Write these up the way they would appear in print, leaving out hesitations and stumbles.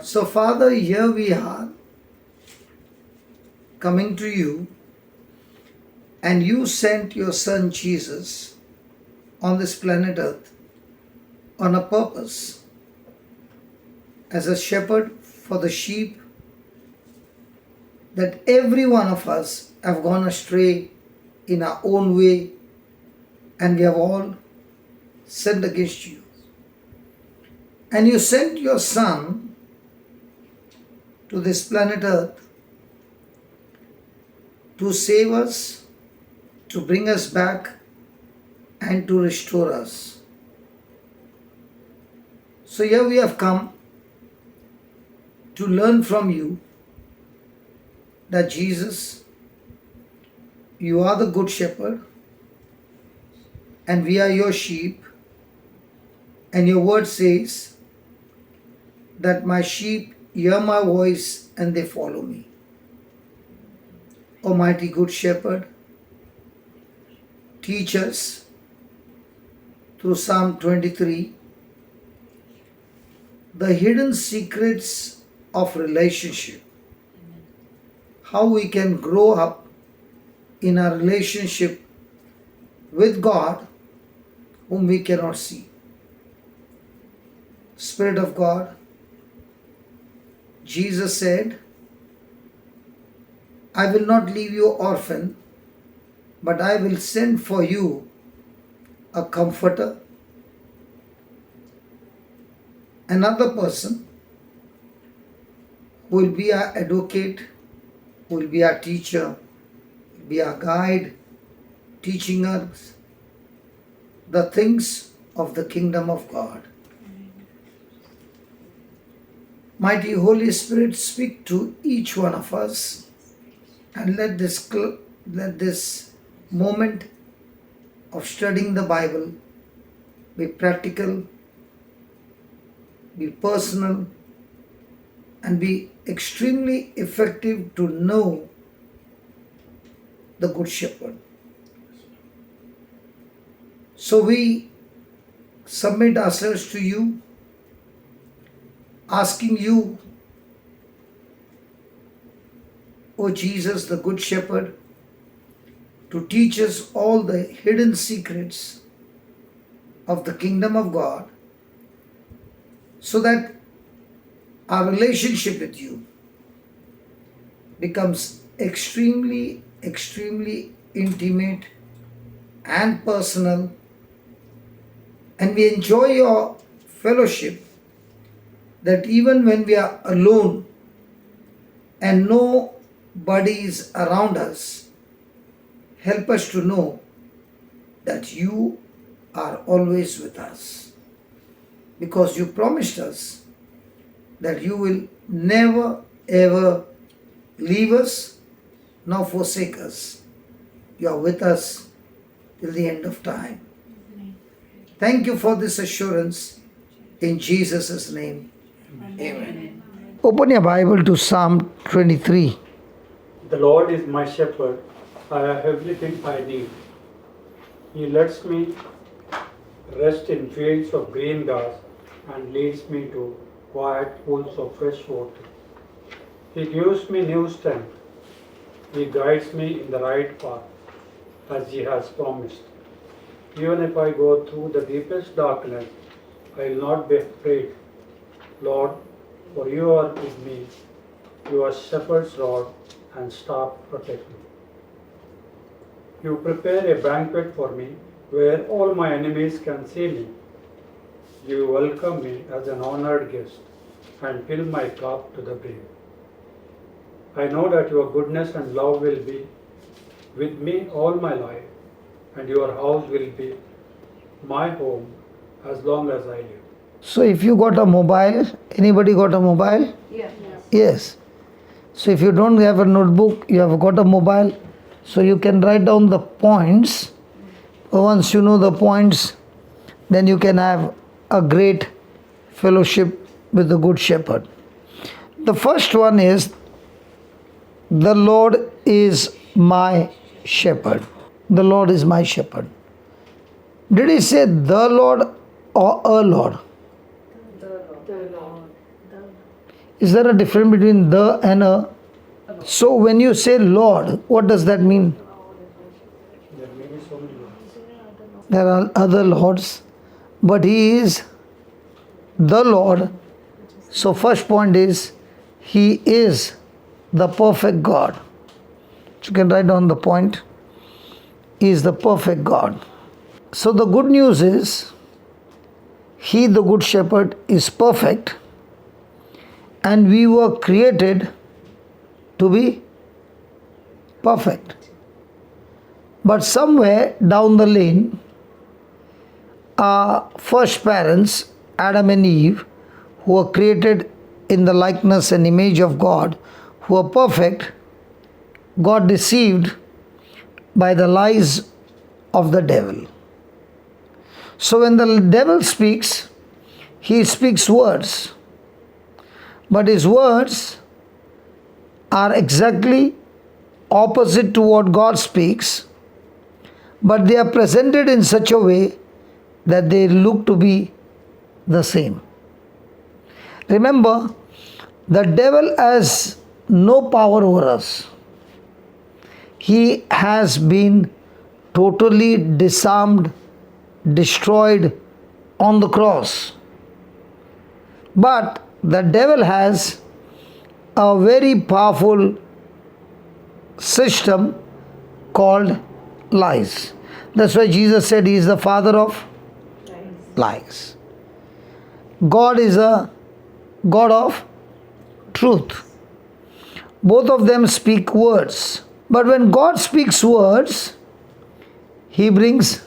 So, Father, here we are coming to you, and you sent your Son Jesus on this planet Earth on a purpose as a shepherd for the sheep, that every one of us have gone astray in our own way, and we have all sinned against you. And you sent your Son to this planet Earth to save us, to bring us back, and to restore us. So here we have come to learn from you that Jesus, you are the good shepherd, and we are your sheep, and your word says that my sheep hear my voice and they follow me. Almighty good shepherd, teach us through Psalm 23 the hidden secrets of relationship, how we can grow up in our relationship with God whom we cannot see. Spirit of God, Jesus said, I will not leave you orphan, but I will send for you a comforter, another person who will be our advocate, who will be our teacher, will be our guide, teaching us the things of the kingdom of God. Mighty Holy Spirit, speak to each one of us, and let this moment of studying the Bible be practical, be personal, and be extremely effective to know the Good Shepherd. So we submit ourselves to you, asking you, O Jesus, the Good Shepherd, to teach us all the hidden secrets of the kingdom of God, so that our relationship with you becomes extremely, extremely intimate and personal, and we enjoy your fellowship, that even when we are alone and nobody is around us, help us to know that you are always with us, because you promised us that you will never ever leave us nor forsake us. You are with us till the end of time. Thank you for this assurance in Jesus' name. Amen. Open your Bible to Psalm 23. The Lord is my shepherd, I have everything I need. He lets me rest in fields of green grass and leads me to quiet pools of fresh water. He gives me new strength. He guides me in the right path, as He has promised. Even if I go through the deepest darkness, I will not be afraid. Lord, for you are with me. Your shepherd's rod and staff protect me. You prepare a banquet for me where all my enemies can see me. You welcome me as an honored guest and fill my cup to the brim. I know that your goodness and love will be with me all my life, and your house will be my home as long as I live. So if you got a mobile, anybody got a mobile? Yes. Yes. So if you don't have a notebook, you have got a mobile, so you can write down the points. Once you know the points, then you can have a great fellowship with the Good Shepherd. The first one is, the Lord is my shepherd. The Lord is my shepherd. Did he say the Lord or a Lord? The Lord. Is there a difference between the and a? So when you say Lord, what does that mean? There may be so many words. There are other lords, but he is the Lord. So first point is he is the perfect God. You can write down the point. He is the perfect God. So the good news is he, the good shepherd, is perfect, and we were created to be perfect. But somewhere down the lane, our first parents, Adam and Eve, who were created in the likeness and image of God, who were perfect, got deceived by the lies of the devil. So when the devil speaks, he speaks words, but his words are exactly opposite to what God speaks, but they are presented in such a way that they look to be the same. Remember, the devil has no power over us. He has been totally disarmed, destroyed on the cross. But the devil has a very powerful system called lies. That's why Jesus said he is the father of lies. God is a God of truth. Both of them speak words. But when God speaks words, he brings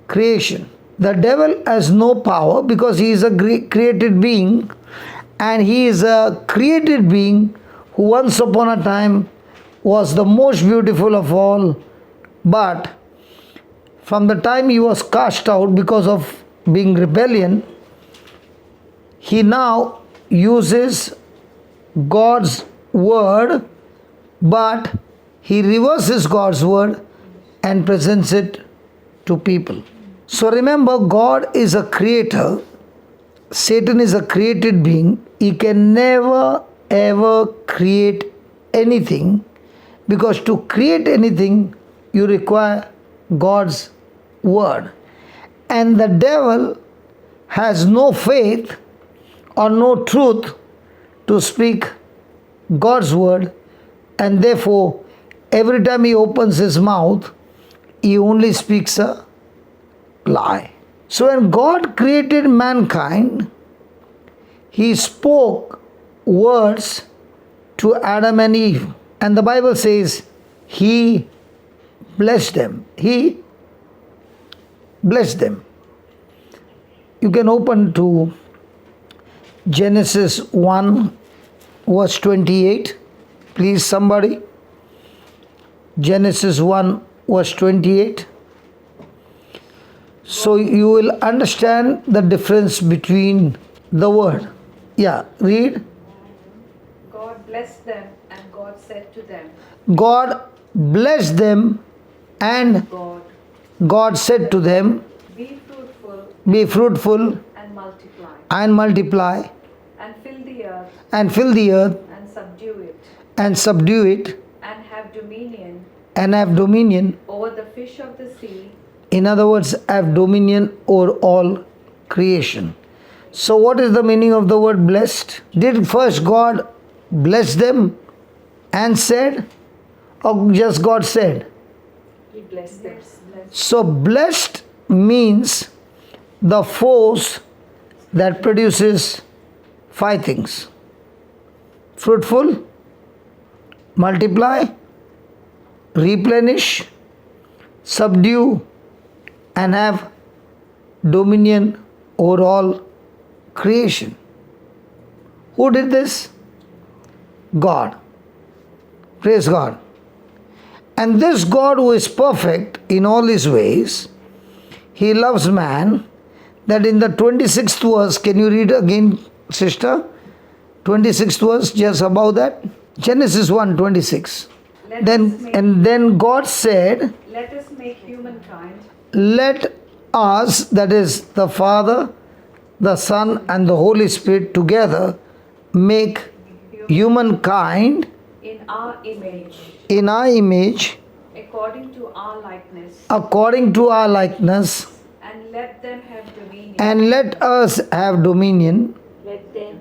creation. The devil has no power because he is a created being, and he is a created being who once upon a time was the most beautiful of all, but from the time he was cast out because of being rebellion, he now uses God's word, but he reverses God's word and presents it to people. So remember, God is a creator, Satan is a created being. He can never ever create anything, because to create anything you require God's word. And the devil has no faith or no truth to speak God's word, and therefore every time he opens his mouth, he only speaks a lie. So when God created mankind, he spoke words to Adam and Eve, and the Bible says he blessed them. He blessed them. You can open to Genesis 1 verse 28. Please, somebody. Genesis 1 verse 28. So you will understand the difference between the word. Yeah, read. God blessed them, and God said to them, God blessed them, and God said to them, Be fruitful be fruitful and multiply, and multiply and fill the earth and fill the earth and subdue it, and subdue it and have dominion and have dominion. over the fish of the sea, In other words, have dominion over all creation. So what is the meaning of the word blessed? Did first God bless them and said, or just God said? He blessed them. So blessed means the force that produces five things: fruitful, multiply, replenish, subdue, and have dominion over all creation. Who did this? God. Praise God. And this God, who is perfect in all his ways, he loves man, that in the 26th verse, can you read again, sister? 26th verse, just above that. Genesis 1:26. Then God said, Let us make humankind let us, that is the Father, the Son, and the Holy Spirit together, make humankind in our image, in our image, according to our likeness, according to our likeness, and let them have dominion. and let us have dominion, Let them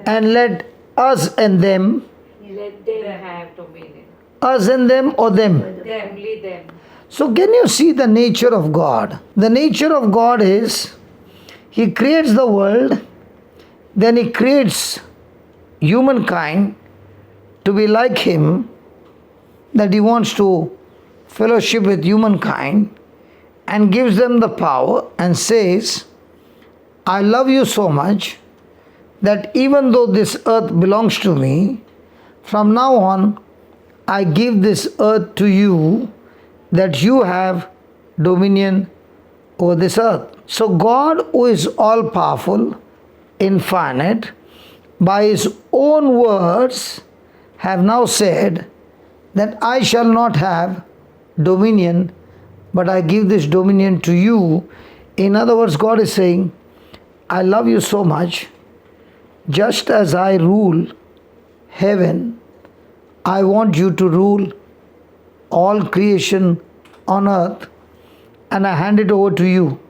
and let us and them, have dominion. us and them or them. Only them. So, can you see the nature of God? The nature of God is He creates the world, then He creates humankind to be like Him, that He wants to fellowship with humankind, and gives them the power and says, I love you so much that even though this earth belongs to me, from now on I give this earth to you, that you have dominion over this earth. So God, who is all powerful, infinite, by His own words have now said that I shall not have dominion, but I give this dominion to you. In other words, God is saying, I love you so much, just as I rule heaven, I want you to rule all creation on earth, and I hand it over to you.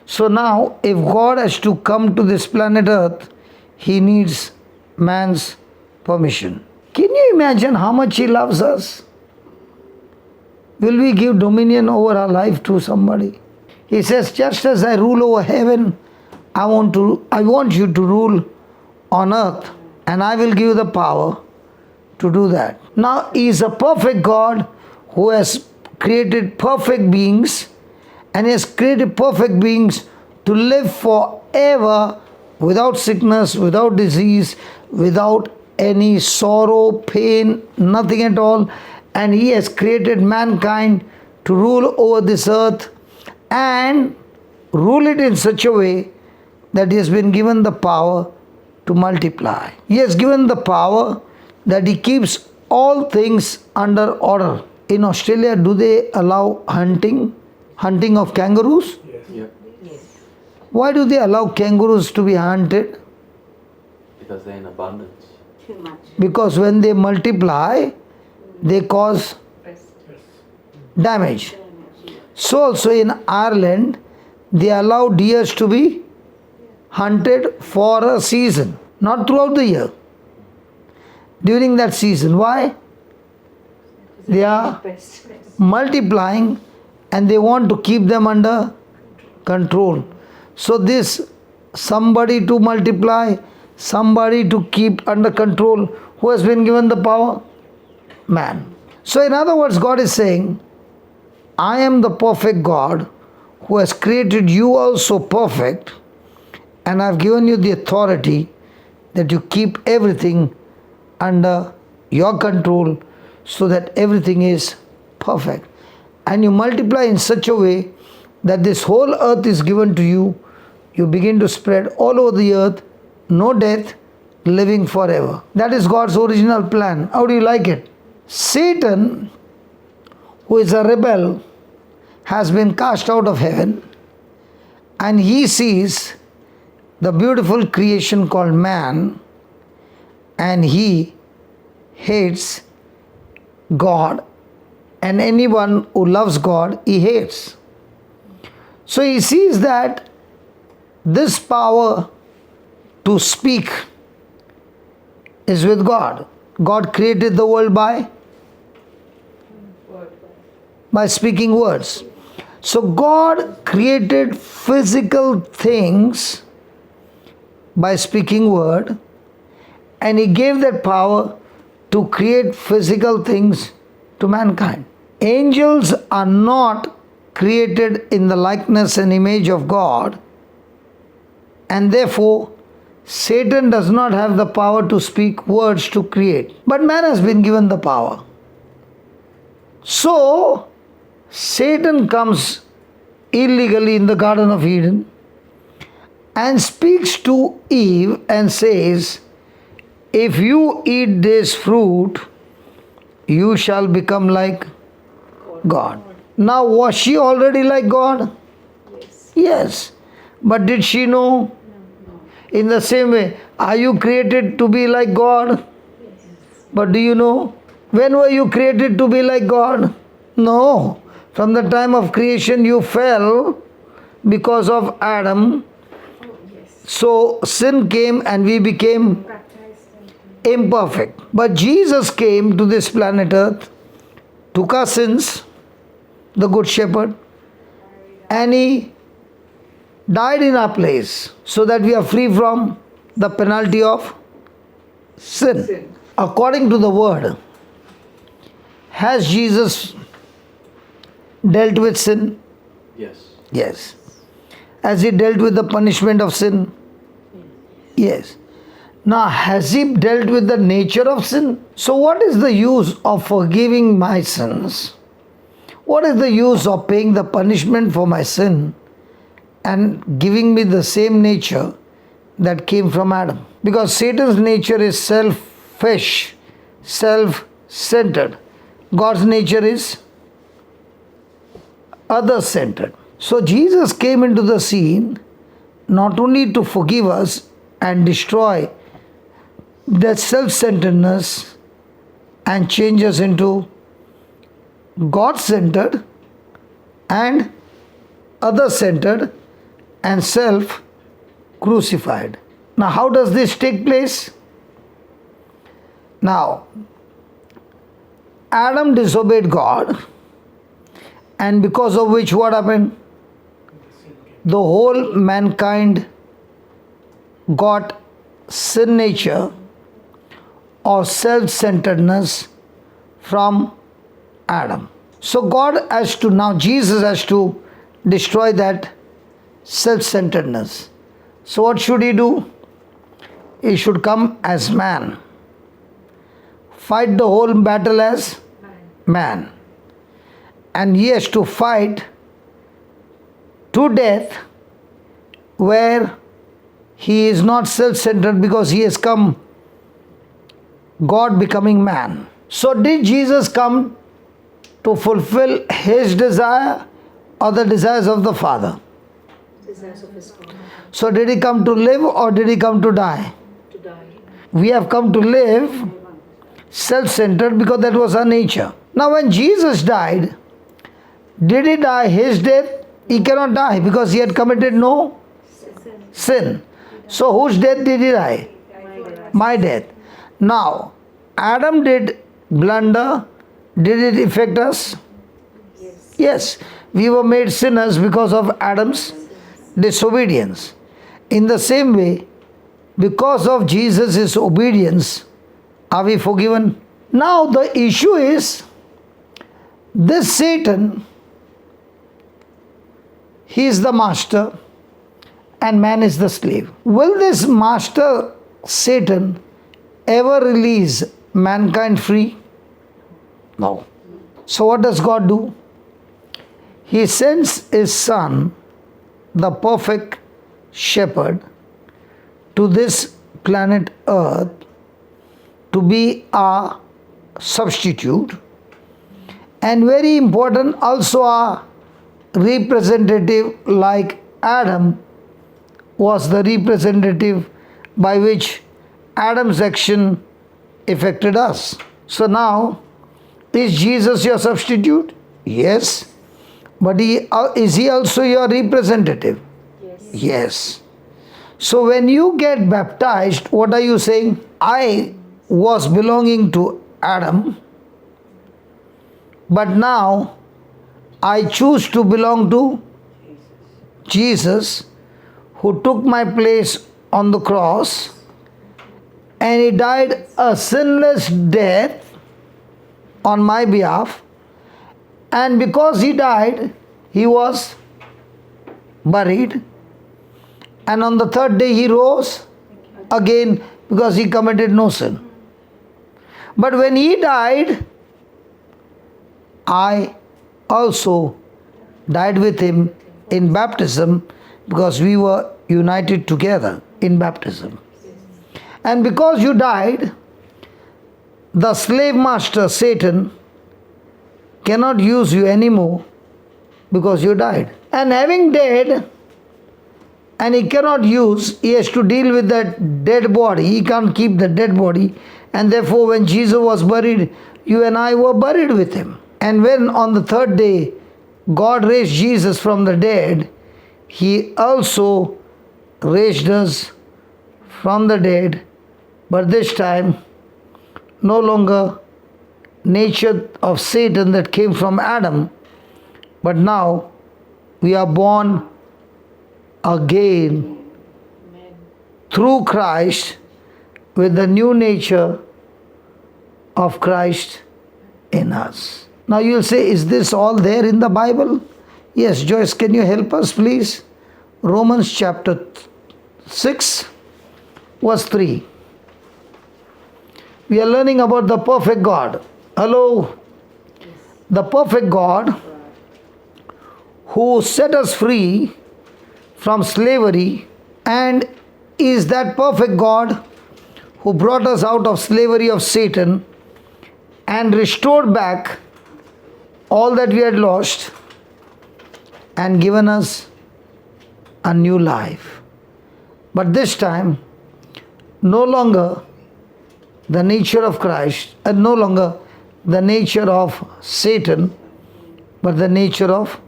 So now, if God has to come to this planet earth, He needs man's permission. Can you imagine how much He loves us? Will we give dominion over our life to somebody? He says, just as I rule over heaven, I want you to rule on earth, and I will give you the power to do that. Now, He is a perfect God who has created perfect beings, and He has created perfect beings to live forever without sickness, without disease, without any sorrow, pain, nothing at all. And He has created mankind to rule over this earth and rule it in such a way that He has been given the power to multiply. He has given the power that He keeps all things under order. In Australia, do they allow hunting of kangaroos? Yes. Why do they allow kangaroos to be hunted? Because they're in abundance. Too much. Because when they multiply, they cause damage. So also in Ireland, they allow deers to be hunted for a season, not throughout the year. During that season. Why? They are multiplying and they want to keep them under control. So this somebody to multiply, somebody to keep under control, who has been given the power? Man. So in other words, God is saying, I am the perfect God who has created you also perfect, and I've given you the authority that you keep everything under your control so that everything is perfect. And you multiply in such a way that this whole earth is given to you. You begin to spread all over the earth, no death, living forever. That is God's original plan. How do you like it? Satan, who is a rebel, has been cast out of heaven, and he sees the beautiful creation called man, and he hates God, and anyone who loves God, he hates. So he sees that this power to speak is with God. God created the world by speaking words. So God created physical things by speaking word, and He gave that power to create physical things to mankind. Angels are not created in the likeness and image of God, and therefore Satan does not have the power to speak words to create. But man has been given the power. So Satan comes illegally in the Garden of Eden and speaks to Eve and says, if you eat this fruit, you shall become like God. Now, was she already like God? Yes. But did she know? In the same way, are you created to be like God? But do you know, when were you created to be like God? No. From the time of creation you fell because of Adam. So sin came and we became imperfect. But Jesus came to this planet Earth, took our sins, the Good Shepherd, and He died in our place so that we are free from the penalty of sin. According to the Word, has Jesus dealt with sin? Yes. Yes. Has He dealt with the punishment of sin? Yes. Now, has He dealt with the nature of sin? So, what is the use of forgiving my sins? What is the use of paying the punishment for my sin and giving me the same nature that came from Adam? Because Satan's nature is selfish, self-centered. God's nature is other-centered. So Jesus came into the scene not only to forgive us and destroy that self-centeredness and change us into God-centered and other-centered and self-crucified. Now, how does this take place? Now, Adam disobeyed God, and because of which what happened? The whole mankind got sin nature or self-centeredness from Adam. So Jesus has to destroy that self-centeredness. So what should He do? He should come as man, fight the whole battle as man, and He has to fight to death, where He is not self-centered because He has come, God becoming man. So did Jesus come to fulfill His desire or the desires of the Father? Desires of His Father. So did He come to live or did He come to die? To die. We have come to live self-centered because that was our nature. Now when Jesus died, did He die His death? He cannot die because He had committed no sin. So whose death did He die? My death. Now, Adam did blunder. Did it affect us? Yes. We were made sinners because of Adam's disobedience. In the same way, because of Jesus' obedience, are we forgiven? Now the issue is, this Satan, he is the master and man is the slave. Will this master Satan ever release mankind free? No. So what does God do? He sends His Son, the perfect shepherd, to this planet Earth to be our substitute, and very important, also our representative, like Adam was the representative by which Adam's action affected us. So now, is Jesus your substitute? Yes. But is He also your representative? Yes. So when you get baptized, what are you saying? I was belonging to Adam, but now I choose to belong to Jesus, who took my place on the cross, and He died a sinless death on my behalf, and because He died, He was buried, and on the third day He rose again because He committed no sin. But when He died, I also died with Him in baptism because we were united together in baptism. And because you died, the slave master Satan cannot use you anymore because you died. And having died, and he cannot use, he has to deal with that dead body. He can't keep the dead body. And therefore, when Jesus was buried, you and I were buried with him. And when on the third day God raised Jesus from the dead, he also raised us from the dead, but this time no longer nature of Satan that came from Adam, but now we are born again through Christ with the new nature of Christ in us. Now you'll say, is this all there in the Bible? Yes, Joyce, can you help us please? Romans chapter 6, verse 3. We are learning about the perfect God. Hello? The perfect God who set us free from slavery, and is that perfect God who brought us out of slavery of Satan and restored back all that we had lost and given us a new life. But this time, no longer the nature of Christ, and no longer the nature of Satan, but the nature of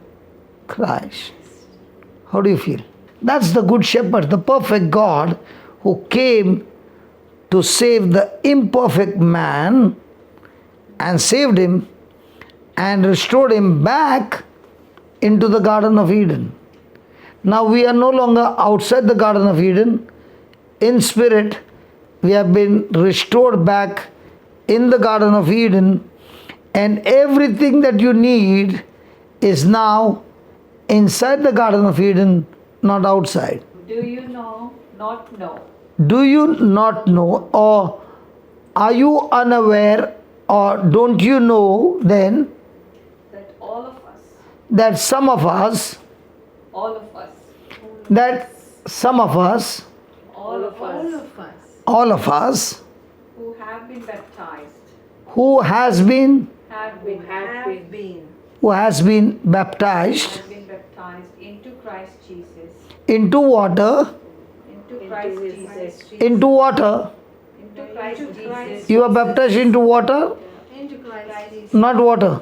Christ. How do you feel? That's the good shepherd, the perfect God who came to save the imperfect man and saved him and restored him back into the Garden of Eden. Now we are no longer outside the Garden of Eden. In spirit, we have been restored back in the Garden of Eden, and everything that you need is now inside the Garden of Eden, not outside. Do you know, not know? Do you not know, or are you unaware, or don't you know then That all of us, that some of us, all of us, that some of us, all of us all of us, who have been baptized, who has been have been baptized into Christ Jesus, into water, into Christ Jesus, into water. into Christ Jesus, You are baptized into water, Into Christ Jesus. not water.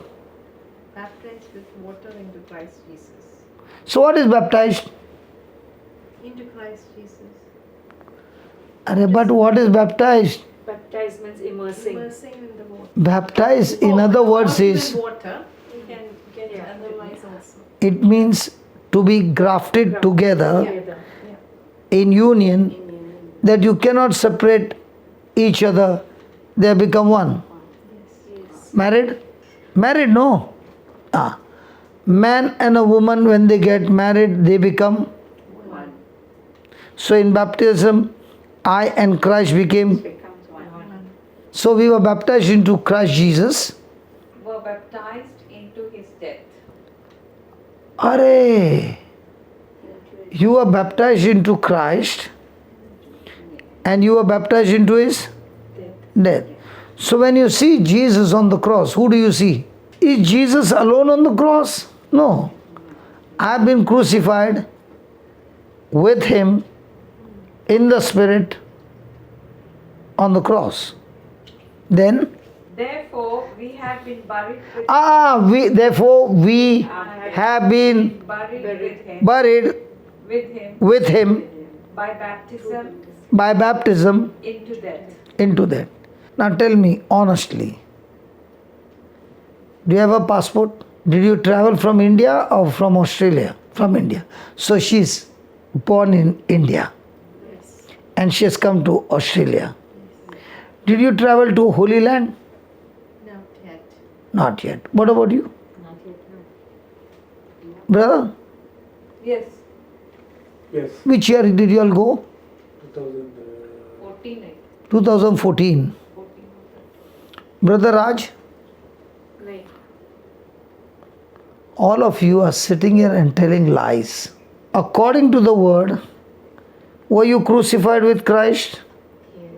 Baptized with water into Christ Jesus. So what is baptized? Into Christ Jesus. But what is baptized? Baptized means immersing. Immersing in the water. Baptized, in other words, is water. You can get otherwise also. it means to be grafted together in union, that you cannot separate each other, they become one. Married? Married, no. Man and a woman, when they get married, they become one. so in baptism, I and Christ became. So we were baptized into Christ Jesus. Were baptized into his death. Arey, you were baptized into Christ and you were baptized into his death. So when you see Jesus on the cross, who do you see? Is Jesus alone on the cross? No. I have been crucified with him in the spirit on the cross. Then Therefore, we have been buried with we have been buried with him by baptism into death. into that. Now tell me honestly, do you have a passport? Did you travel from India or from Australia? From India. So she's born in India and she has come to Australia. Did you travel to Holy Land? Not yet. Not yet. What about you? Not yet. No. Brother, Yes, Yes, which year did you all go? 2000. 14. 2014. Brother Raj, No. all of you are sitting here and telling lies. According to the word, were you crucified with Christ? Yes.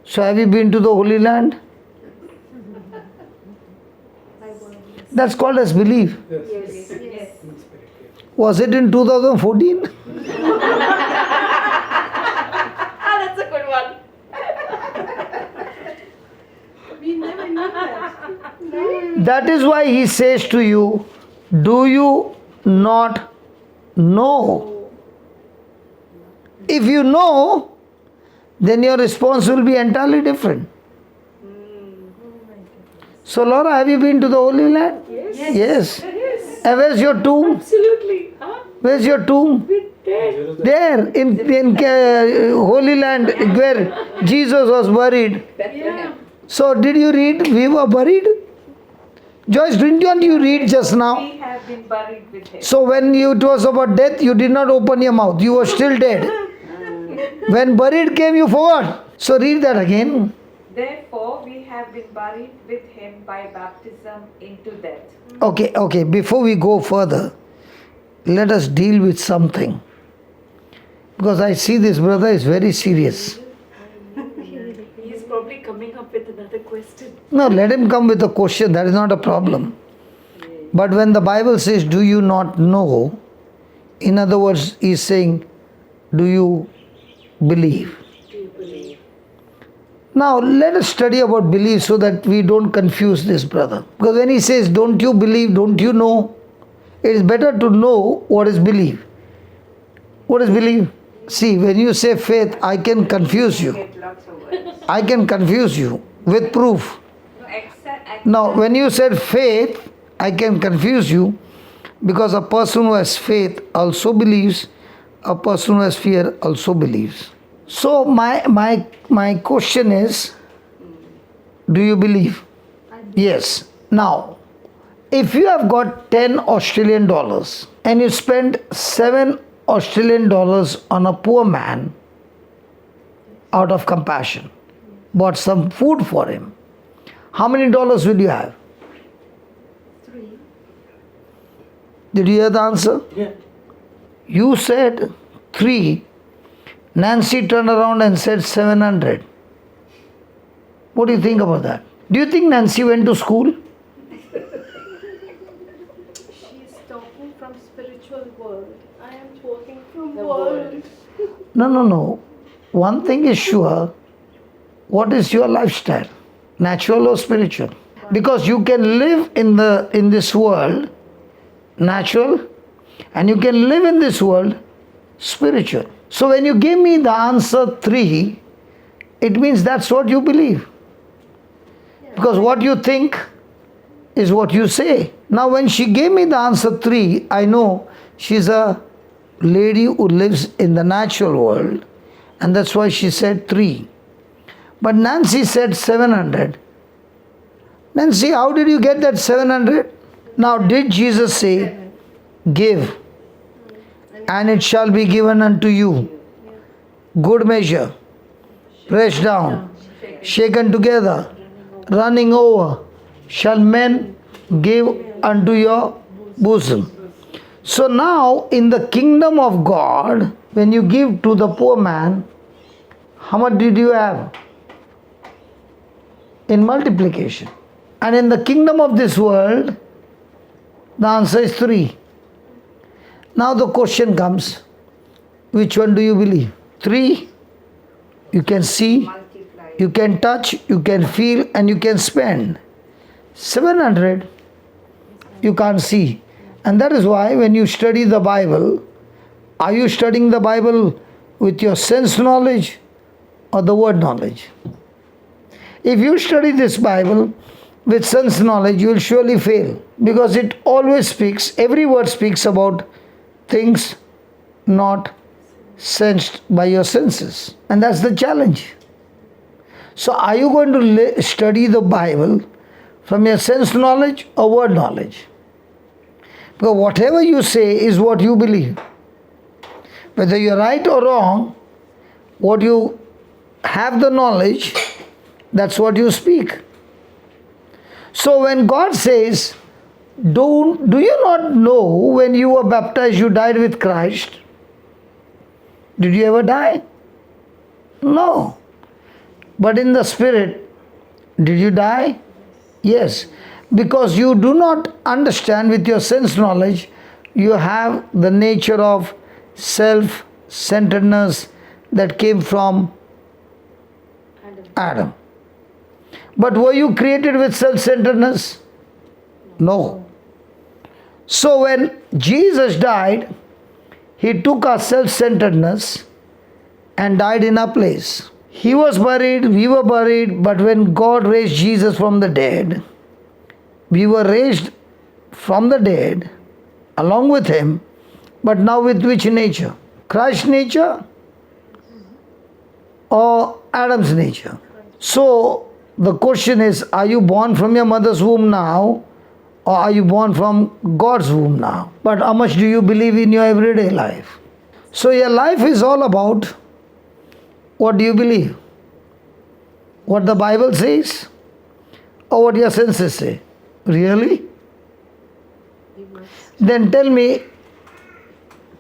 So have you been to the Holy Land? I was. That's called as belief. Yes. Yes. Yes. In spirit, yes. Was it in 2014? That is why he says to you, do you not know? If you know, then your response will be entirely different. So, Laura, have you been to the Holy Land? Yes. And where's your tomb? Absolutely. Huh? Where's your tomb? There, in Holy Land where Jesus was buried. Yeah. So, did you read, we were buried? Joyce, didn't you read just now? We have been buried with him. So, when it was about death, you did not open your mouth. You were still dead. When buried came, you forgot. So, read that again. Therefore, we have been buried with him by baptism into death. Okay. Before we go further, let us deal with something. Because I see this brother is very serious. He is probably coming up with another question. No, let him come with a question. That is not a problem. But when the Bible says, do you not know? In other words, he is saying, do you believe? Now, let us study about belief so that we don't confuse this brother. Because when he says, don't you believe, don't you know? It is better to know what is belief. What is belief? See, when you say faith, I can confuse you. Get lots of words. I can confuse you with proof. No, accept. Now, when you said faith, I can confuse you because a person who has faith also believes, a person who has fear also believes. So, my question is, do you believe? Yes. Now, if you have got 10 Australian dollars and you spend 7 Australian dollars on a poor man out of compassion, bought some food for him, how many dollars will you have? 3. Did you hear the answer? Yeah. You said 3. Nancy turned around and said 700. What do you think about that? Do you think Nancy went to school? She is talking from spiritual world. I am talking from world. No. One thing is sure. What is your lifestyle? Natural or spiritual? Because you can live in this world natural and you can live in this world spiritual. So when you give me the answer 3, it means that's what you believe. Because what you think is what you say. Now when she gave me the answer 3, I know she's a lady who lives in the natural world, and that's why she said 3. But Nancy said 700. Nancy, how did you get that 700? Now did Jesus say, give, and it shall be given unto you, good measure, pressed down, shaken together, running over, shall men give unto your bosom. So now in the kingdom of God, when you give to the poor man, how much did you have? In multiplication. And in the kingdom of this world, the answer is 3. Now the question comes, which one do you believe? 3, you can see, Multiply. you can touch, you can feel, and you can spend. 700, you can't see. And that is why when you study the Bible, are you studying the Bible with your sense knowledge or the word knowledge? If you study this Bible with sense knowledge, you will surely fail. Because it always speaks, every word speaks about things not sensed by your senses. And that's the challenge. So are you going to study the Bible from your sense knowledge or word knowledge? Because whatever you say is what you believe. Whether you're right or wrong, what you have the knowledge, that's what you speak. So when God says, do you not know when you were baptized you died with Christ? Did you ever die? No. But in the spirit, did you die? Yes. Because you do not understand with your sense knowledge, you have the nature of self-centeredness that came from Adam. But were you created with self-centeredness? No. So when Jesus died, he took our self-centeredness and died in our place. He was buried, we were buried, but when God raised Jesus from the dead, we were raised from the dead along with him, but now with which nature? Christ's nature or Adam's nature? So the question is, are you born from your mother's womb now, or are you born from God's womb now? But how much do you believe in your everyday life? So your life is all about what do you believe? What the Bible says, or what your senses say? Really? Then tell me,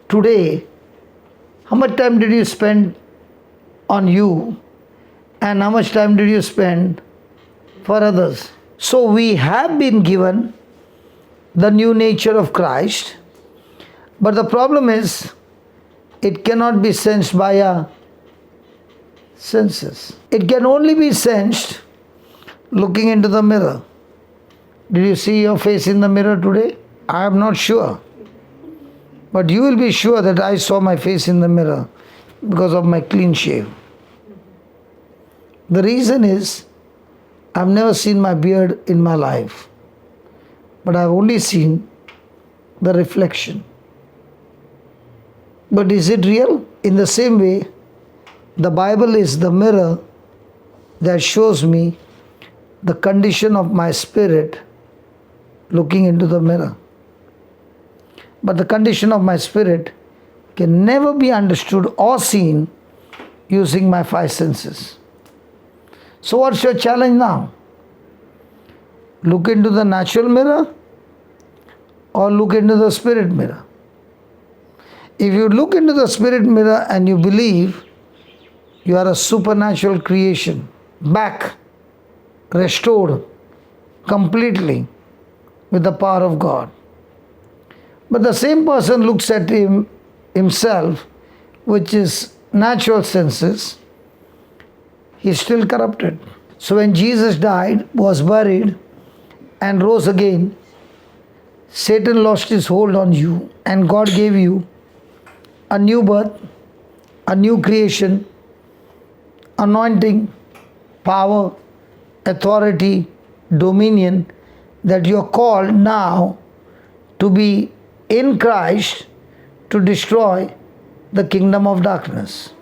today, how much time did you spend on you, and how much time did you spend for others? So we have been given the new nature of Christ, but the problem is it cannot be sensed by our senses. It can only be sensed looking into the mirror. Did you see your face in the mirror today? I am not sure. But you will be sure that I saw my face in the mirror because of my clean shave. The reason is, I've never seen my beard in my life, but I've only seen the reflection. But is it real? In the same way, the Bible is the mirror that shows me the condition of my spirit looking into the mirror. But the condition of my spirit can never be understood or seen using my five senses. So what's your challenge now? Look into the natural mirror or look into the spirit mirror? If you look into the spirit mirror and you believe you are a supernatural creation, back, restored completely with the power of God. But the same person looks at himself, which is natural senses, he's still corrupted. So when Jesus died, was buried, and rose again, Satan lost his hold on you, and God gave you a new birth, a new creation, anointing, power, authority, dominion, that you are called now to be in Christ to destroy the kingdom of darkness.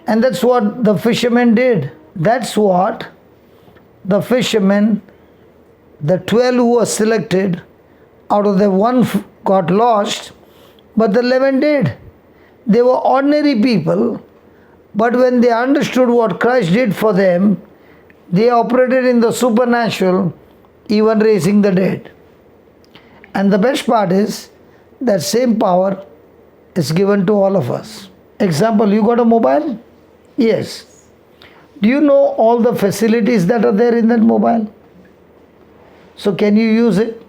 And that's what the fishermen did. That's what the fishermen, the 12 who were selected, out of the one got lost, but the 11 did. They were ordinary people, but when they understood what Christ did for them, they operated in the supernatural, even raising the dead. And the best part is, that same power is given to all of us. Example, you got a mobile? Yes. Do you know all the facilities that are there in that mobile? So can you use it?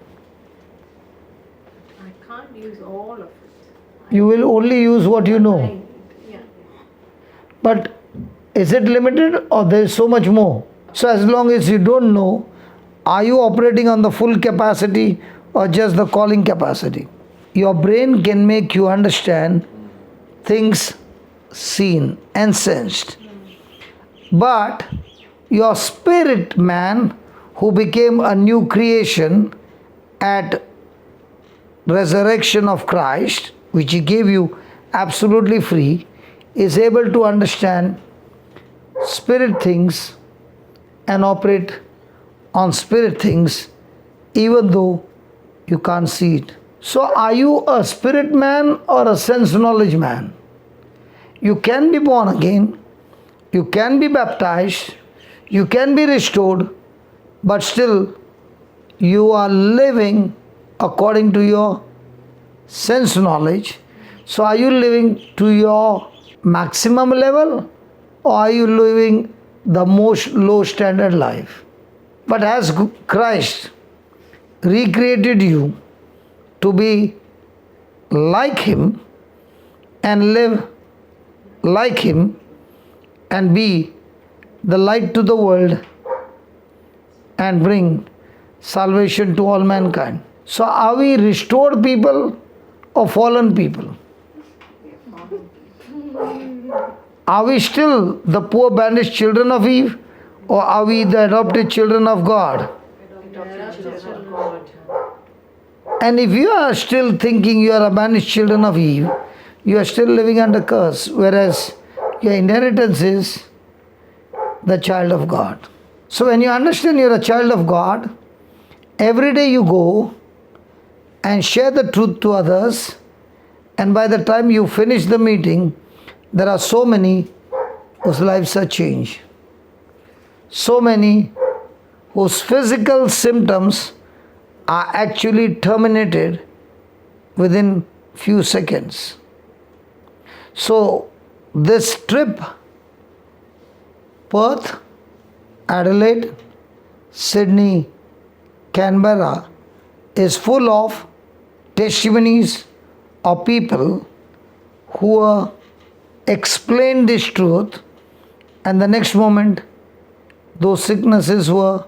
I can't use all of it. You will only use what you know. Yeah. But is it limited or there is so much more? So as long as you don't know, are you operating on the full capacity or just the calling capacity? Your brain can make you understand things seen and sensed. But your spirit man, who became a new creation at resurrection of Christ, which he gave you absolutely free, is able to understand spirit things and operate on spirit things even though you can't see it. So are you a spirit man or a sense knowledge man? You can be born again, you can be baptized, you can be restored, but still you are living according to your sense knowledge. So are you living to your maximum level, or are you living the most low standard life? But has Christ recreated you to be like him and live like him and be the light to the world and bring salvation to all mankind. So, are we restored people or fallen people? Are we still the poor banished children of Eve, or are we the adopted children of God? And if you are still thinking you are a banished children of Eve, you are still living under curse, whereas your inheritance is the child of God. So when you understand you are a child of God, every day you go and share the truth to others, and by the time you finish the meeting, there are so many whose lives are changed. So many whose physical symptoms are actually terminated within few seconds. So this trip, Perth, Adelaide, Sydney, Canberra, is full of testimonies of people who explained this truth, and the next moment those sicknesses were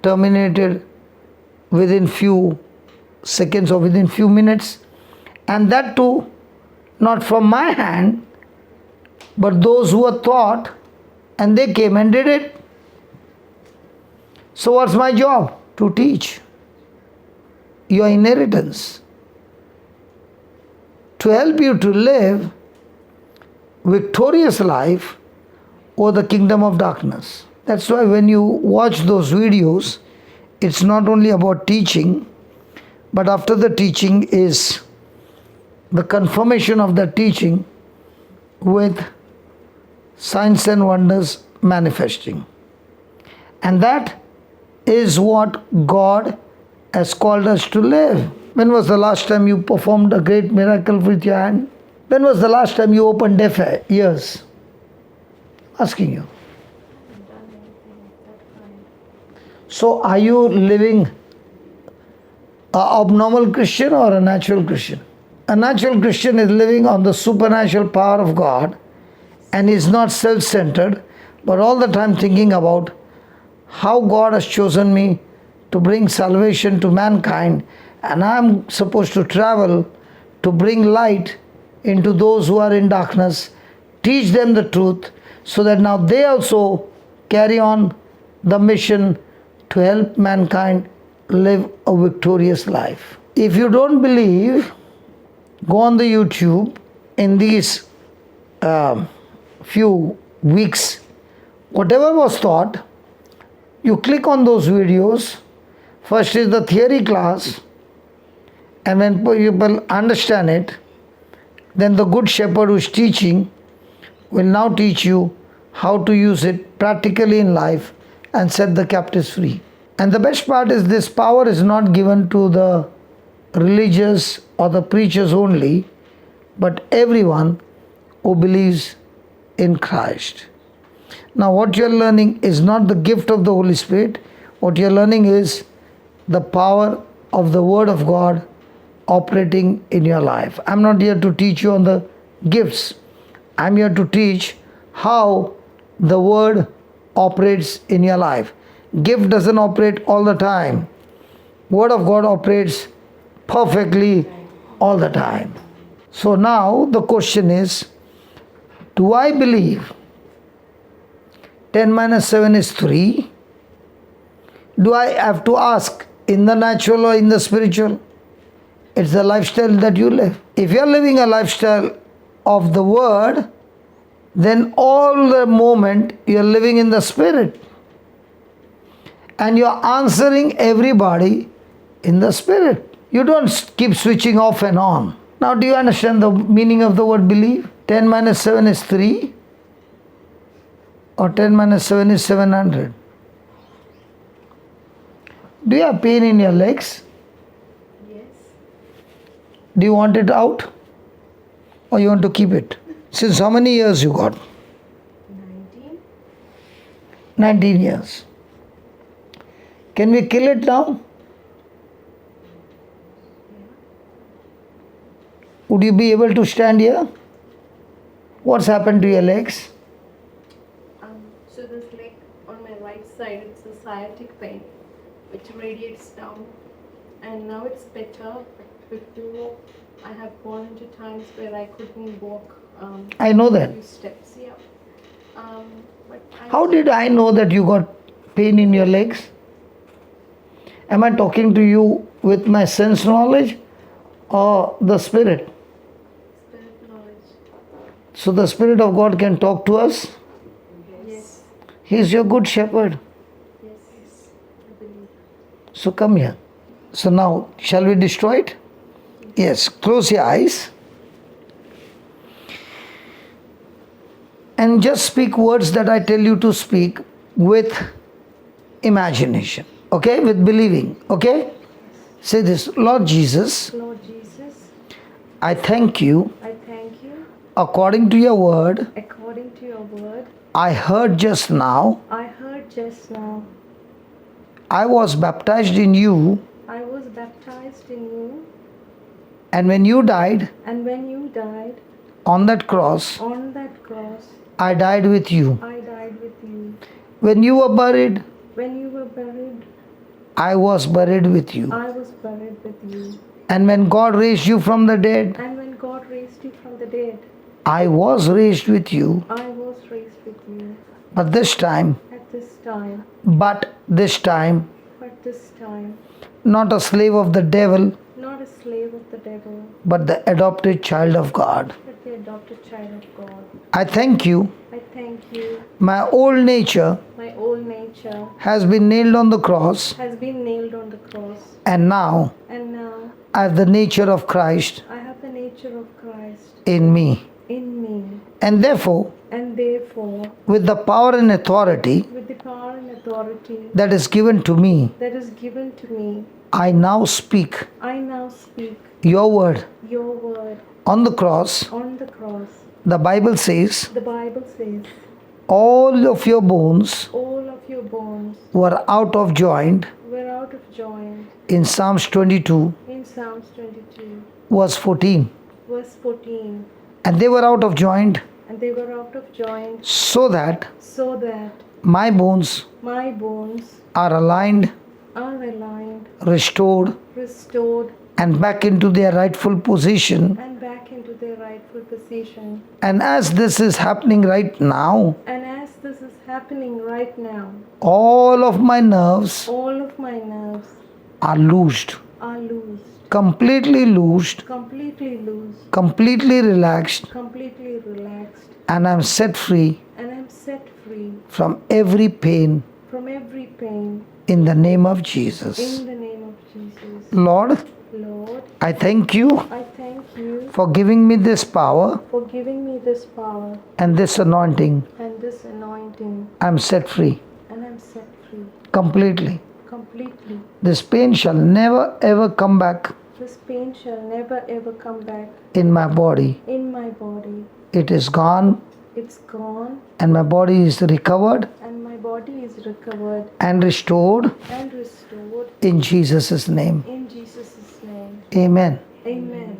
terminated within few seconds or within few minutes, and that too not from my hand, but those who were taught and they came and did it. So what's my job? To teach your inheritance, to help you to live victorious life over the kingdom of darkness. That's why when you watch those videos, it's not only about teaching, but after the teaching is the confirmation of the teaching with signs and wonders manifesting. And that is what God has called us to live. When was the last time you performed a great miracle with your hand? When was the last time you opened deaf ears? Asking you. So are you living an abnormal Christian or a natural Christian? A natural Christian is living on the supernatural power of God and is not self-centered, but all the time thinking about how God has chosen me to bring salvation to mankind, and I'm supposed to travel to bring light into those who are in darkness, teach them the truth, so that now they also carry on the mission to help mankind live a victorious life. If you don't believe, go on the YouTube in these few weeks, whatever was taught, you click on those videos. First is the theory class, and when people understand it, then the good shepherd who is teaching will now teach you how to use it practically in life and set the captives free. And the best part is this power is not given to the religious or the preachers only, but everyone who believes in Christ. Now what you are learning is not the gift of the Holy Spirit. What you are learning is the power of the Word of God operating in your life. I'm not here to teach you on the gifts. I'm here to teach how the Word operates in your life. Gift doesn't operate all the time. Word of God operates perfectly all the time. So now the question is, do I believe 10 minus 7 is 3? Do I have to ask in the natural or in the spiritual? It's the lifestyle that you live. If you're living a lifestyle of the Word, then all the moment you're living in the Spirit. And you're answering everybody in the Spirit. You don't keep switching off and on. Now do you understand the meaning of the word believe? 10 minus 7 is 3, or 10 minus 7 is 700. Do you have pain in your legs? Yes. Do you want it out, or you want to keep it? Since how many years you got? 19. 19 years. Can we kill it now? Would you be able to stand here? What's happened to your legs? Shouldn't leg on my right side, it's a sciatic pain which radiates down, and now it's better. But before, I have gone into times where I couldn't walk. I know a that. few steps, yeah. But How did I know that you got pain in your legs? Am I talking to you with my sense knowledge or the Spirit? Spirit knowledge? So the Spirit of God can talk to us? Yes. He is your good shepherd. Yes. I believe. So come here. So now, shall we destroy it? Yes. Close your eyes. And just speak words that I tell you to speak with imagination. Okay? With believing. Okay? Say this. Lord Jesus, Lord Jesus, I thank you. I thank you. According to your word, According to your word, I heard just now, I heard just now, I was baptized in you, I was baptized in you, and when you died and when you died on that cross, on that cross, I died with you. I died with you. When you were buried, When you were buried, I was buried with you. I was buried with you. And when God raised you from the dead, And when God raised you from the dead, I was raised with you. I was raised with you. But this time, At this time, but this time, not not a slave of the devil, a slave of the devil, but the adopted child of God. but the adopted child of God. I thank you. I thank you. My old nature My old nature has been nailed on the cross, has been nailed on the cross, and now and now I have the nature of Christ I have the nature of Christ in me. in me. And therefore, And therefore, with the power and authority with the power and authority that is given to me, that is given to me, I now speak I now speak your word. your word. On the cross, On the cross, the Bible says, the Bible says, all of your bones all of your bones were out of joint were out of joint. in Psalms 22, In Psalms 22, verse 14. verse 14. And they were out of joint And they were out of joint, so that so that my bones my bones are aligned, are aligned, restored, restored, and back into their rightful position. and back into their rightful position. And as this is happening right now, And as this is happening right now, all of my nerves all of my nerves are loosed, are loosed, completely loosed, completely loose, completely relaxed, completely relaxed, and I'm set free and I'm set free from every pain from every pain in the name of Jesus. in the name of Jesus. Lord, Lord, I thank you I thank you for giving me this power for giving me this power and this anointing. and this anointing, I'm set free and I'm set free completely. completely. This pain shall never ever come back This pain shall never ever come back in my body. in my body. It is gone, It's gone, and my body is recovered and my body is recovered and restored and restored in Jesus' name. in Jesus' name. Amen. Amen.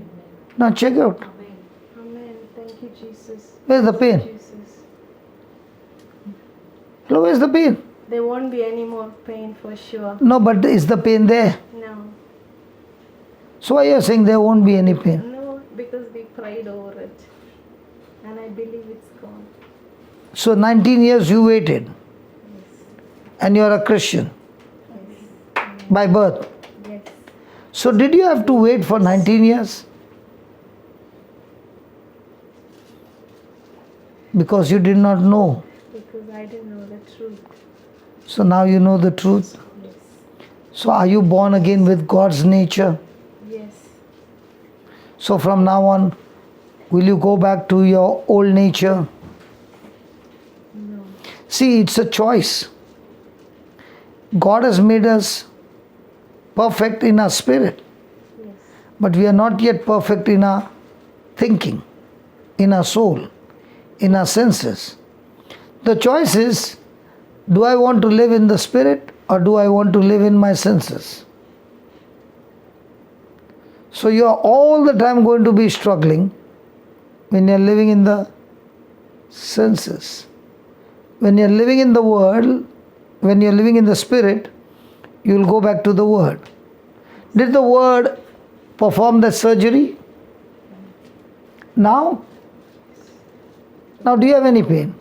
Now check out. Amen. Thank you, Jesus. Where's the pain? Jesus. Hello, where's the pain? There won't be any more pain for sure. No, but is the pain there? No. So why are you saying there won't be any pain? No, because we prayed over it. And I believe it's gone. So 19 years you waited, Yes. and you are a Christian Yes. by birth. Yes. So did you have to wait for 19 years? Because you did not know. Because I didn't know the truth. So now you know the truth. Yes. So are you born again with God's nature? Yes. So from now on, will you go back to your old nature? No. See, it's a choice. God has made us perfect in our spirit, Yes. but we are not yet perfect in our thinking, in our soul, in our senses. The choice is, do I want to live in the spirit or do I want to live in my senses? So you are all the time going to be struggling when you are living in the senses. When you're living in the world, when you're living in the spirit, you will go back to the word. Did the word perform the surgery? Now? Now do you have any pain?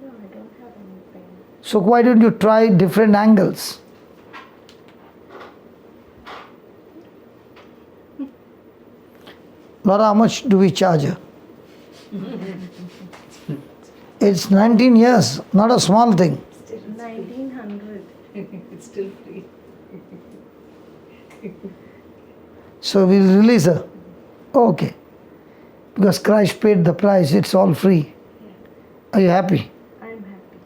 No, I don't have any pain. So why don't you try different angles? Laura, how much do we charge her? It's 19 years, not a small thing. 1900. It's still free. So we'll release her. Okay. Because Christ paid the price, it's all free. Are you happy? I'm happy.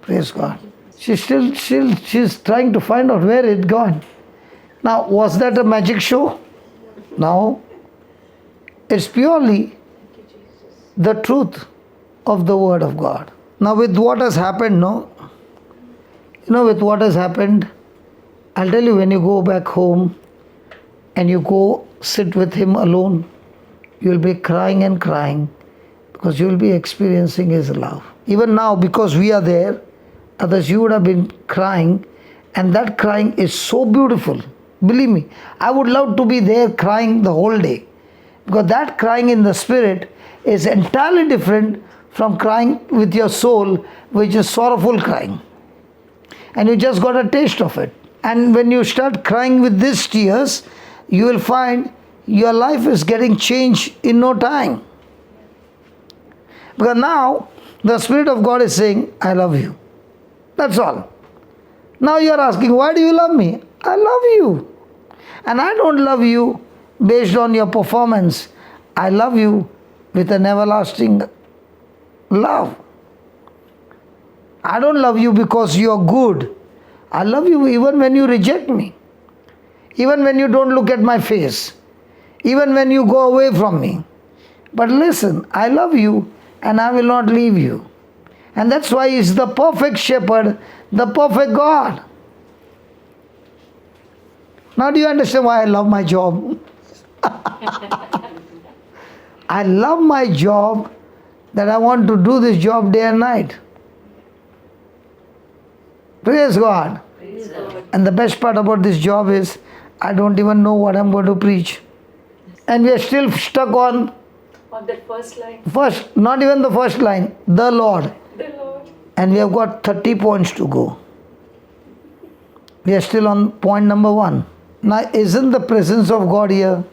Praise God. She's trying to find out where it gone. Now, was that a magic show? No. It's purely the truth of the Word of God. Now, with what has happened, no? With what has happened, I'll tell you, when you go back home and you go sit with Him alone, you'll be crying and crying because you'll be experiencing His love. Even now, because we are there, others you would have been crying, and that crying is so beautiful. Believe me, I would love to be there crying the whole day, because that crying in the spirit is entirely different from crying with your soul, which is sorrowful crying. And you just got a taste of it. And when you start crying with these tears, you will find your life is getting changed in no time. Because now the Spirit of God is saying, I love you. That's all. Now you are asking, why do you love me? I love you. And I don't love you based on your performance. I love you with an everlasting love. I don't love you because you are good. I love you even when you reject me. Even when you don't look at my face. Even when you go away from me. But listen, I love you and I will not leave you. And that's why He's the perfect shepherd, the perfect God. Now do you understand why I love my job? I love my job, that I want to do this job day and night. Praise God. Praise God. And the best part about this job is I don't even know what I'm going to preach. And we are still stuck on that first line. not even the first line, the Lord. The Lord. And we have got 30 points to go. We are still on point number 1. Now, isn't the presence of God here?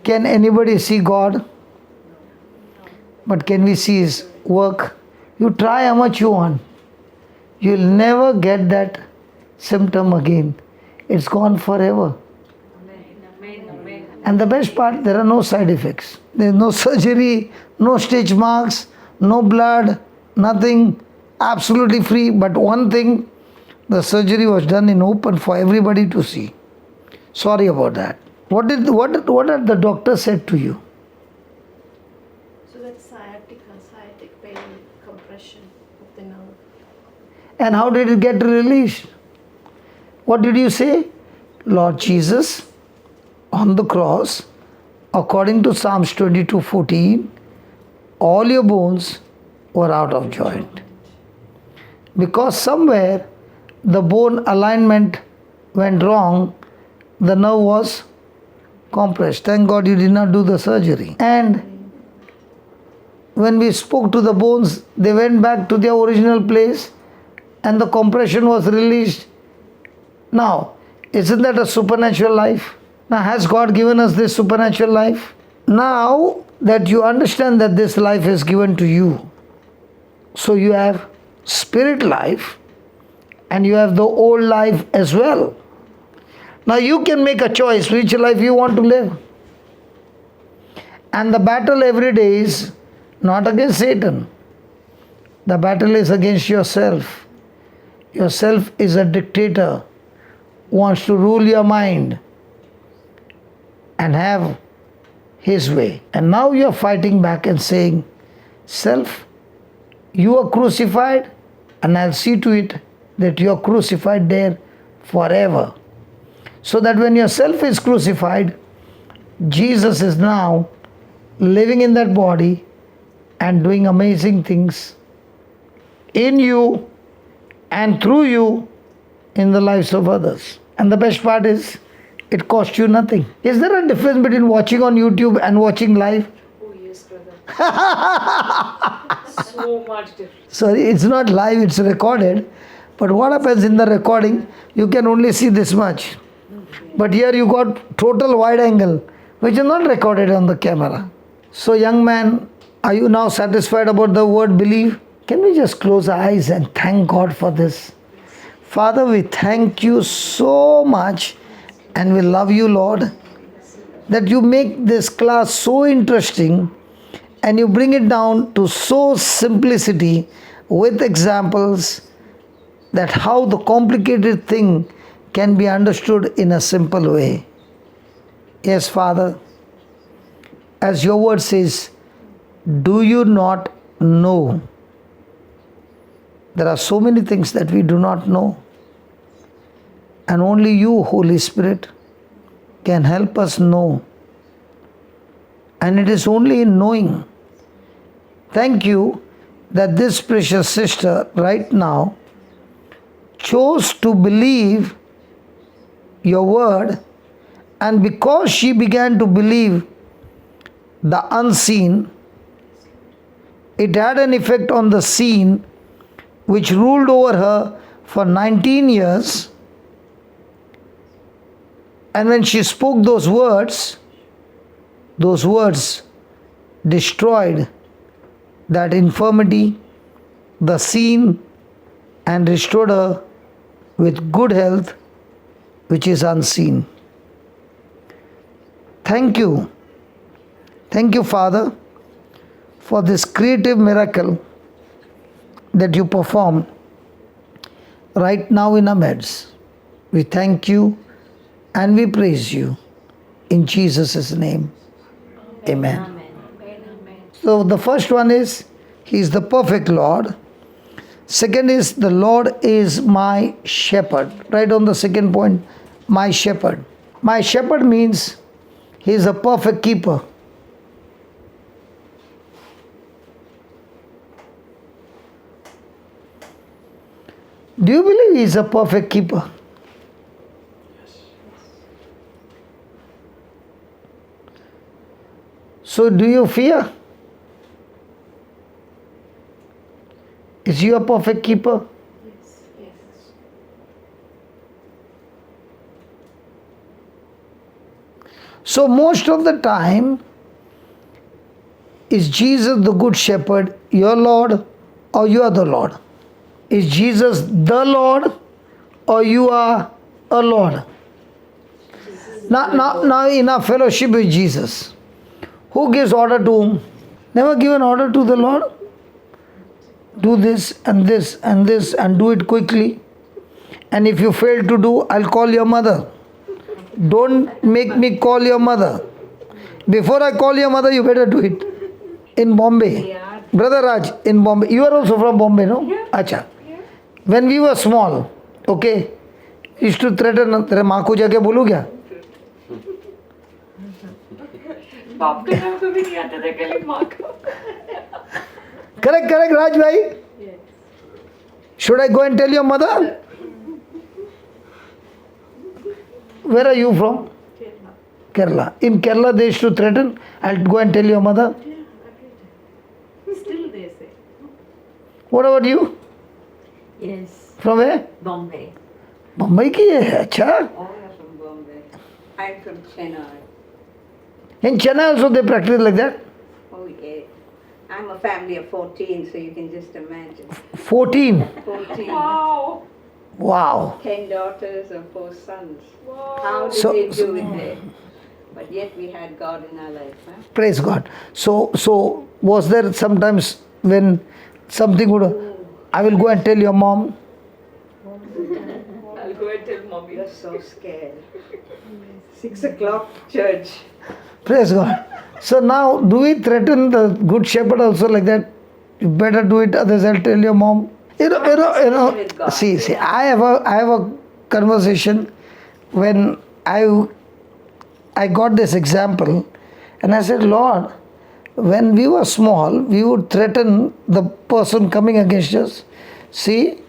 Can anybody see God? But can we see His work? You try how much you want. You'll never get that symptom again. It's gone forever. And the best part, there are no side effects. There is no surgery, no stitch marks, no blood, nothing. Absolutely free. But one thing, the surgery was done in open for everybody to see. Sorry about that. What had the doctor said to you? So that's sciatic pain, compression of the nerve. And how did it get released? What did you say? Lord Jesus, on the cross, according to Psalms 22:14, all your bones were out of joint. Because somewhere the bone alignment went wrong, the nerve was compressed. Thank God you did not do the surgery. And when we spoke to the bones, they went back to their original place and the compression was released. Now, isn't that a supernatural life? Now, has God given us this supernatural life? Now that you understand that this life is given to you, so you have spirit life and you have the old life as well. Now you can make a choice which life you want to live. And the battle every day is not against Satan. The battle is against yourself. Yourself is a dictator, wants to rule your mind and have his way. And now you are fighting back and saying, self, you are crucified and I'll see to it that you are crucified there forever. So that when your self is crucified, Jesus is now living in that body and doing amazing things in you and through you in the lives of others. And the best part is, it costs you nothing. Is there a difference between watching on YouTube and watching live? Oh, yes, brother. So much different. Sorry, it's not live, it's recorded. But what happens in the recording, you can only see this much. But here you got total wide angle, which is not recorded on the camera. So young man, are you now satisfied about the word believe? Can we just close our eyes and thank God for this? Father, we thank you so much and we love you, Lord, that you make this class so interesting and you bring it down to so simplicity with examples that how the complicated thing can be understood in a simple way. Yes, Father, as your word says, do you not know? There are so many things that we do not know. And only you, Holy Spirit, can help us know. And it is only in knowing. Thank you that this precious sister right now chose to believe your word, and because she began to believe the unseen, it had an effect on the seen, which ruled over her for 19 years. And when she spoke those words destroyed that infirmity, the seen, and restored her with good health, which is unseen. Thank you. Thank you, Father, for this creative miracle that you performed right now in our midst. We thank you and we praise you. In Jesus' name, amen. So the first one is, He is the perfect Lord. Second is, the Lord is my shepherd. Right on the second point, my shepherd. My shepherd means He is a perfect keeper. Do you believe He is a perfect keeper? So do you fear? Is He a perfect keeper? Yes. Yes. So most of the time, is Jesus the good shepherd your Lord, or you are the Lord? Is Jesus the Lord, or you are a Lord? Now in our fellowship with Jesus, who gives order to whom? Never give an order to the Lord. Do this and this and this and do it quickly. And if you fail to do, I'll call your mother. Don't make me call your mother. Before I call your mother, you better do it. In Bombay, Brother Raj, in Bombay, you are also from Bombay, no? Yeah. Acha. When we were small, okay, used to threaten, तेरे माँ को जाके बोलूँ क्या? बाप का नाम कभी नहीं आता था, खाली माँ का. Correct, Raj bhai? Yes. Should I go and tell your mother? Where are you from? Kerala. In Kerala they used to threaten, I'll go and tell your mother. Yeah, every time. Still they say. What about you? Yes, From where? Bombay. Mumbai ki hai, acha. All are from Bombay. I'm from Chennai. In Chennai also they practice like that. Oh, yeah. I'm a family of 14, so you can just imagine. 14. 14. Wow. Wow. 10 daughters and 4 sons. Wow. How did So- they do it there? But yet we had God in our life, huh? Praise God. So was there sometimes when something would, I will go and tell your mom. I'll go and tell mommy. You're so scared. 6 o'clock church. Praise God. So now, do we threaten the good shepherd also like that? You better do it, otherwise I'll tell your mom. You know. See. I have a conversation when I got this example, and I said, Lord, When we were small, we would threaten the person coming against us. See,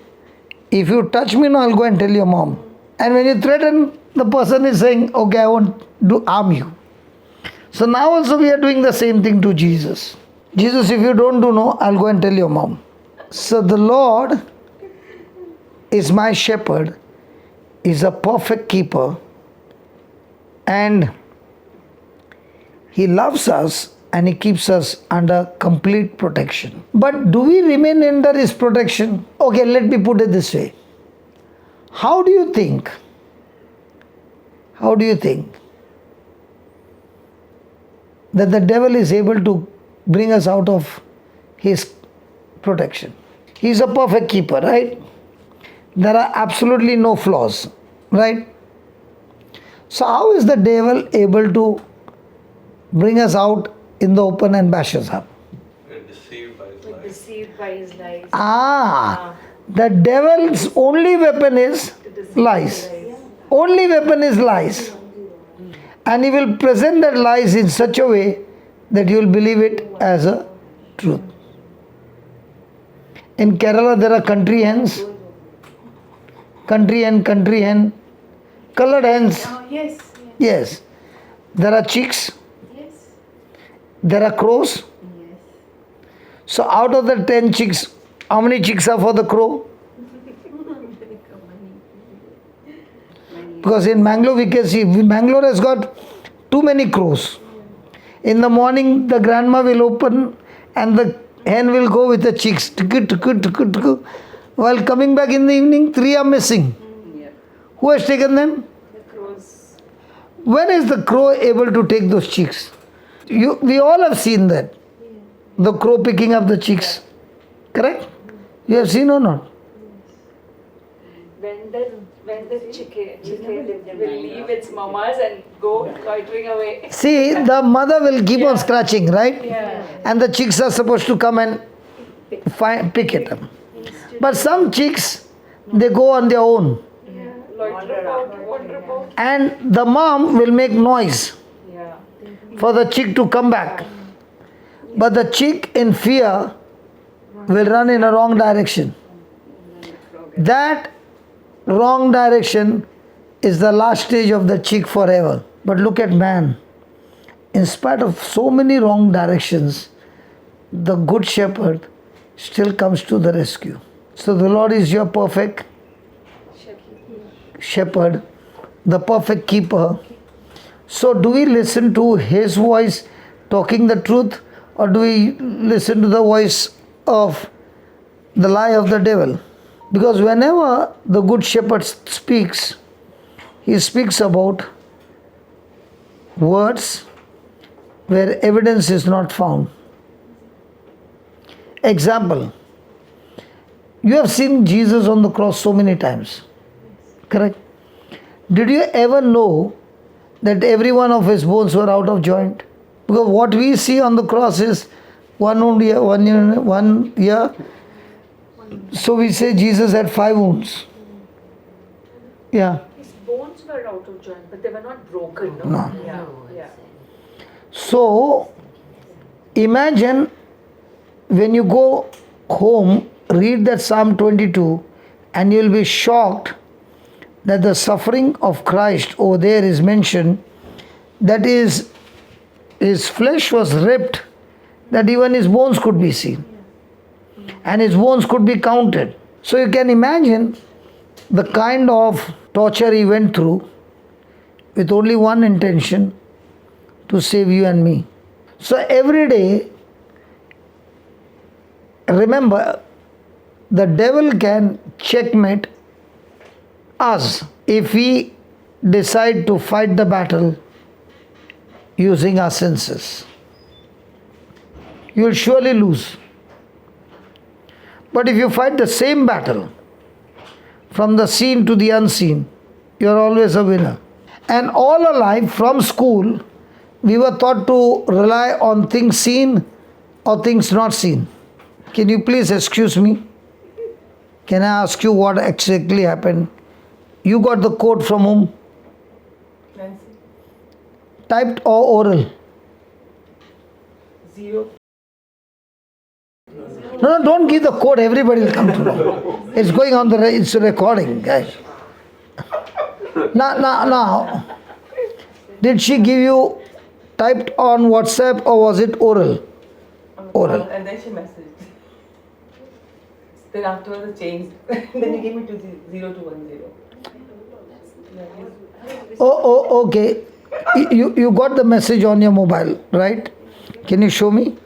if you touch me now, I'll go and tell your mom. And when you threaten, the person is saying, okay, I won't harm you. So now also we are doing the same thing to Jesus. Jesus, if you don't do no, I'll go and tell your mom. So the Lord is my shepherd, is a perfect keeper, and He loves us and He keeps us under complete protection. But do we remain under His protection? Okay, let me put it this way. How do you think that the devil is able to bring us out of his protection? He is a perfect keeper, right? There are absolutely no flaws, right? So how is the devil able to bring us out in the open and bash us up? Deceived by his lies. The devil's only weapon is lies. Only weapon is lies. And he will present that lies in such a way that you will believe it as a truth. In Kerala there are country hens, country hen, colored hens. Yes. Yes. There are chicks, Yes. there are crows. Yes. So out of the 10 chicks, how many chicks are for the crow? Because in Bangalore we can see, Bangalore has got too many crows. In the morning the grandma will open and the hen will go with the chicks. While coming back in the evening, 3 are missing. Who has taken them? The crows. When is the crow able to take those chicks? We all have seen that. The crow picking up the chicks. Correct? You have seen or not? When the chicken will leave its mamas and go loitering away. See, the mother will keep on scratching, right? Yeah. And the chicks are supposed to come and pick it up. But some chicks, they go on their own. Loiter about, wander about. And the mom will make noise Yeah. for the chick to come back. But the chick in fear will run in a wrong direction. That wrong direction is the last stage of the chick forever. But look at man. In spite of so many wrong directions, the good shepherd still comes to the rescue. So the Lord is your perfect shepherd, the perfect keeper. So do we listen to His voice talking the truth, or do we listen to the voice of the lie of the devil? Because whenever the good shepherd speaks, he speaks about words where evidence is not found. Example, you have seen Jesus on the cross so many times, correct? Did you ever know that every one of his bones were out of joint? Because what we see on the cross is one wound here, one here. So we say Jesus had 5 wounds. Yeah. His bones were out of joint, but they were not broken. No. Yeah. So imagine when you go home, read that Psalm 22, and you will be shocked that the suffering of Christ over there is mentioned, that is, his flesh was ripped, that even his bones could be seen. And his bones could be counted. So you can imagine the kind of torture he went through with only one intention, to save you and me. So every day, remember, the devil can checkmate us if we decide to fight the battle using our senses. You will surely lose. But if you fight the same battle from the seen to the unseen, you are always a winner. And all our life from school, we were taught to rely on things seen or things not seen. Can you please excuse me? Can I ask you what exactly happened? You got the quote from whom? Typed or oral? 0. No, don't give the code. Everybody will come to know. It's going on it's recording, guys. Now, did she give you typed on WhatsApp or was it oral? Oral. And then she messaged. Then afterwards it changed. Then you gave me 0 to 10. Oh, okay. You got the message on your mobile, right? Can you show me?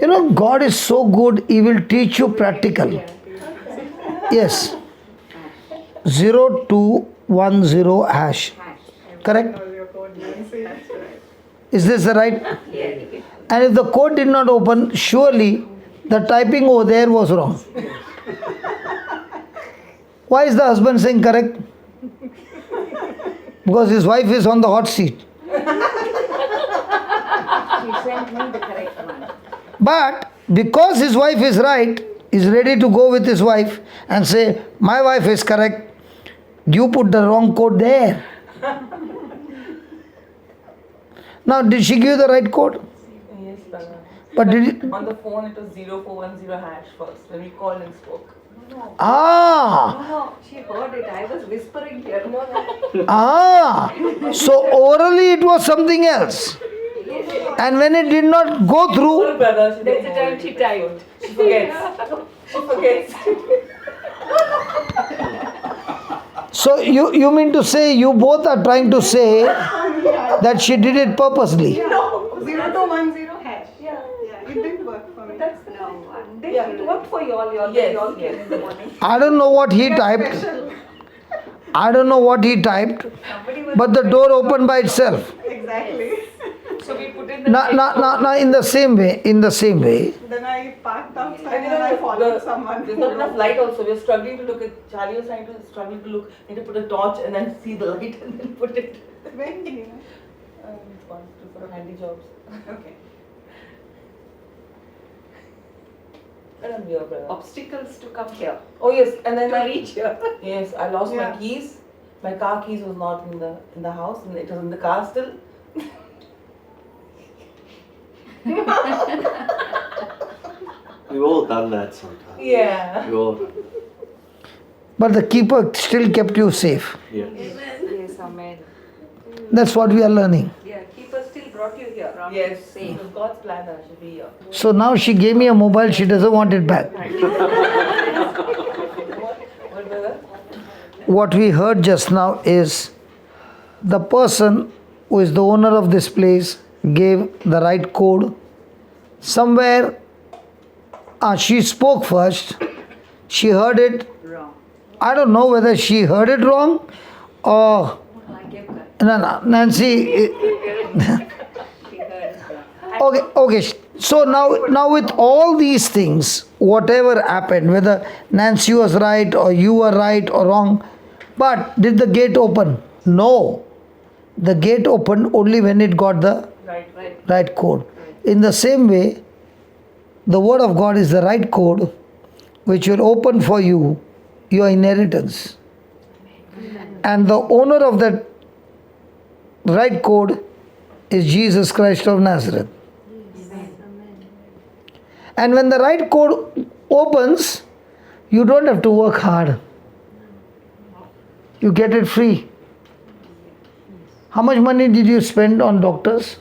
You know, God is so good, He will teach you practical. Yes. 0210 hash. Correct? Is this the right? And if the code did not open, surely the typing over there was wrong. Why is the husband saying correct? Because his wife is on the hot seat. She sent me the correct one. But because his wife is right, he's ready to go with his wife and say, my wife is correct. You put the wrong code there. Now, did she give you the right code? Yes, Baba. But did it? On the phone it was 0410 hash first when we called and spoke. Ah, No, she heard it. I was whispering here. so orally it was something else. And when it did not go Poor through, brother, she That's don't the know time it. she typed. She forgets. She forgets. so you mean to say you both are trying to say that she did it purposely? No. 0210 hash. Yeah. It didn't work for me. That's No, one. yeah, it worked for you all. Yes, You all came yes. in the morning. I don't know what he typed. I don't know what he typed, Somebody was but the door opened by itself. exactly. So we put in the Now, in the same way, Then I parked outside And and I followed someone. there's not enough light also. We're struggling to look at Charlie was trying to struggle to look, need to put a torch and then see the light and then put it. When? Want to for handy jobs. Okay. I don't know, brother. Obstacles to come here. Oh yes, and then To reach here. yes, I lost my Yeah. keys. My car keys was not in the house, and it was in the car still. We've all done that sometimes. Yeah. We all, but the keeper still kept you safe. yes. Yes, amen. That's what we are learning. Yeah, keeper still brought you here. Yes. It was God's plan that I should be here. So now she gave me a mobile, she doesn't want it back. What, brother? What we heard just now is the person who is the owner of this place gave the right code. Somewhere she spoke first, she heard it. Wrong. I don't know whether she heard it wrong or I gave her. no, Nancy. She heard it wrong. Okay. So now with all these things, whatever happened, whether Nancy was right or you were right or wrong, but did the gate open? No. The gate opened only when it got the right code. In the same way, the word of God is the right code which will open for you your inheritance. And the owner of that right code is Jesus Christ of Nazareth. And when the right code opens, you don't have to work hard. You get it free. How much money did you spend on doctors?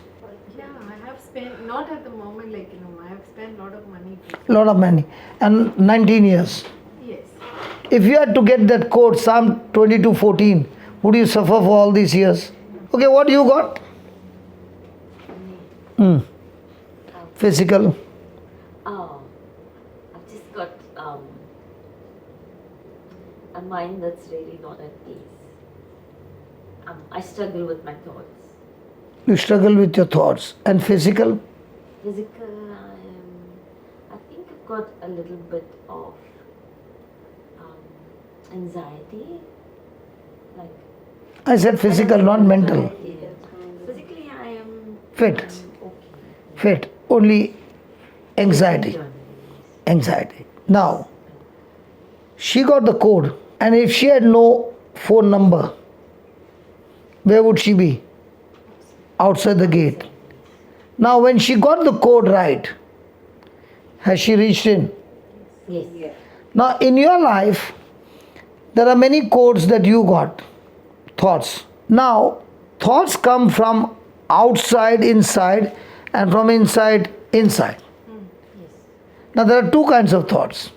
Yeah, I have spent, not at the moment, I have spent a lot of money. Lot of money. And 19 years. Yes. If you had to get that code, Psalm 22:14, would you suffer for all these years? Okay, what you got? Physical. I've just got a mind that's really not at peace. I struggle with my thoughts. You struggle with your thoughts. And physical? Physical, I think I've got a little bit of anxiety. Like I said physical, not mental. yeah. Physically, I am Fit. okay. Fit. Only anxiety. Anxiety. Now, she got the code. And if she had no phone number, Where would she be? Outside the gate. Now, when she got the code right, has she reached in? Yes. Now, in your life, there are many codes that you got, thoughts. Now, thoughts come from outside, inside, and from inside, inside. Now, there are two kinds of thoughts.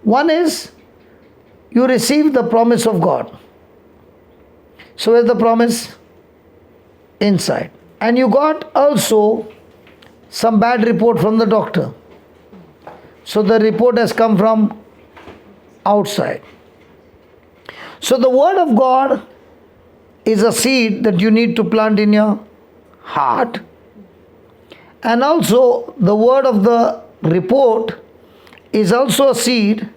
One is you receive the promise of God. So, where's the promise? Inside. And you got also some bad report from the doctor. So, the report has come from outside. So, the Word of God is a seed that you need to plant in your heart. And also, the word of the report is also a seed,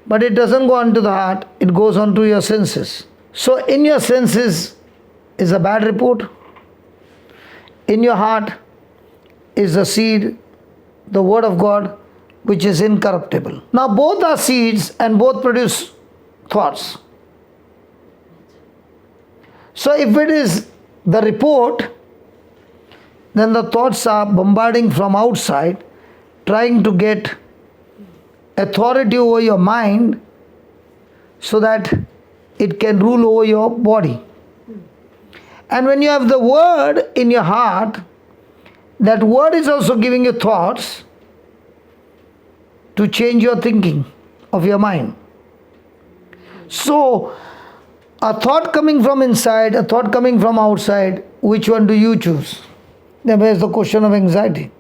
but it doesn't go onto the heart, it goes onto your senses. So, in your senses is a bad report, in your heart is the seed, the Word of God, which is incorruptible. Now, both are seeds and both produce thoughts. So, if it is the report, then the thoughts are bombarding from outside, trying to get authority over your mind so that it can rule over your body. And when you have the word in your heart, that word is also giving you thoughts to change your thinking of your mind. So, a thought coming from inside, a thought coming from outside, which one do you choose? Then where's the question of anxiety?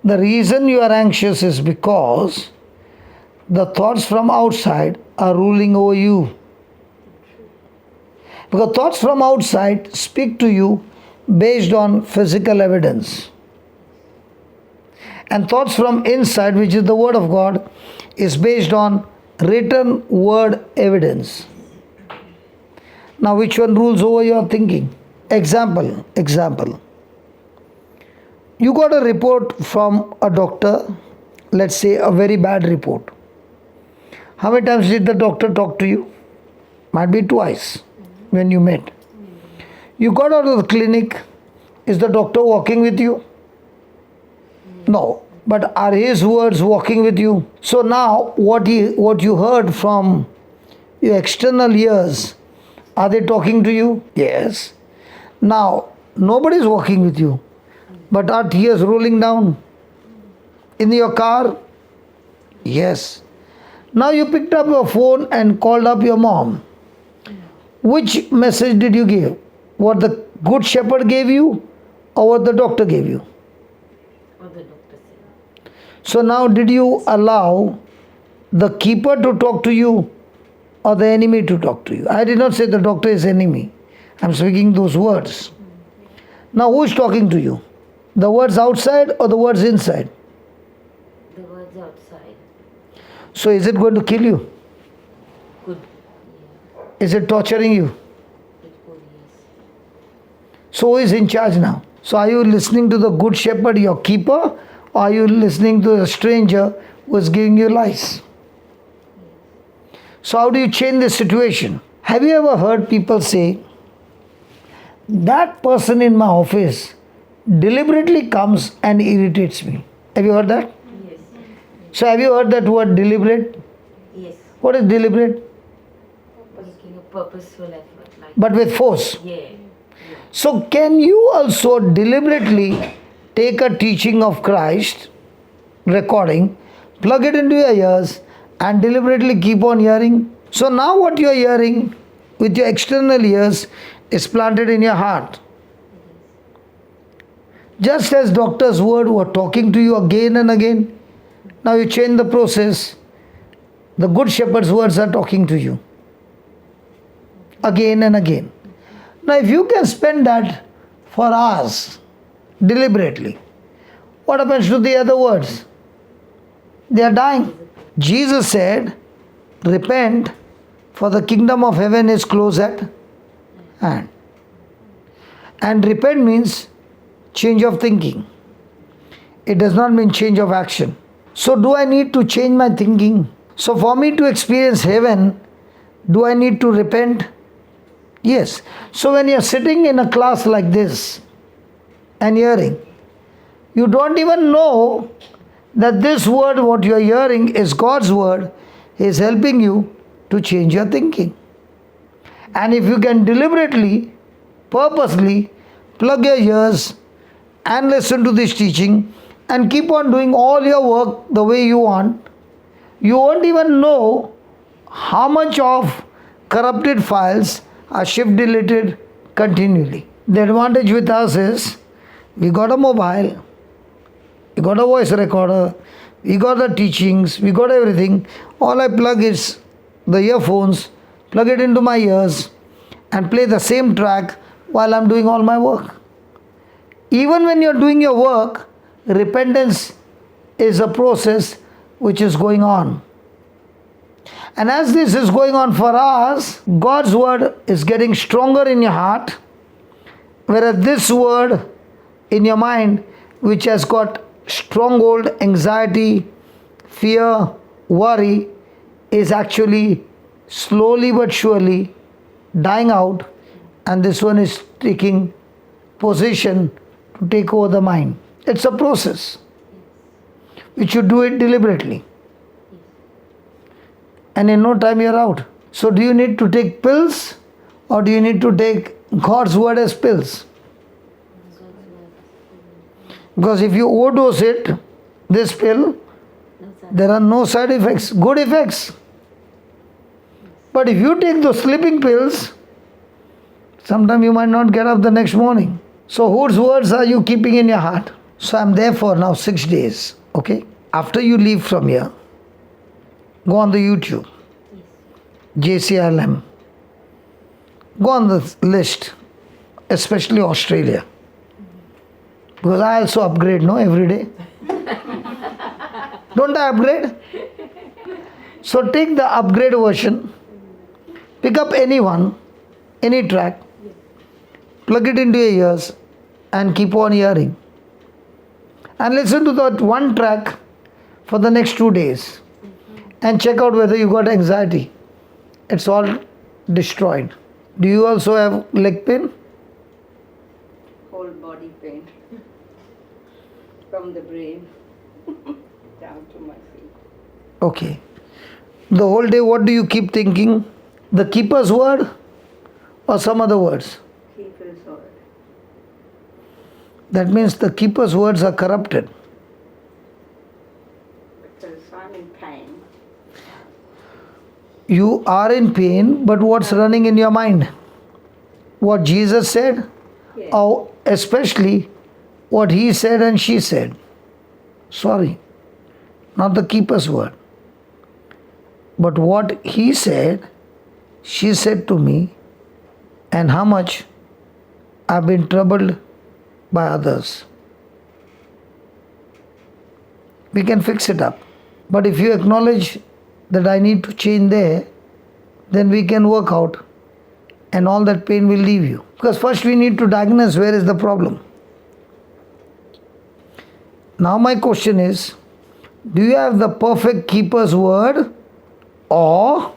The reason you are anxious is because the thoughts from outside are ruling over you. Because thoughts from outside speak to you based on physical evidence. And thoughts from inside, which is the Word of God, is based on written word evidence. Now, which one rules over your thinking? Example. You got a report from a doctor, let's say a very bad report. How many times did the doctor talk to you? Might be twice when you met. You got out of the clinic, is the doctor walking with you? No. But are his words walking with you? So now what you heard from your external ears, are they talking to you? Yes. Now nobody is walking with you, but are tears rolling down in your car? Yes. Now you picked up your phone and called up your mom. Which message did you give? What the good shepherd gave you or what the doctor gave you? What the doctor said. So now did you allow the keeper to talk to you or the enemy to talk to you? I did not say the doctor is enemy. I am speaking those words. Now who is talking to you? The words outside or the words inside? The words outside. So is it going to kill you? Good. Is it torturing you? It could, yes. So who is in charge now? So are you listening to the good shepherd, your keeper, or are you listening to the stranger who is giving you lies? So how do you change this situation? Have you ever heard people say, that person in my office deliberately comes and irritates me? Have you heard that? Yes. So have you heard that word deliberate? Yes. What is deliberate? Making a purposeful effort. Like But with force. yeah. So can you also deliberately take a teaching of Christ, recording, plug it into your ears and deliberately keep on hearing? So now what you are hearing with your external ears is planted in your heart. Just as doctor's word were talking to you again and again, now you change the process. The good shepherd's words are talking to you again and again. Now if you can spend that for hours deliberately, what happens to the other words? They are dying. Jesus said, repent, for the kingdom of heaven is close at hand. And repent means change of thinking. It does not mean change of action. So do I need to change my thinking? So for me to experience heaven, do I need to repent? Yes. So when you're sitting in a class like this and hearing, you don't even know that this word, what you're hearing, is God's word, is helping you to change your thinking. And if you can deliberately, purposely plug your ears and listen to this teaching and keep on doing all your work the way you want, you won't even know how much of corrupted files are shift deleted continually. The advantage with us is we got a mobile, we got a voice recorder, we got the teachings, we got everything. All I plug is the earphones, plug it into my ears and play the same track while I'm doing all my work. Even when you're doing your work, repentance is a process which is going on. And as this is going on for us, God's word is getting stronger in your heart, whereas this word in your mind, which has got stronghold, anxiety, fear, worry, is actually slowly but surely dying out, and this one is taking possession to take over the mind. It's a process. You should do it deliberately. And in no time you're out. So do you need to take pills or do you need to take God's word as pills? Because if you overdose it, this pill, there are no side effects, good effects. But if you take those sleeping pills, sometime you might not get up the next morning. So whose words are you keeping in your heart? So I'm there for now 6 days, okay? After you leave from here, go on the YouTube, JCILM. Go on the list, especially Australia. Because I also upgrade, no, every day. Don't I upgrade? So take the upgrade version, pick up any one, any track, plug it into your ears and keep on hearing. And listen to that one track for the next 2 days and check out whether you got anxiety. It's all destroyed. Do you also have leg pain? Whole body pain. From the brain down to my feet. Okay. The whole day what do you keep thinking? The keeper's word or some other words? Keeper's word. That means the keeper's words are corrupted. Because I'm in pain. You are in pain, but what's running in your mind? What Jesus said? Yes. Or especially what he said and she said. Sorry, not the keeper's word. But what he said, she said to me, and how much I've been troubled by others. We can fix it up. But if you acknowledge that I need to change there, then we can work out and all that pain will leave you. Because first we need to diagnose where is the problem. Now my question is, do you have the perfect keeper's word or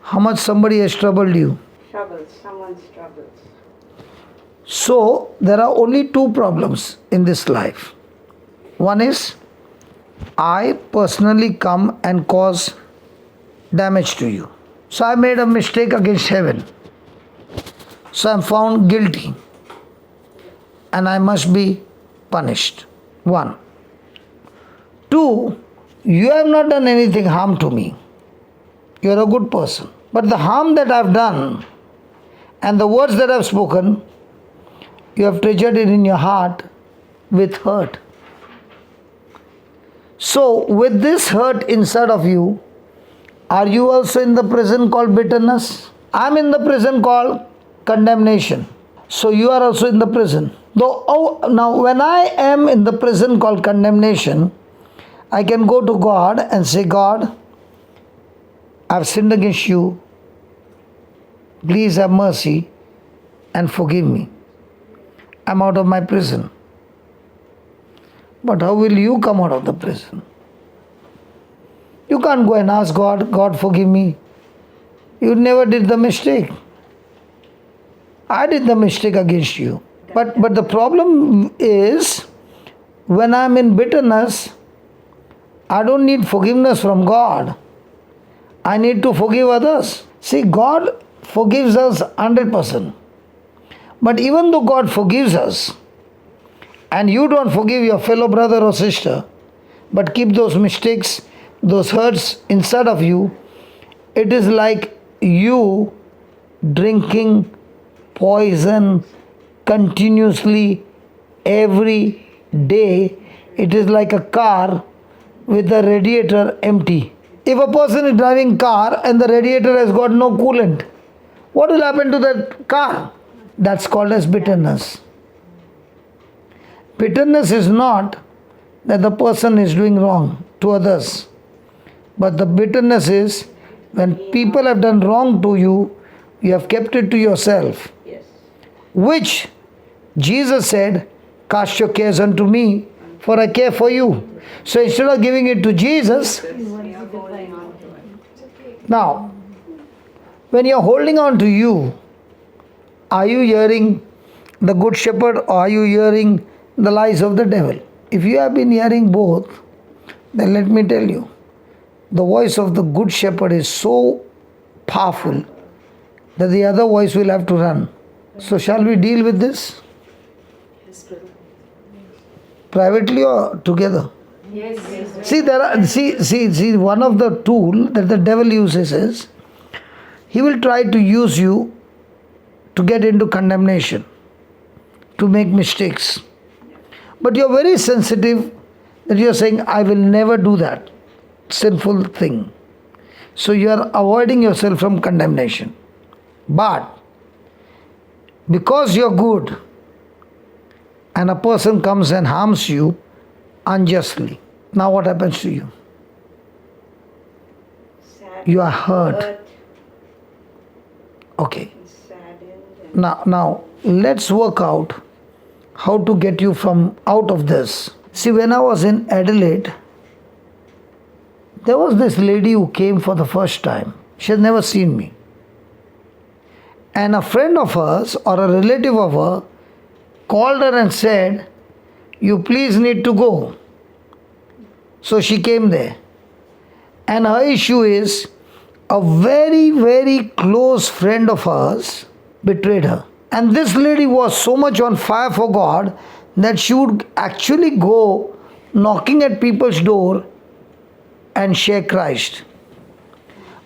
how much somebody has troubled you? Troubles, someone's troubles. So there are only two problems in this life. One is, I personally come and cause damage to you. So I made a mistake against heaven. So I am found guilty and I must be punished. 1. 2, you have not done anything harm to me. You are a good person. But the harm that I have done and the words that I have spoken, you have treasured it in your heart with hurt. So with this hurt inside of you, are you also in the prison called bitterness? I am in the prison called condemnation. So you are also in the prison. Now when I am in the prison called condemnation, I can go to God and say, God, I have sinned against you. Please have mercy and forgive me. I am out of my prison. But how will you come out of the prison? You can't go and ask God, God forgive me. You never did the mistake. I did the mistake against you. But the problem is, when I'm in bitterness, I don't need forgiveness from God. I need to forgive others. See, God forgives us 100%. But even though God forgives us, and you don't forgive your fellow brother or sister, but keep those mistakes, those hurts inside of you, it is like you drinking poison continuously every day. It is like a car with the radiator empty. If a person is driving car and the radiator has got no coolant, what will happen to that car? That's called as bitterness. Bitterness is not that the person is doing wrong to others, but the bitterness is when people have done wrong to you, you have kept it to yourself. Yes. Which Jesus said, cast your cares unto me, for I care for you. So instead of giving it to Jesus, now, when you're holding on to you, are you hearing the good shepherd or are you hearing the lies of the devil? If you have been hearing both, then let me tell you, the voice of the good shepherd is so powerful that the other voice will have to run. So shall we deal with this? Privately or together? Yes. See, one of the tool that the devil uses is, he will try to use you to get into condemnation, to make mistakes. But you're very sensitive that you're saying, I will never do that sinful thing. So you are avoiding yourself from condemnation. But because you're good and a person comes and harms you unjustly, now what happens to you? Sad, You are hurt. Okay. saddened. Now let's work out how to get you from out of this. See, when I was in Adelaide, there was this lady who came for the first time. She had never seen me. And a friend of hers or a relative of her called her and said, you please need to go. So she came there. And her issue is, a very, very close friend of hers betrayed her. And this lady was so much on fire for God that she would actually go knocking at people's door and share Christ.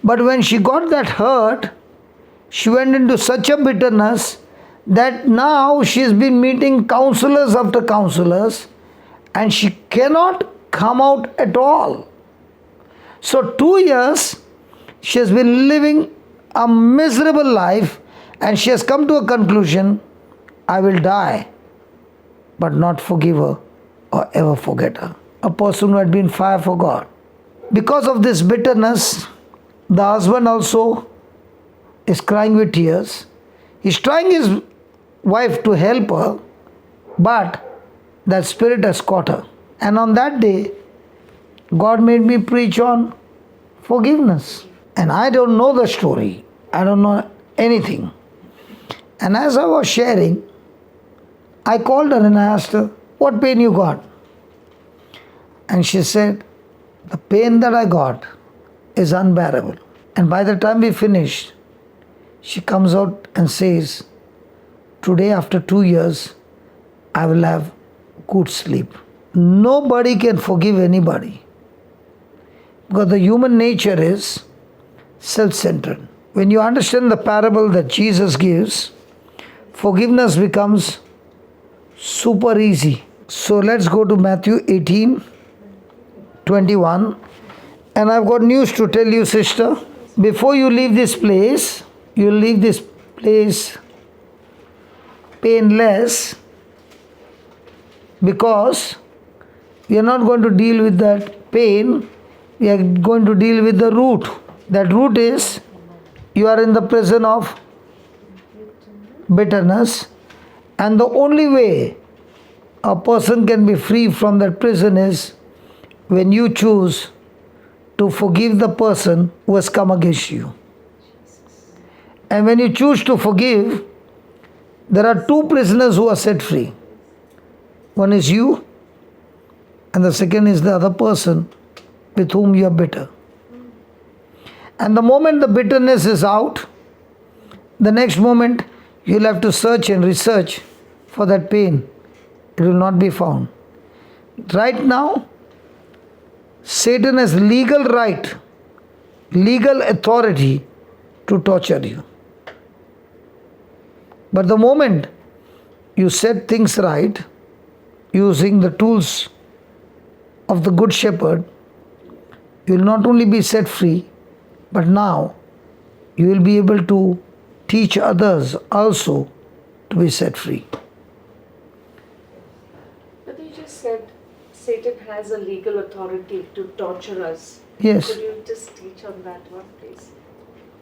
But when she got that hurt, she went into such a bitterness that now she's been meeting counselors after counselors and she cannot come out at all. So 2 years she has been living a miserable life and she has come to a conclusion, I will die but not forgive her or ever forget her. A person who had been fire for God. Because of this bitterness, the husband also is crying with tears. He's trying his wife to help her, but that spirit has caught her. And on that day, God made me preach on forgiveness. And I don't know the story. I don't know anything. And as I was sharing, I called her and I asked her, what pain you got? And she said, the pain that I got is unbearable. And by the time we finished, she comes out and says, today after 2 years, I will have good sleep. Nobody can forgive anybody. Because the human nature is self-centered. When you understand the parable that Jesus gives, forgiveness becomes super easy. So let's go to Matthew 18:21. And I've got news to tell you, sister. Before you leave this place, you'll leave this place painless, because we are not going to deal with that pain. We are going to deal with the root. That root is, you are in the prison of bitterness, and the only way a person can be free from that prison is when you choose to forgive the person who has come against you. And when you choose to forgive, There are two prisoners who are set free. One is you, and the second is the other person with whom you are bitter. And the moment the bitterness is out, the next moment you'll have to search and research for that pain. It will not be found. Right now, Satan has legal right, legal authority to torture you. But the moment you set things right, using the tools of the Good Shepherd, you will not only be set free, but now you will be able to teach others also to be set free. But you just said Satan has a legal authority to torture us. Yes. Could you just teach on that one, please?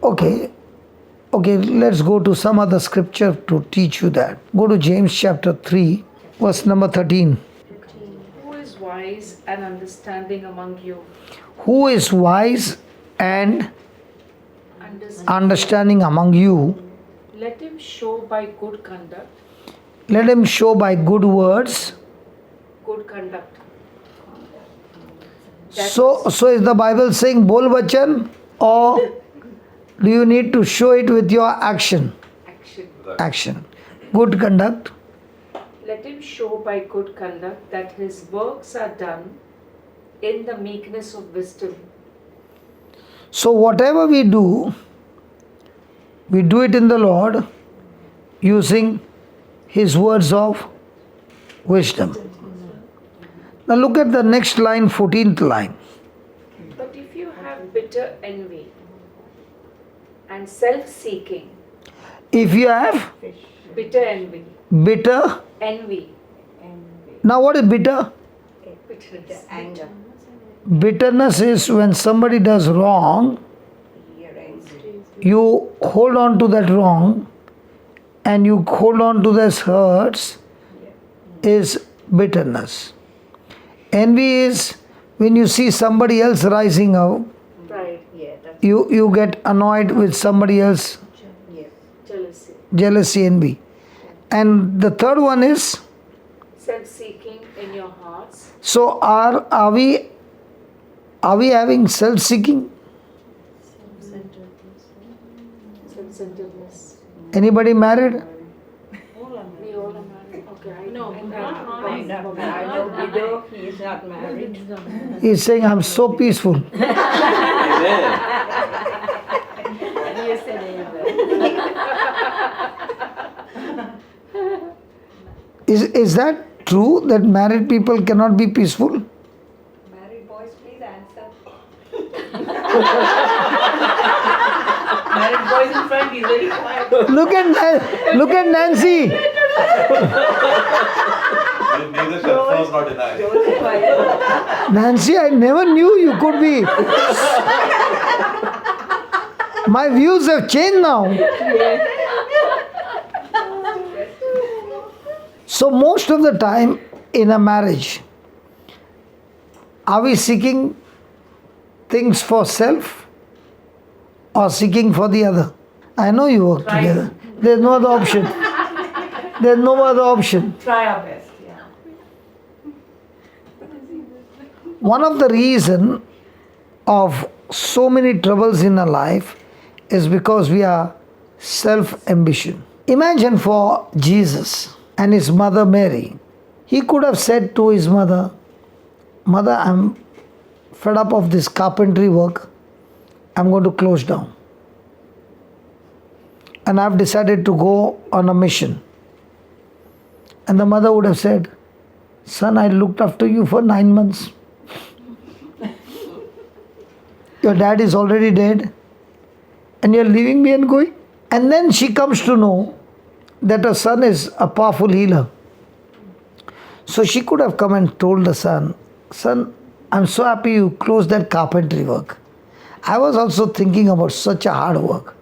Okay, let's go to some other scripture to teach you that. Go to James chapter 3, verse number 13. Who is wise and understanding among you? Who is wise and understanding among you? Let him show by good conduct. Let him show by good words. Good conduct. So is the Bible saying bol bachan, or do you need to show it with your action? Action. Good conduct. Let him show by good conduct that his works are done in the meekness of wisdom. So whatever we do it in the Lord using His words of wisdom. Now look at the next line, 14th line. But if you have bitter envy and self-seeking, If you have bitter envy, bitter, envy, now what is bitter? bitterness, Anger. Bitterness is when somebody does wrong, you hold on to that wrong and you hold on to those hurts, is bitterness. Envy is when you see somebody else rising up, pride, you get annoyed with somebody else, jealousy, jealousy, envy. And the third one is, self-seeking in your hearts. so are we having self-seeking? Self-centeredness. Anybody married? We all are married. Okay, No, I'm not married. I know widow, he is not married. He's saying, I'm so peaceful. Amen. Is that true that married people cannot be peaceful? Married boys, please answer. Married boys in front, he's very quiet. Look at Nancy. Neither confirms nor denies. Nancy, I never knew you could be. My views have changed now. So most of the time in a marriage, are we seeking things for self or seeking for the other? I know you work together. There's no other option. There's no other option. Try our best, yeah. One of the reasons of so many troubles in our life is because we are self-ambition. Imagine for Jesus and his mother Mary. He could have said to his mother, Mother, I'm fed up of this carpentry work. I'm going to close down. And I've decided to go on a mission. And the mother would have said, Son, I looked after you for 9 months. Your dad is already dead. And you're leaving me and going. And then she comes to know that her son is a powerful healer. So she could have come and told the son, Son, I'm so happy you closed that carpentry work. I was also thinking about such a hard work.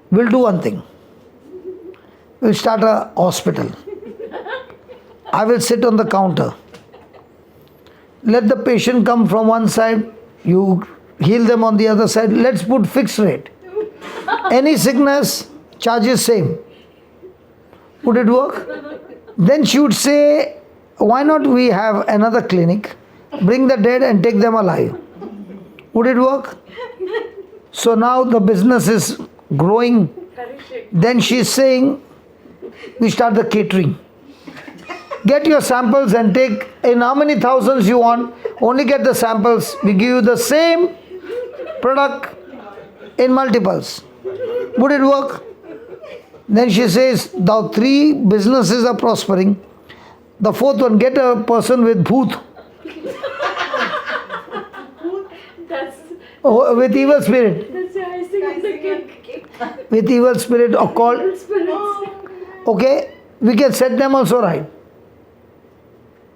We'll do one thing. We'll start a hospital. I will sit on the counter. Let the patient come from one side, you heal them on the other side. Let's put fixed rate. Any sickness, charges same. Would it work? Then she would say, why not we have another clinic, bring the dead and take them alive? Would it work? So now the business is growing. Then she's saying, we start the catering. Get your samples and take in how many thousands you want. Only get the samples. We give you the same product in multiples. Would it work? Then she says, the 3 businesses are prospering. The 4th one, get a person with bhoot. With evil spirit. That's the icing on the cake. With evil spirit or called. Okay, we can set them also right.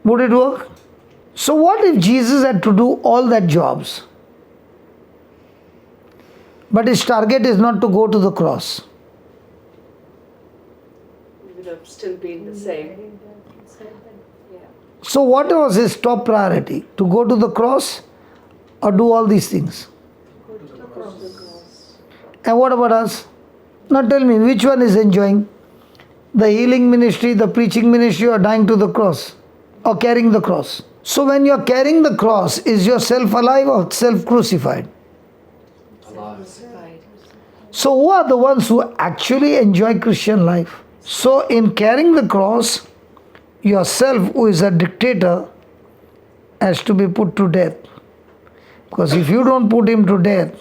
Would it work? So what if Jesus had to do all that jobs? But his target is not to go to the cross. It would have still been the same. So what was his top priority? To go to the cross or do all these things? And what about us? Now tell me, which one is enjoying? The healing ministry, the preaching ministry, or dying to the cross? Or carrying the cross? So when you are carrying the cross, is yourself alive or self crucified? Alive. So who are the ones who actually enjoy Christian life? So in carrying the cross, yourself, who is a dictator, has to be put to death. Because if you don't put him to death,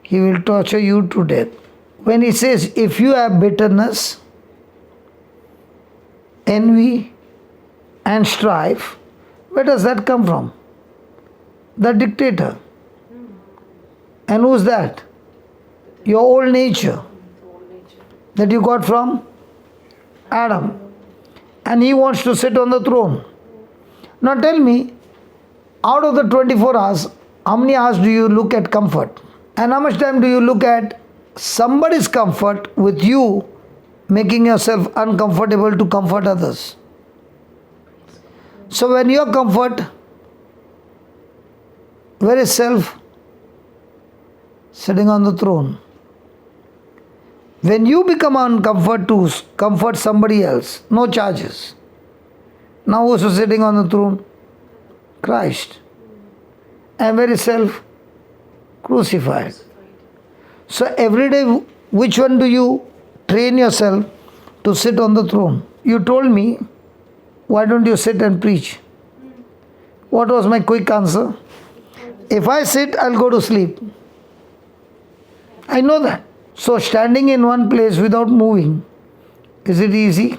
he will torture you to death. When he says, if you have bitterness, envy, and strife, where does that come from? The dictator. And who's that? Your old nature. That you got from Adam. And he wants to sit on the throne. Now tell me, out of the 24 hours, how many hours do you look at comfort? And how much time do you look at somebody's comfort with you making yourself uncomfortable to comfort others? So when your comfort, where is self? Sitting on the throne. When you become uncomfort to comfort somebody else, no charges. Now who's sitting on the throne? Christ. And where is self? Crucified. So every day, which one do you train yourself to sit on the throne? You told me, why don't you sit and preach? What was my quick answer? If I sit, I'll go to sleep. I know that. So standing in one place without moving, is it easy?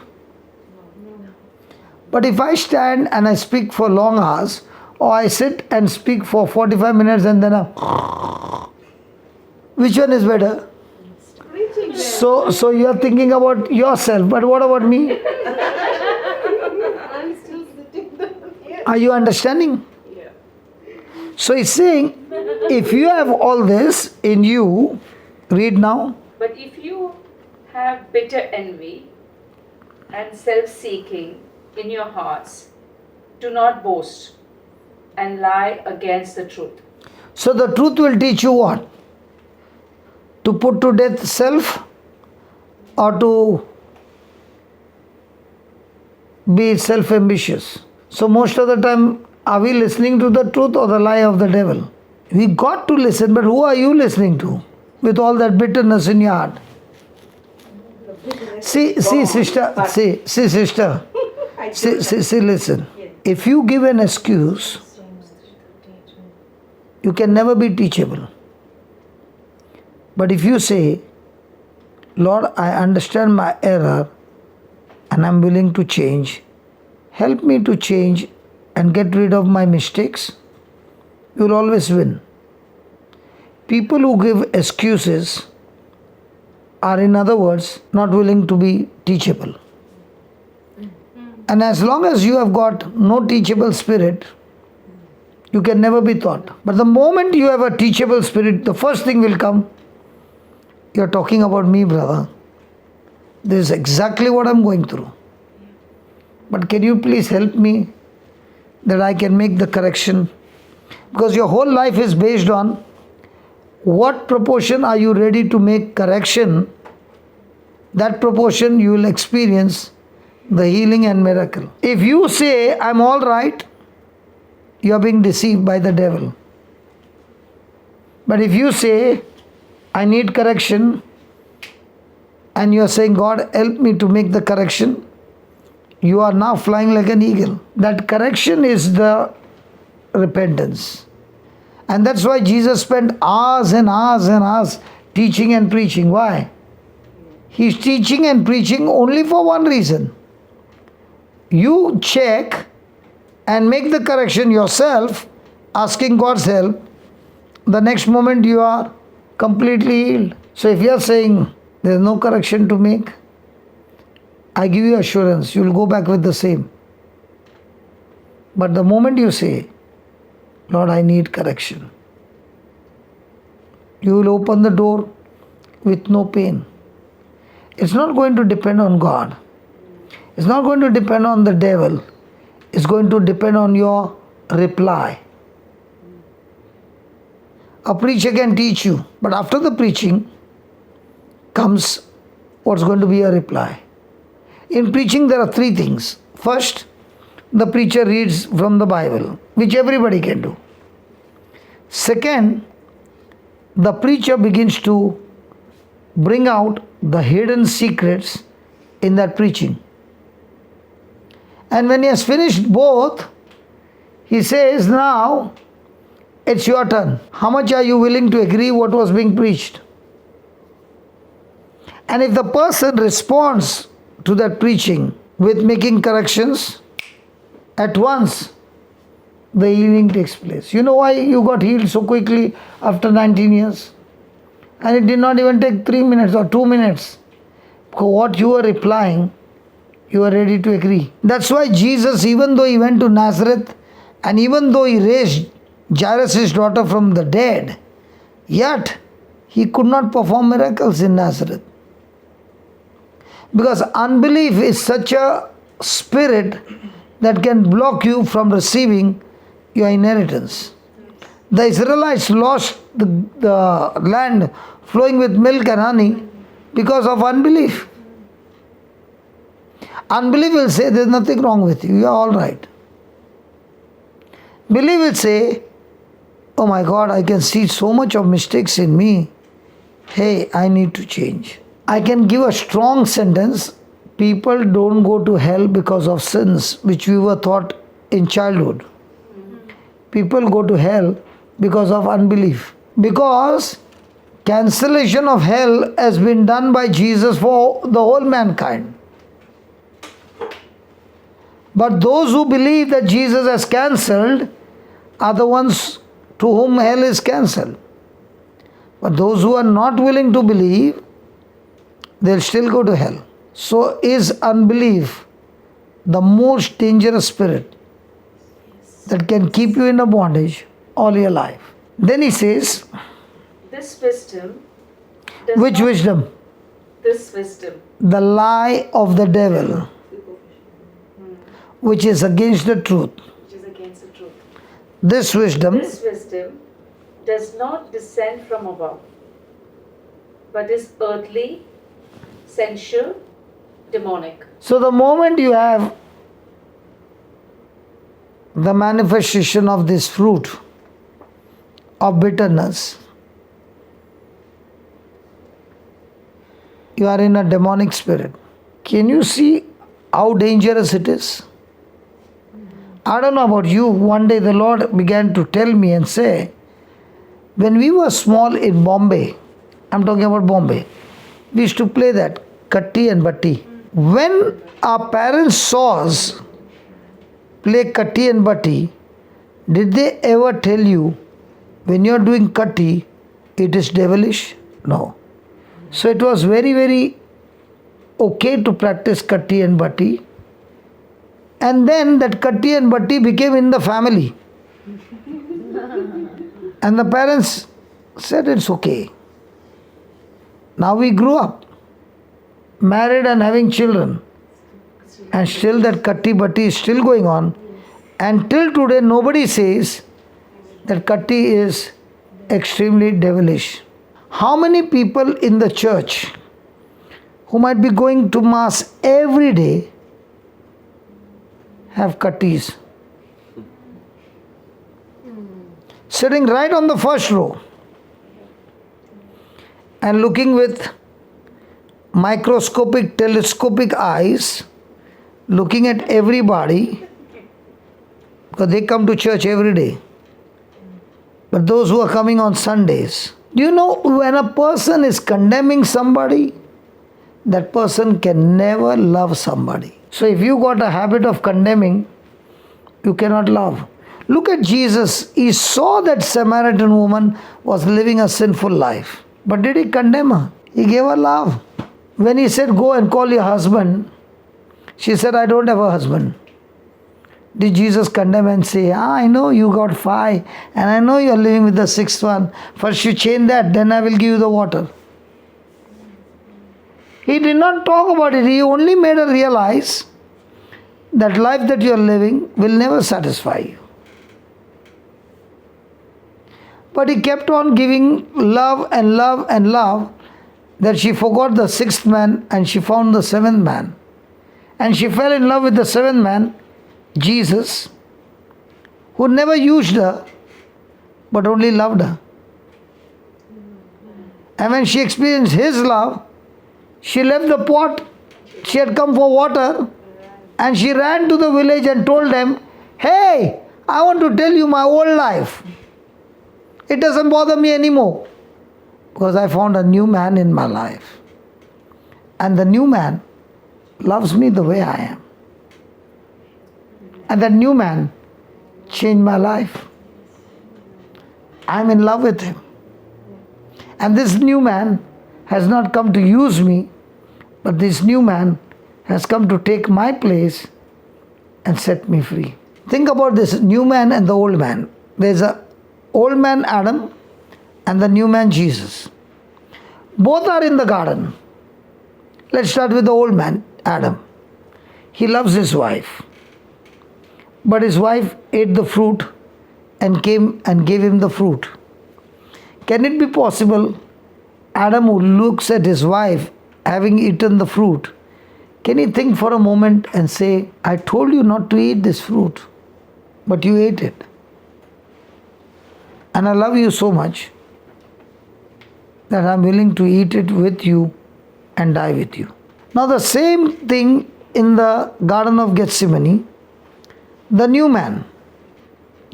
But if I stand and I speak for long hours, or I sit and speak for 45 minutes and then which one is better? So you are thinking about yourself, but what about me? I'm still sitting there. Are you understanding? Yeah. So he's saying, if you have all this in you, read now. But if you have bitter envy and self-seeking in your hearts, do not boast and lie against the truth. So the truth will teach you what? To put to death self or to be self-ambitious. So most of the time, are we listening to the truth or the lie of the devil? We got to listen, but who are you listening to with all that bitterness in your heart? See, sister, listen. If you give an excuse, you can never be teachable. But if you say, Lord, I understand my error and I'm willing to change, help me to change and get rid of my mistakes, you will always win. People who give excuses are, in other words, not willing to be teachable. And as long as you have got no teachable spirit, you can never be taught. But the moment you have a teachable spirit, the first thing will come, you're talking about me, brother. This is exactly what I'm going through. But can you please help me that I can make the correction? Because your whole life is based on what proportion are you ready to make correction. That proportion you will experience the healing and miracle. If you say, I'm all right, you are being deceived by the devil. But if you say, I need correction, and you are saying, God, help me to make the correction, you are now flying like an eagle. That correction is the repentance. And that's why Jesus spent hours and hours and hours teaching and preaching. Why? He's teaching and preaching only for one reason. You check and make the correction yourself, asking God's help. The next moment you are completely healed. So if you are saying there is no correction to make, I give you assurance, you will go back with the same. But the moment you say, Lord, I need correction, you will open the door with no pain. It's not going to depend on God. It's not going to depend on the devil. It's going to depend on your reply. A preacher can teach you, but after the preaching comes what's going to be a reply. In preaching, there are three things. First, the preacher reads from the Bible, which everybody can do. Second, the preacher begins to bring out the hidden secrets in that preaching. And when he has finished both, he says, now it's your turn. How much are you willing to agree what was being preached? And if the person responds to that preaching with making corrections, at once the healing takes place. You know why you got healed so quickly after 19 years? And it did not even take 3 minutes or 2 minutes. Because what you were replying, you were ready to agree. That's why Jesus, even though he went to Nazareth and even though he raised Jairus' daughter from the dead, yet he could not perform miracles in Nazareth. Because unbelief is such a spirit that can block you from receiving your inheritance. The Israelites lost the land flowing with milk and honey because of unbelief. Unbelief will say there's nothing wrong with you, you are all right. Belief will say, oh my God, I can see so much of mistakes in me. Hey, I need to change. I can give a strong sentence. People don't go to hell because of sins which we were taught in childhood. People go to hell because of unbelief. Because cancellation of hell has been done by Jesus for the whole mankind. But those who believe that Jesus has cancelled are the ones to whom hell is cancelled. But those who are not willing to believe, they'll still go to hell. So is unbelief the most dangerous spirit that can keep you in a bondage all your life. Then he says, This wisdom does which not- wisdom? This wisdom. The lie of the devil, which is against the truth. Which is against the truth. This wisdom This wisdom does not descend from above, but is earthly, sensual, demonic. So the moment you have the manifestation of this fruit of bitterness, you are in a demonic spirit. Can you see how dangerous it is? I don't know about you, one day the Lord began to tell me and say, when we were small in Bombay, I'm talking about Bombay, we used to play that, Katti and Batti. When our parents saw us play Katti and Batti, did they ever tell you, when you're doing Katti, it is devilish? No. So it was very, very okay to practice Katti and Batti. And then that Katti and Batti became in the family. And the parents said it's okay. Now we grew up, married and having children. And still that Katti Batti is still going on. And till today nobody says that Katti is extremely devilish. How many people in the church who might be going to mass every day have cutties. Sitting right on the first row and looking with microscopic, telescopic eyes, looking at everybody, because they come to church every day. But those who are coming on Sundays, do you know when a person is condemning somebody, that person can never love somebody. So if you got a habit of condemning, you cannot love. Look at Jesus. He saw that Samaritan woman was living a sinful life. But did he condemn her? He gave her love. When he said, go and call your husband, she said, I don't have a husband. Did Jesus condemn and say, I know you got 5 and I know you are living with the 6th one. First you change that, then I will give you the water. He did not talk about it. He only made her realize that life that you are living will never satisfy you. But he kept on giving love and love and love, that she forgot the 6th man and she found the 7th man. And she fell in love with the 7th man, Jesus, who never used her but only loved her. And when she experienced his love, she left the pot, she had come for water, and she ran to the village and told them, hey, I want to tell you my old life. It doesn't bother me anymore because I found a new man in my life. And the new man loves me the way I am. And that new man changed my life. I'm in love with him. And this new man has not come to use me, but this new man has come to take my place and set me free. Think about this new man and the old man. There's a old man Adam and the new man Jesus. Both are in the garden. Let's start with the old man Adam. He loves his wife. But his wife ate the fruit and came and gave him the fruit. Can it be possible Adam, who looks at his wife having eaten the fruit, can he think for a moment and say, I told you not to eat this fruit, but you ate it. And I love you so much that I'm willing to eat it with you and die with you. Now the same thing in the Garden of Gethsemane, the new man,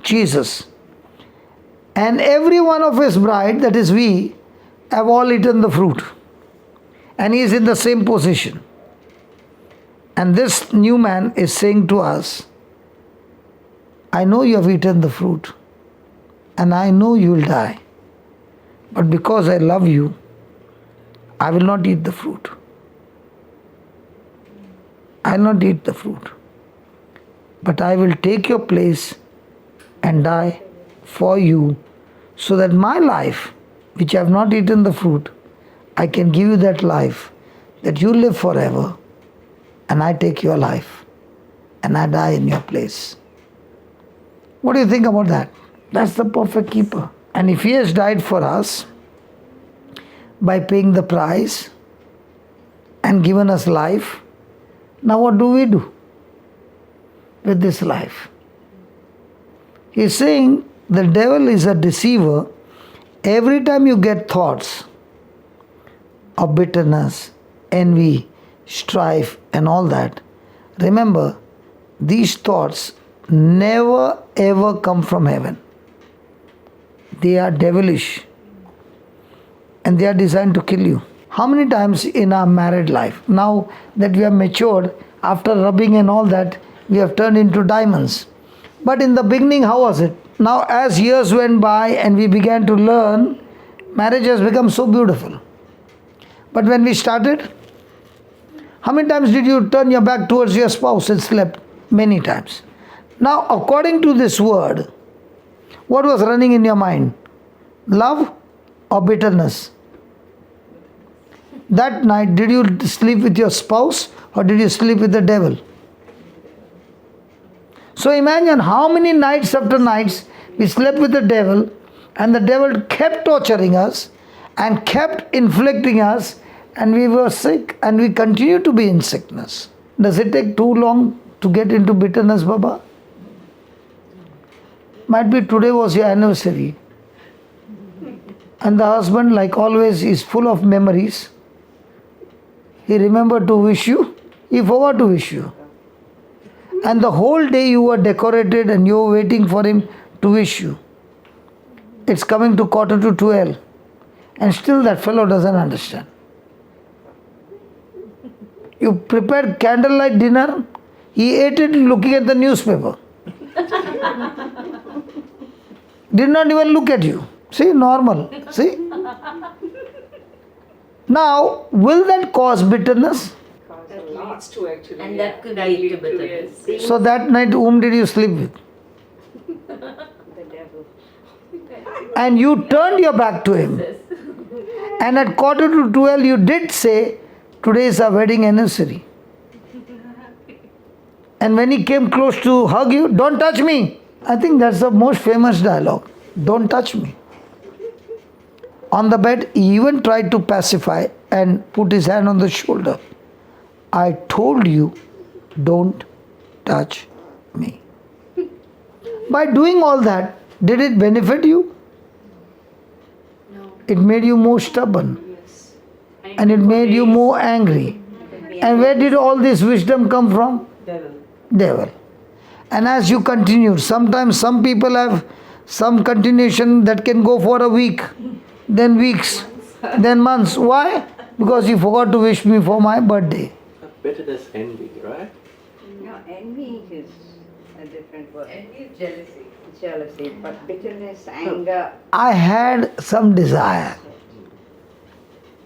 Jesus, and every one of his bride, that is we, have all eaten the fruit. And he is in the same position. And this new man is saying to us, I know you have eaten the fruit and I know you will die. But because I love you, I will not eat the fruit. I will not eat the fruit. But I will take your place and die for you, so that my life, which I have not eaten the fruit, I can give you that life, that you live forever, and I take your life, and I die in your place. What do you think about that? That's the perfect keeper. And if he has died for us by paying the price and given us life, now what do we do with this life? He's saying the devil is a deceiver. Every time you get thoughts of bitterness, envy, strife and all that, remember, these thoughts never ever come from heaven. They are devilish and they are designed to kill you. How many times in our married life, now that we have matured, after rubbing and all that, we have turned into diamonds. But in the beginning, how was it? Now as years went by and we began to learn, marriage has become so beautiful. But when we started, how many times did you turn your back towards your spouse and slept? Many times. Now according to this word, what was running in your mind? Love or bitterness? That night, did you sleep with your spouse or did you sleep with the devil? So imagine how many nights after nights we slept with the devil, and the devil kept torturing us and kept inflicting us, and we were sick and we continue to be in sickness. Does it take too long to get into bitterness, Baba? Might be today was your anniversary. And the husband, like always, is full of memories. He remembered to wish you, he forgot to wish you. And the whole day you were decorated and you were waiting for him to wish you. It's coming to 11:45. And still that fellow doesn't understand. You prepared candlelight dinner, he ate it looking at the newspaper. Did not even look at you. See, normal. See? Now, will that cause bitterness? That leads to actually. And yeah, that could lead to bitterness. yes. So that night, whom did you sleep with? The devil. And you turned your back to him. And at 11:45, you did say, today is our wedding anniversary. And when he came close to hug you, don't touch me. I think that's the most famous dialogue. Don't touch me. On the bed, he even tried to pacify and put his hand on the shoulder. I told you, don't touch me. By doing all that, did it benefit you? No. It made you more stubborn. Yes. And it made you more angry. And where did all this wisdom come from? Devil. Devil. And as you continued, sometimes some people have some continuation that can go for a week, then weeks, then months. Why? Because you forgot to wish me for my birthday. Bitterness, envy, right? No, envy is a different word. Envy is jealousy. Jealousy, but bitterness, anger. I had some desire.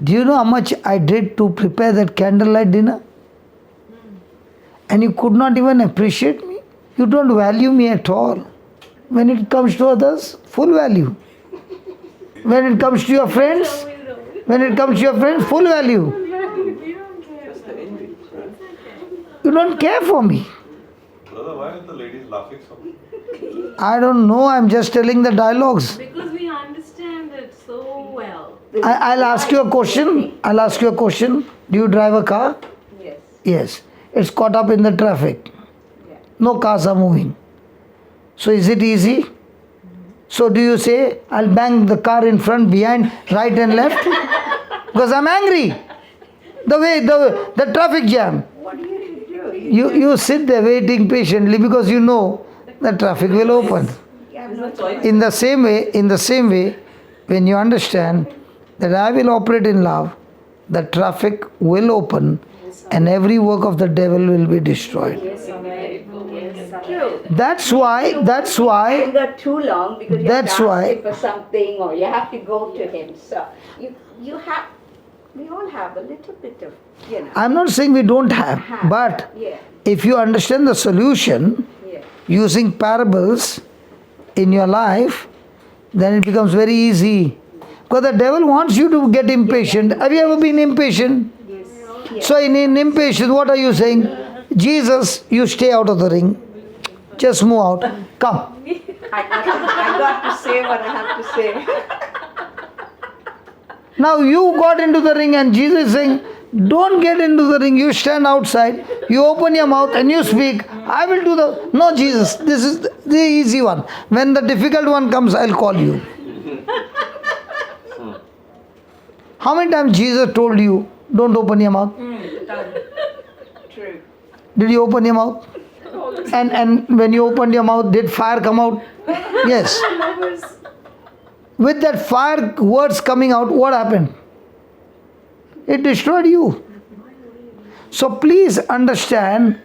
Do you know how much I did to prepare that candlelight dinner? And you could not even appreciate me? You don't value me at all. When it comes to others, full value. When it comes to your friends, full value. Just the envy, right? You don't care for me. Brother, why are the ladies laughing so much? I don't know, I'm just telling the dialogues. Because we understand it so well. I'll ask you a question. Do you drive a car? Yes. Yes. It's caught up in the traffic. Yeah. No cars are moving. So is it easy? So do you say, I'll bang the car in front, behind, right and left? Because I'm angry. The traffic jam. What do you do? You sit there waiting patiently because you know the traffic will open. You have no choice. In the same way, when you understand that I will operate in love, the traffic will open and every work of the devil will be destroyed. Yes, Amen. Yes, Amen. True. That's why Anger too long because you have That's to why- ask him for something or you have to go to him. So we all have a little bit of, I'm not saying we don't have, but yeah, if you understand the solution yeah. using parables in your life, then it becomes very easy. Because the devil wants you to get impatient. Have you ever been impatient? Yes. So in impatience, what are you saying? Jesus, you stay out of the ring. Just move out. Come. I got to say what I have to say. Now you got into the ring and Jesus is saying, don't get into the ring. You stand outside. You open your mouth and you speak. I will do the... No, Jesus, this is the easy one. When the difficult one comes, I'll call you. How many times Jesus told you, don't open your mouth? True. Did you open your mouth? And when you opened your mouth, did fire come out? Yes. With that fire words coming out, what happened? It destroyed you. So please understand.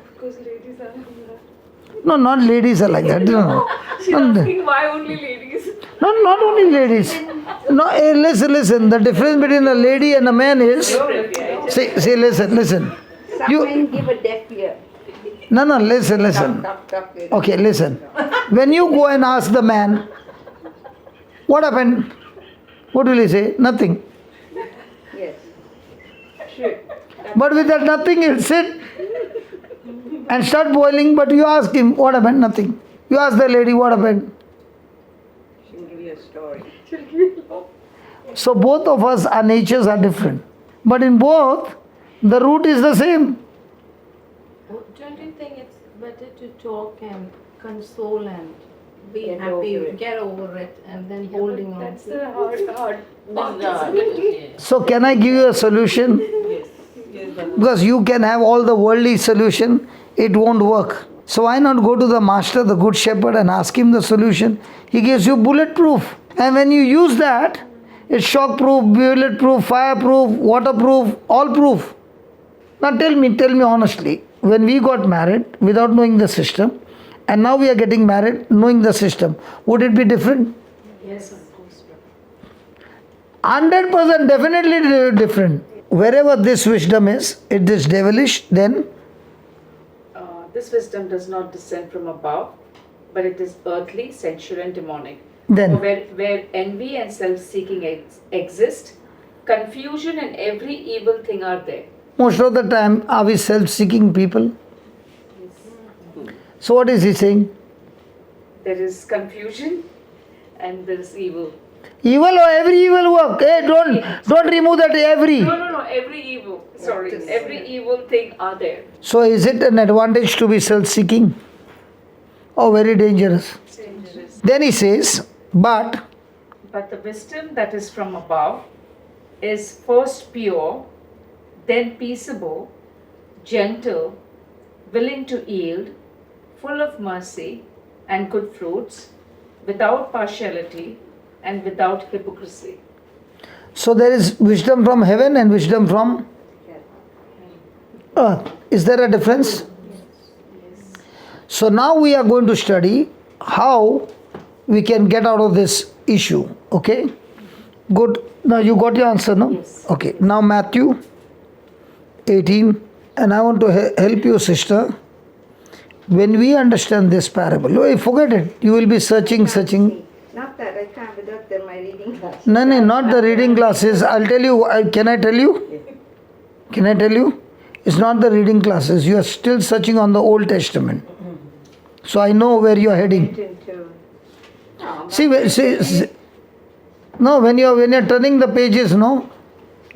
No, not ladies are like that. No. She's asking why only ladies. No, not only ladies. No, listen. The difference between a lady and a man is. See, listen. Some men give a deaf ear. No, listen. Tough. Okay, listen. When you go and ask the man, what happened? What will he say? Nothing. Yes. True. But with that nothing, he'll sit and start boiling. But you ask him, what happened? Nothing. You ask the lady, what happened? She'll give you a story. So both of us, our natures are different. But in both, the root is the same. Don't you think it's better to talk and console and be Get happy, over it. get over it, and then holding on. That's the hard part, Yeah. isn't it? So can I give you a solution? Yes. Yes, Baba. Because you can have all the worldly solution, it won't work. So why not go to the master, the good shepherd, and ask him the solution? He gives you bulletproof. And when you use that, it's shockproof, bulletproof, fireproof, waterproof, all proof. Now tell me honestly, when we got married without knowing the system, and now we are getting married knowing the system, would it be different? Yes, of course. 100% definitely different. Wherever this wisdom is, it is devilish, then This wisdom does not descend from above, but it is earthly, sensual, and demonic. Then- For where envy and self-seeking exist, confusion and every evil thing are there. most of the time are we self-seeking people? So what is he saying? There is confusion and there is evil. Evil or every evil work? Hey, don't remove that every. No, every evil. Sorry, every evil thing are there. So is it an advantage to be self-seeking? Oh, very dangerous. It's dangerous. Then he says, but But the wisdom that is from above is first pure, then peaceable, gentle, willing to yield, full of mercy and good fruits, without partiality and without hypocrisy. so there is wisdom from heaven and wisdom from earth. Is there a difference? So now we are going to study how we can get out of this issue. Okay? Good. Now you got your answer, no? Yes. Okay. Now Matthew 18. And I want to help you, sister. When we understand this parable, oh, forget it. You will be searching. Not that I can't without my reading class. No, not the reading classes. I'll tell you. Can I tell you? Can I tell you? It's not the reading classes. You are still searching on the Old Testament. So I know where you are heading. See, no, when you're turning the pages, no,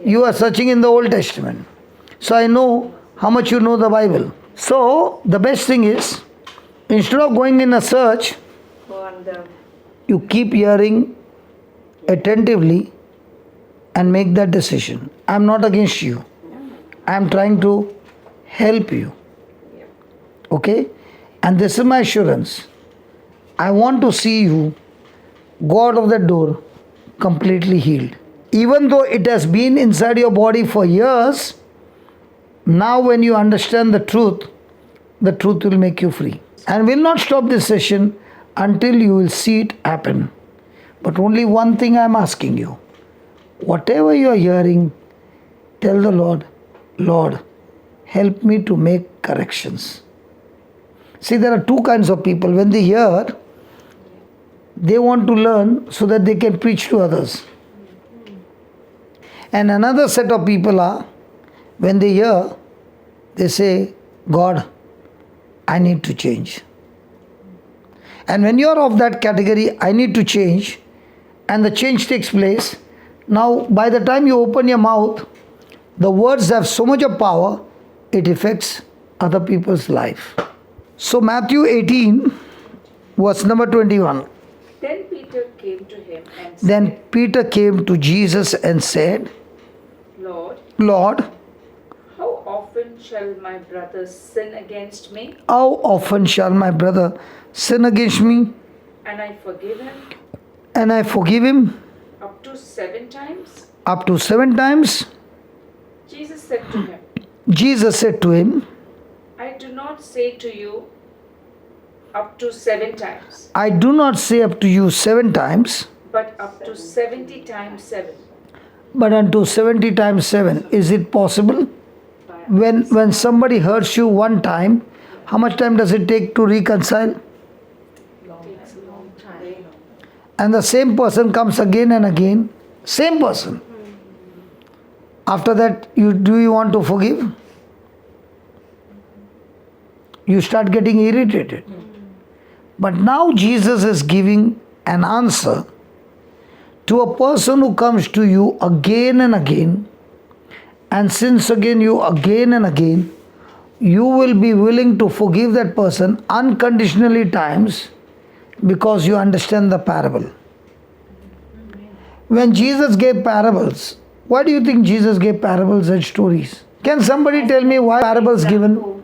you are searching in the Old Testament. So I know how much you know the Bible. So the best thing is, instead of going in a search, you keep hearing attentively and make that decision. I'm not against you. I'm trying to help you. Okay? And this is my assurance. I want to see you go out of that door completely healed. Even though it has been inside your body for years, now when you understand the truth will make you free. And we'll not stop this session until you will see it happen. But only one thing I'm asking you. Whatever you are hearing, tell the Lord, Lord, help me to make corrections. See, there are two kinds of people. When they hear, they want to learn so that they can preach to others. And another set of people are, when they hear, they say, God, I need to change. And when you are of that category, I need to change, and the change takes place, now by the time you open your mouth, the words have so much of power, it affects other people's life. So Matthew 18, verse number 21. Then Peter came to him and Then said, Peter came to Jesus and said, Lord, Lord, how often shall my brother sin against me how often shall my brother sin against me and I forgive him? and I forgive him? Up to 7 times? Up to 7 times? Jesus said to him, Jesus said to him, I do not say to you up to 7 times, I do not say up to you 7 times, but up to 70 times 7. but unto 70 times 7. Is it possible? When somebody hurts you one time, how much time does it take to reconcile? Takes a long time. And the same person comes again and again. Same person. After that, do you want to forgive? You start getting irritated. But now Jesus is giving an answer to a person who comes to you again and again and sins against you again and again. you will be willing to forgive that person unconditionally times because you understand the parable. When Jesus gave parables, why do you think Jesus gave parables and stories? Can somebody tell me why parables given?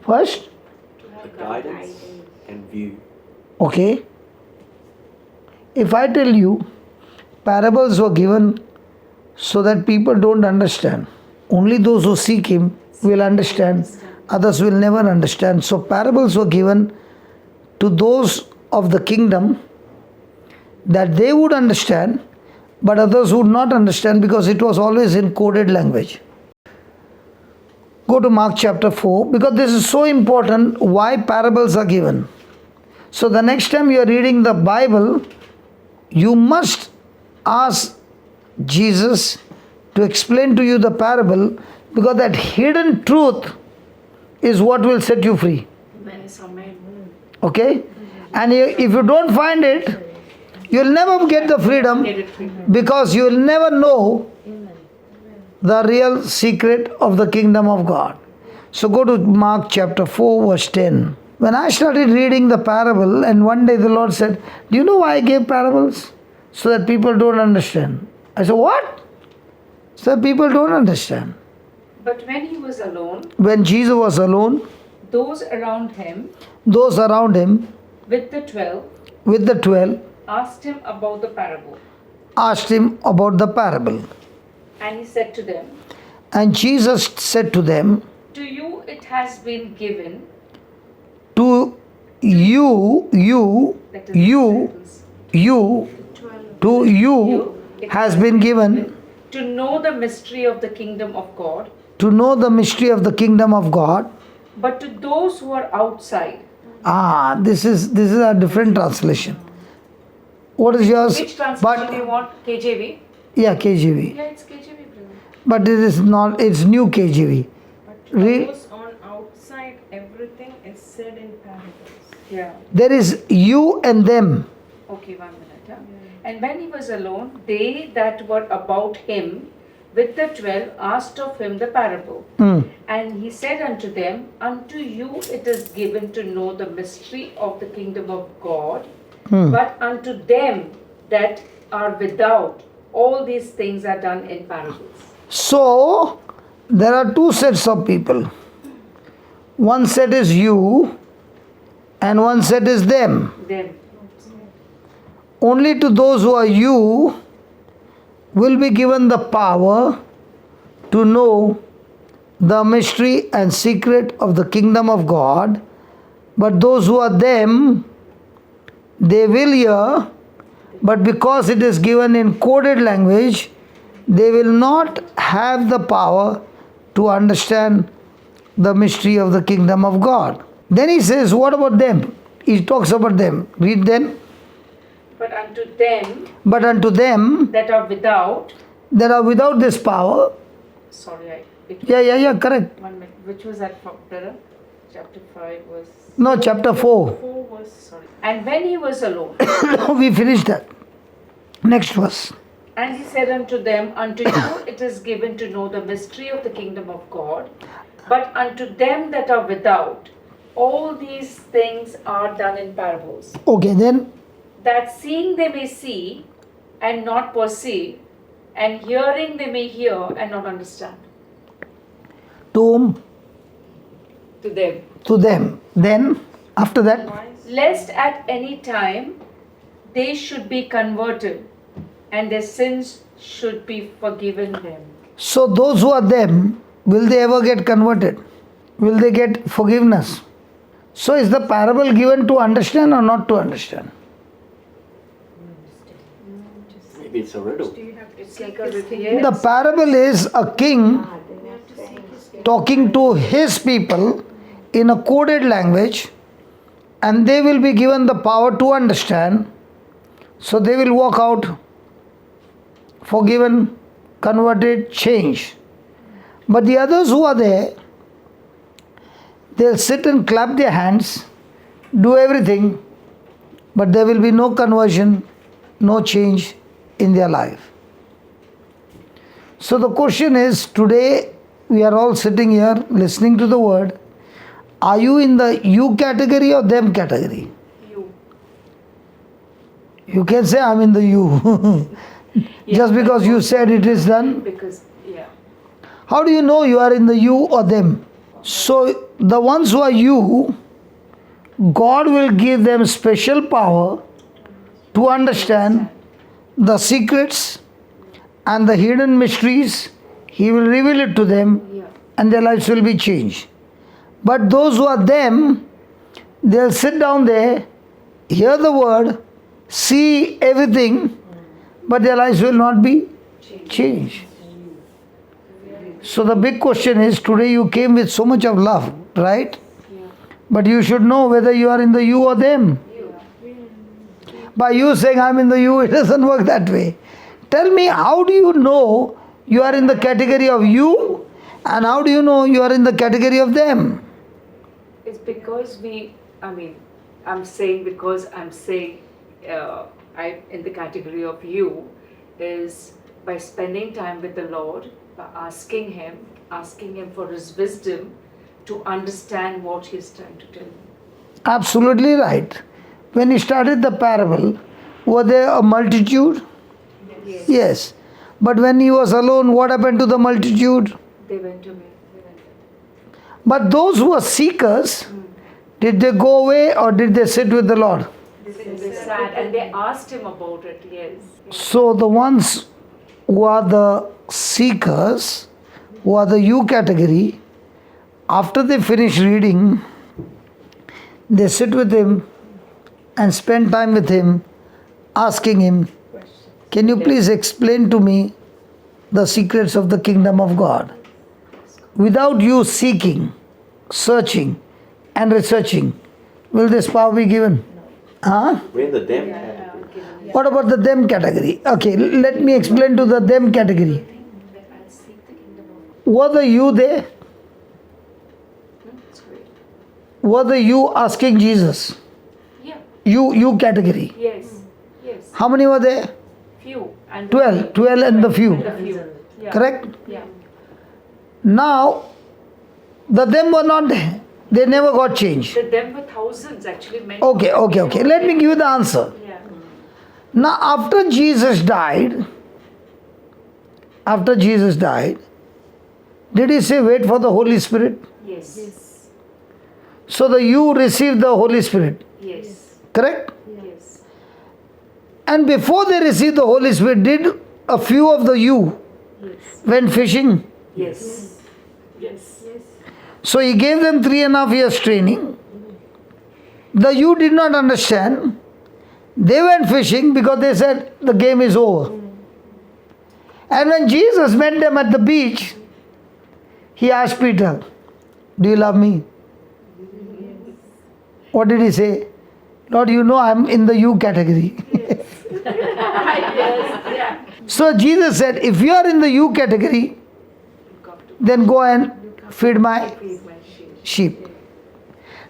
First? For guidance and view. Okay. If I tell you parables were given so that people don't understand, only those who seek Him will understand, others will never understand. So parables were given to those of the kingdom that they would understand, but others would not understand because it was always in coded language. Go to Mark chapter 4 because this is so important why parables are given. So the next time you are reading the Bible, you must ask Jesus to explain to you the parable because that hidden truth is what will set you free. Okay? And if you don't find it, you'll never get the freedom because you'll never know the real secret of the kingdom of God. So go to Mark chapter 4 verse 10. When I started reading the parable and one day the Lord said, do you know why I gave parables? So that people don't understand. I said, what? So that people don't understand. But when he was alone, When Jesus was alone, those around him those around him with the 12 with the 12 asked him about the parable. asked him about the parable. And he said to them, And Jesus said to them, to you it has been given, to you, that is to you has been given to know the mystery of the kingdom of God, to know the mystery of the kingdom of God. but to those who are outside. This is a different translation. What is yours? Which translation you want? KJV? Yeah, KJV. Yeah, it's KJV, brother. But it is not, it's new KJV. Read. Those on outside, everything is said in parables. Yeah. There is you and them. Okay, 1 minute. Huh? And when he was alone, they that were about him with the 12 asked of him the parable. And he said unto them, unto you it is given to know the mystery of the kingdom of God, but unto them that are without, all these things are done in parables. So, there are two sets of people. One set is you and one set is them. Them. Only to those who are you will be given the power to know the mystery and secret of the kingdom of God. But those who are them, they will hear, but because it is given in coded language, they will not have the power to understand the mystery of the kingdom of God. Then he says, what about them? He talks about them. Read then. But unto them But unto them that are without, this power. sorry, Yeah, correct. 1 minute. Which was that, brother? Chapter 5 was. No, chapter 4. 4 was, sorry. And when he was alone, We finished that. Next verse. and he said unto them, unto you it is given to know the mystery of the kingdom of God, but unto them that are without, all these things are done in parables, Okay, then that seeing they may see and not perceive, and hearing they may hear and not understand. to whom? To them. To them. Then, after that, Lest at any time they should be converted, and their sins should be forgiven them. so those who are them, will they ever get converted? Will they get forgiveness? So is the parable given to understand or not to understand? Maybe it's a riddle. It's like a yes. The parable is a king talking to his people in a coded language, and they will be given the power to understand. So they will walk out forgiven, converted, changed. But the others who are there, they'll sit and clap their hands, do everything, but there will be no conversion, no change in their life. So the question is, today we are all sitting here listening to the word, Are you in the you category or them category? You. You can say I'm in the you. Just because you said it is done. Because, yeah. How do you know you are in the you or them? So the ones who are you, God will give them special power to understand the secrets and the hidden mysteries. He will reveal it to them and their lives will be changed. But those who are them, they'll sit down there, hear the word, see everything, but their lives will not be changed. So the big question is, today you came with so much of love, right? But you should know whether you are in the you or them. By you saying I'm in the you, it doesn't work that way. Tell me, how do you know you are in the category of you, and how do you know you are in the category of them? It's because I'm saying I'm in the category of you is by spending time with the Lord, by asking Him for His wisdom to understand what He's trying to tell me. Absolutely right. When he started the parable, were there a multitude? Yes. But when he was alone, what happened to the multitude? They went to me. But those who were seekers, did they go away or did they sit with the Lord? They sat and they asked Him about it, yes. So the ones who are the seekers, who are the you category, after they finish reading, they sit with him and spend time with him, asking him, can you please explain to me the secrets of the kingdom of God? Without you seeking, searching and researching, will this power be given? Huh? We're in the them category. What about the them category? Okay, let me explain to the them category. Were the you there? Were the you asking Jesus? Yeah. You category. Yes. How many were there? Few. And 12 and the few. The few. Yeah. Correct? Yeah. Now, the them were not there. They never got changed. Them were thousands actually. Many. Okay. Let me give you the answer. Yeah. Now, after Jesus died, did he say wait for the Holy Spirit? Yes. So the you received the Holy Spirit. Yes. Correct? Yes. And before they received the Holy Spirit, did a few of the you went fishing? Yes. Yes. So he gave them 3.5 years training. The you did not understand. They went fishing because they said the game is over. And when Jesus met them at the beach, he asked Peter, do you love me? What did he say? Lord, you know I'm in the you category. So Jesus said, if you are in the you category, then go and feed my sheep.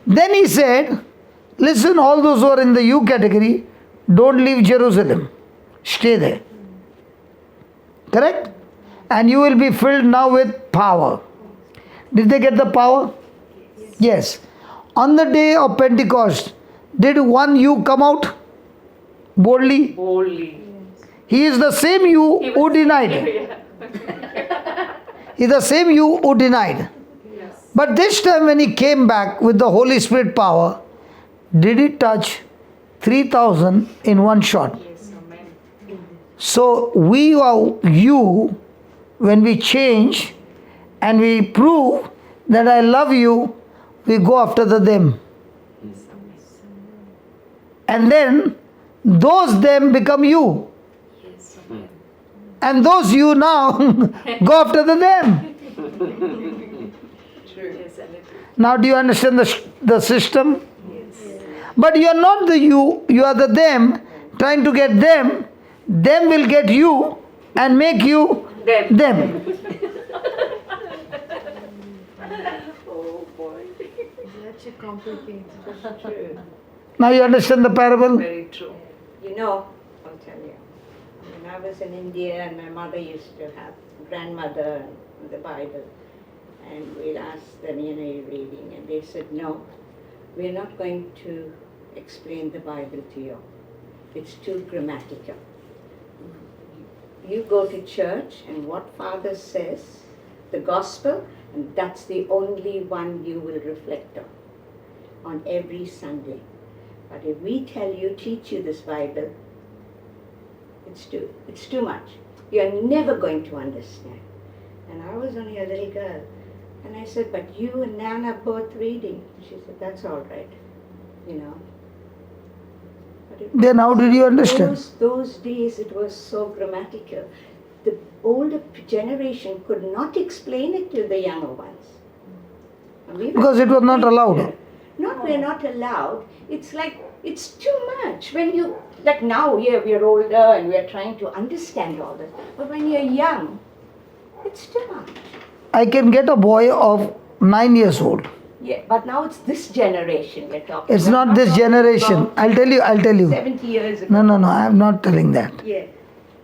Then he said, listen, all those who are in the you category, don't leave Jerusalem. Stay there. Correct? And you will be filled now with power. Did they get the power? Yes. On the day of Pentecost, did one you come out boldly? Boldly. He is the same you who denied. He is the same you who denied. But this time when he came back with the Holy Spirit power, did he touch 3,000 in one shot? Yes, amen. So we are you when we change and we prove that I love you, we go after the them. And then those them become you. Yes, amen. And those you now go after the them. Yes, and it Now do you understand the system? But you are not the you are the them. Trying to get them will get you and make you them. Oh boy. Such a complicated. Now you understand the parable? Very true. You know, I'll tell you. When I was in India and my mother used to have grandmother and the Bible. and we'll ask them, are you reading? And they said, no, we're not going to explain the Bible to you. It's too grammatical. You go to church, and what Father says, the gospel, and that's the only one you will reflect on every Sunday. But if we tell you, teach you this Bible, it's too much. You're never going to understand. And I was only a little girl. And I said, but you and Nan are both reading. She said, that's all right, Then how did you understand? Those days it was so grammatical. The older generation could not explain it to the younger ones. Because it was not allowed. We're not allowed. It's like, it's too much. When you, like now, we're older and we're trying to understand all this. But when you're young, it's too much. I can get a boy of 9 years old. Yeah, but now it's this generation we're talking It's about. not this generation. I'll tell you. 70 years ago. No, I am not telling that. Yeah.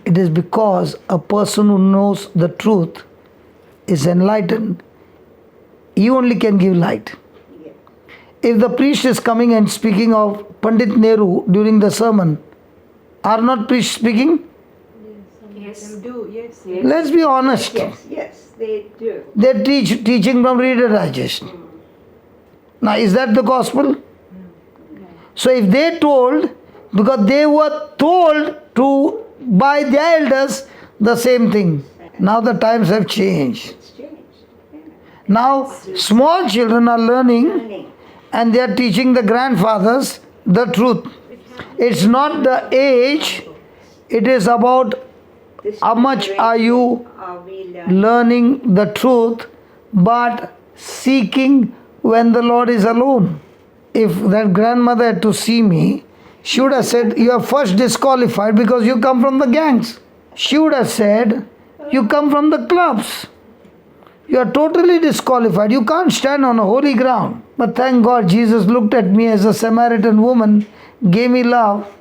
It is because a person who knows the truth is enlightened. He only can give light. Yeah. If the priest is coming and speaking of Pandit Nehru during the sermon, are not priests speaking? Yes. Let's be honest. Yes, they do. They're teaching from Reader Digest. Now, is that the gospel? So if they told, because they were told to by the elders the same thing. Now the times have changed. It's changed. Yeah. Now small children are learning and they are teaching the grandfathers the truth. It's not the age, it is about This how much are you are we learning? learning the truth but seeking when the Lord is alone. If that grandmother had to see me, she would have said, you are first disqualified because you come from the gangs. She would have said, you come from the clubs. You are totally disqualified. You can't stand on a holy ground. But thank God Jesus looked at me as a Samaritan woman, gave me love,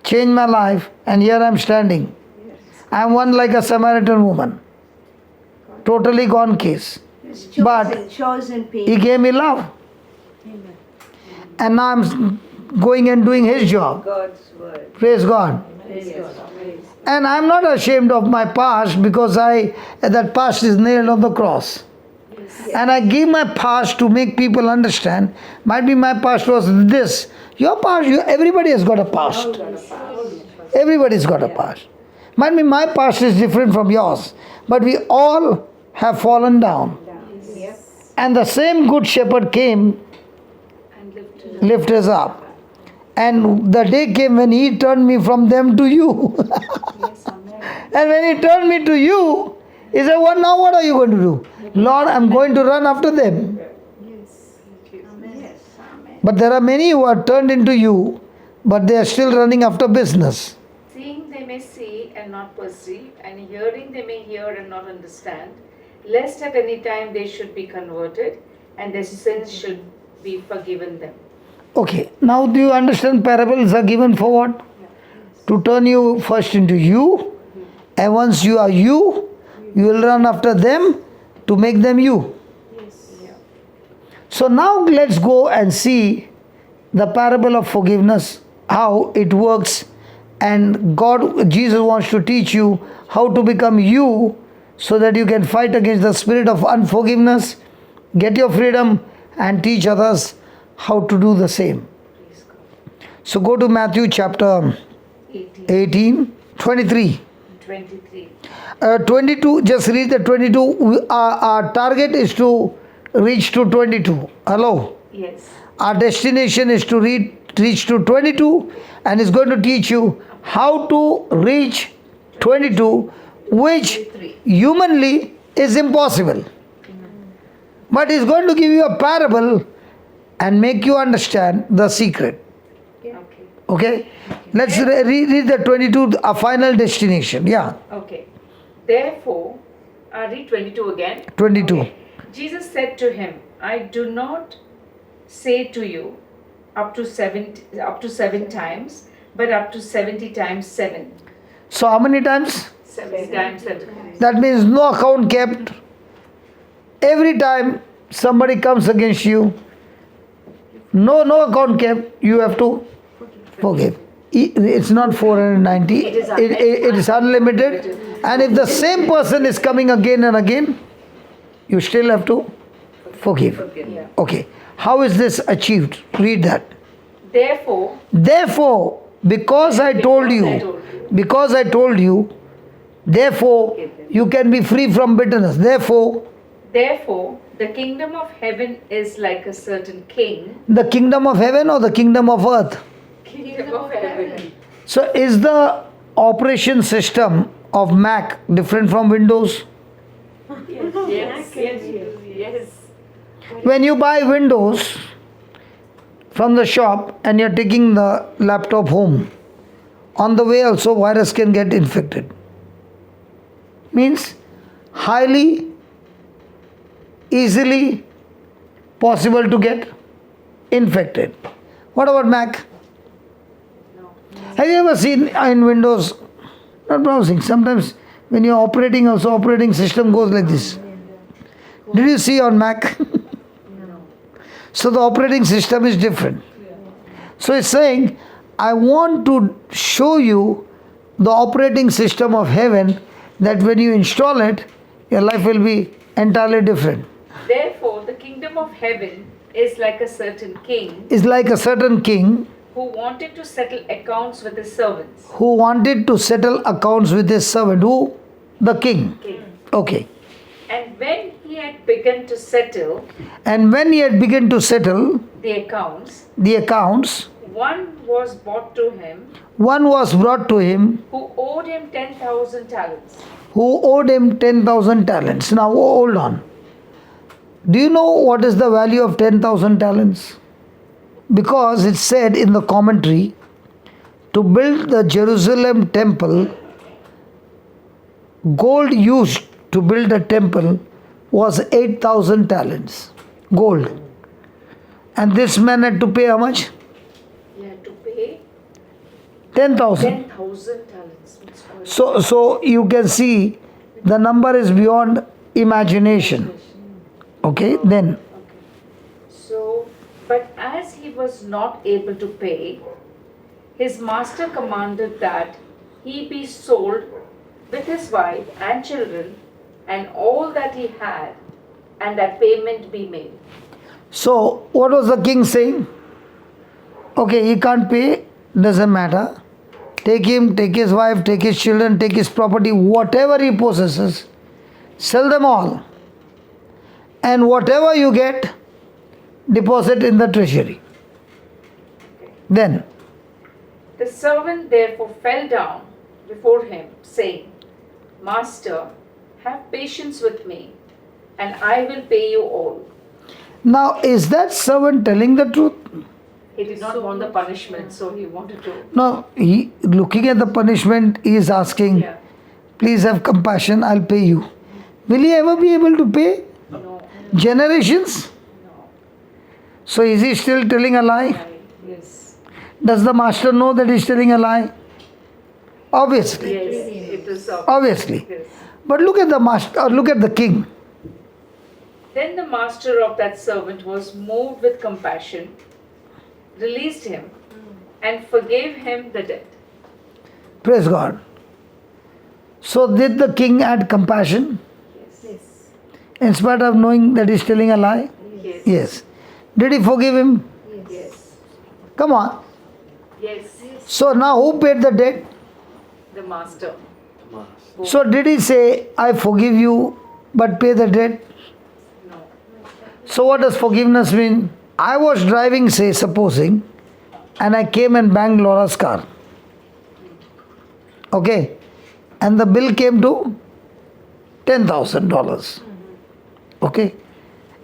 changed my life, and here I am standing. I am one like a Samaritan woman. Totally gone case. But chosen people. He gave me love. And now I'm going and doing His job. God's word. Praise God. And I'm not ashamed of my past because that past is nailed on the cross. And I give my past to make people understand. Might be my past was this. Your past, everybody has got a past. Everybody's got a past. Might be my past is different from yours. But we all have fallen down. And the same good shepherd came and lifted us up. And the day came when He turned me from them to you. And when He turned me to you, He said, now what are you going to do? Lord, I'm going to run after them. But there are many who are turned into you, but they are still running after business. Seeing they may see and not perceive, and hearing they may hear and not understand, lest at any time they should be converted, and their sins should be forgiven them. Okay, now do you understand parables are given for what? To turn you first into you, and once you are you, you will run after them to make them you. So now let's go and see the parable of forgiveness, how it works, and Jesus wants to teach you how to become you so that you can fight against the spirit of unforgiveness, get your freedom, and teach others how to do the same. So go to Matthew chapter 18, 23. 22, just read the 22. Our target is to reach to 22. Hello? Yes. Our destination is to reach to 22, and it's going to teach you how to reach 22, which humanly is impossible. But it's going to give you a parable and make you understand the secret. Okay? Let's read the 22, our final destination. Yeah. Okay. Therefore, I read 22 again. 22. Okay. Jesus said to him, I do not say to you up to seven times, but up to 70 times 7. So how many times? 70 times 7. That means no account kept. Every time somebody comes against you, no account kept, you have to forgive. It's not 490, it is unlimited. And if the same person is coming again and again, you still have to forgive. Okay. How is this achieved? Read that. Therefore, Because I told you, therefore you can be free from bitterness. Therefore, the kingdom of heaven is like a certain king. the kingdom of heaven or the kingdom of earth? Kingdom of heaven. So is the operation system of Mac different from Windows? Yes. When you buy Windows from the shop and you're taking the laptop home, on the way also virus can get infected. Means highly, easily possible to get infected. What about Mac? Have you ever seen in Windows, not browsing, sometimes when you're operating also operating system goes like this. Did you see on Mac? So the operating system is different. So it's saying, I want to show you the operating system of heaven, that when you install it, your life will be entirely different. Therefore, the kingdom of heaven is like a certain king It's like a certain king who wanted to settle accounts with his servants. who wanted to settle accounts with his servant. Who? The king. Okay. And when he had begun to settle And when he had begun to settle the accounts, one was brought to him was brought to him who owed him 10,000 talents. who owed him 10,000 talents. Now hold on. Do you know what is the value of 10,000 talents? Because it said in the commentary, to build the Jerusalem temple, gold used to build a temple was 8,000 talents. Gold. And this man had to pay how much? He had to pay 10,000. 10,000 talents. So you can see the number is beyond imagination. Okay, then. So, but as he was not able to pay, his master commanded that he be sold with his wife and children and all that he had, and that payment be made. So what was the king saying? Okay, he can't pay, doesn't matter. Take him, take his wife, take his children, take his property, whatever he possesses, sell them all. And whatever you get, deposit in the treasury. Then, The servant therefore fell down before him, saying, Master, have patience with me, and I will pay you all. now is that servant telling the truth? He did not want the punishment, so he wanted to. No, he looking at the punishment, he is asking, Yeah. please have compassion, I'll pay you. Will he ever be able to pay? No. Generations? No. So is he still telling a lie? Yes. Does the master know that he's telling a lie? Obviously. Yes. It is. Obviously. Yes. But look at the master, or look at the king. Then the master of that servant was moved with compassion, released him, and forgave him the debt. Praise God. So did the king add compassion Yes. in spite of knowing that he's telling a lie? Yes. Yes. Did he forgive him? Yes. Come on. Yes. So now who paid the debt? The master. So did he say, I forgive you, but pay the debt? No. So what does forgiveness mean? I was driving, say, supposing, and I came and banged Laura's car. Okay? And the bill came to $10,000. Okay?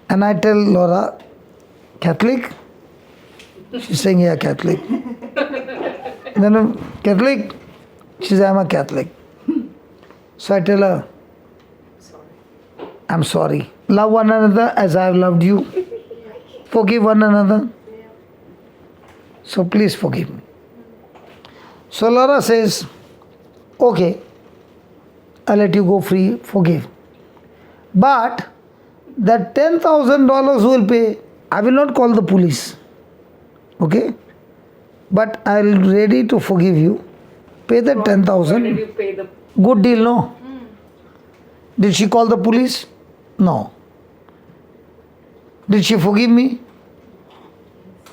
And I tell Laura, Catholic? She's saying, yeah, Catholic. Then, Catholic? She says, I'm a Catholic. So I tell her, I'm sorry. Love one another as I have loved you. Forgive one another. So please forgive me. So Laura says, okay, I'll let you go free, forgive. But that $10,000 will pay. I will not call the police. Okay? But I'll ready to forgive you. Pay that Why 10,000. did you pay the? Good deal, no? Did she call the police? No. Did she forgive me?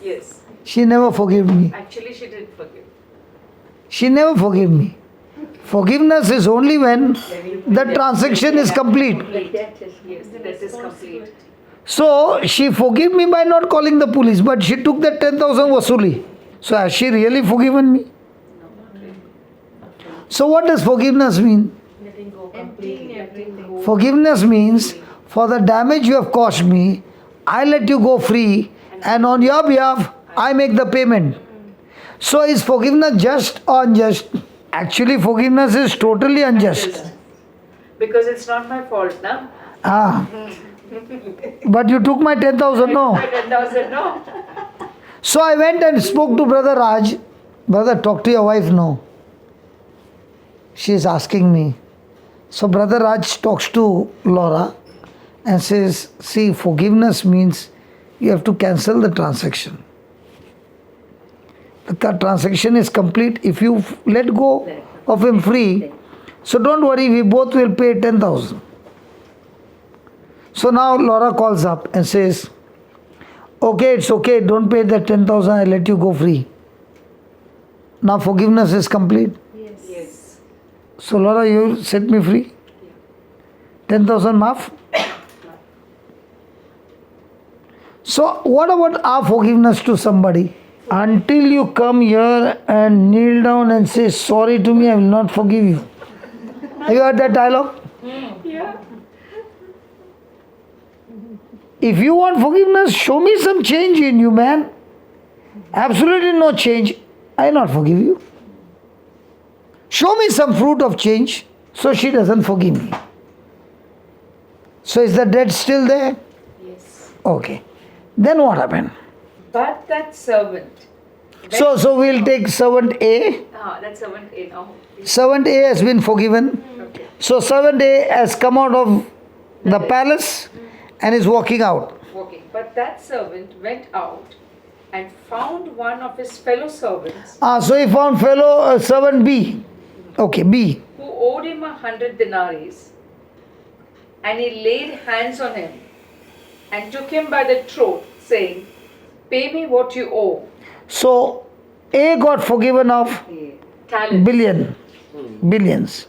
Yes. She never forgave me. Actually, she did forgive. She never forgave me. Forgiveness is only when the transaction is complete. The debt is Yes, the debt is complete. So she forgave me by not calling the police, but she took that 10,000 wasuli. So has she really forgiven me? So what does forgiveness mean? Letting go Emptying everything. Forgiveness means for the damage you have caused me, I let you go free, and on your behalf, I make the payment. So is forgiveness just or unjust? Actually, forgiveness is totally unjust. Because it's not my fault, na? Ah. But you took my 10,000, no? My 10,000, no? So I went and spoke to Brother Raj. Brother, talk to your wife, no? She is asking me. So Brother Raj talks to Laura and says, see, forgiveness means you have to cancel the transaction. The transaction is complete if you let go of him free. So don't worry, we both will pay 10,000. So now Laura calls up and says, okay, it's okay, don't pay that 10,000, I let you go free. Now forgiveness is complete. Yes. So Laura, you set me free? 10,000 maaf? So what about our forgiveness to somebody? Until you come here and kneel down and say sorry to me, I will not forgive you. Have you heard that dialogue? Yeah. If you want forgiveness, show me some change in you, man. Absolutely no change. I will not forgive you. Show me some fruit of change. So she doesn't forgive me. So is the debt still there? Yes. Okay. Then what happened? But that servant. So we'll take servant A. That servant A now. Servant A has been forgiven. Okay. So servant A has come out of the palace and is walking out. Okay. But that servant went out and found one of his fellow servants So he found fellow servant B. Okay, B. who owed him 100 denaries, and he laid hands on him and took him by the throat, saying, pay me what you owe. So A got forgiven of Talent. billions.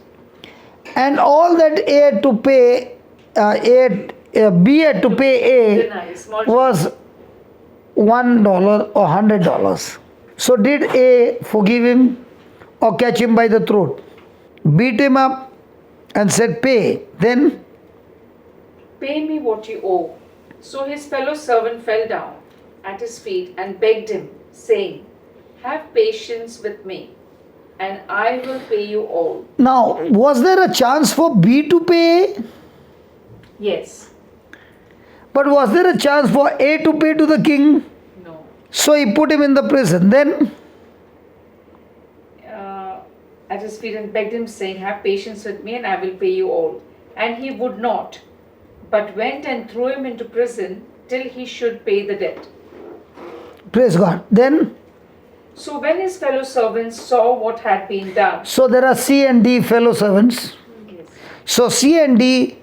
And all that A had to pay, B had to pay A Denaries, small was $1 or $100. So did A forgive him or catch him by the throat? Beat him up and said pay. Then pay me what you owe. So his fellow servant fell down at his feet and begged him, saying, have patience with me, and I will pay you all. now was there a chance for B to pay A? Yes. But was there a chance for A to pay to the king? No. So he put him in the prison. Then At his feet and begged him, saying, have patience with me, and I will pay you all. And he would not, but went and threw him into prison till he should pay the debt. praise God. Then So when his fellow servants saw what had been done, so there are C and D fellow servants. So C and D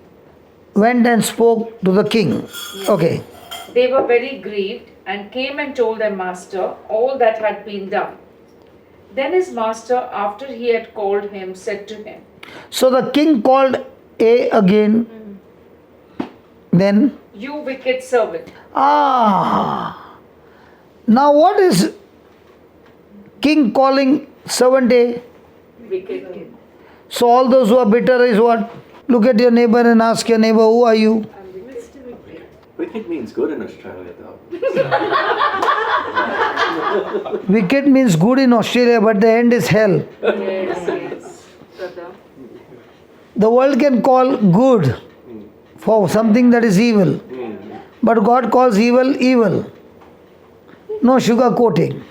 went and spoke to the king. Okay. they were very grieved and came and told their master all that had been done. Then his master, after he had called him, said to him, So the king called A again. Then you wicked servant, now what is king calling servant A? wicked king. So all those who are bitter is what? Look at your neighbor and ask your neighbor, who are you? Wicked means good in Australia, though. Wicked means good in Australia, but the end is hell. Yes, brother. The world can call good for something that is evil. But God calls evil, evil. No sugar coating.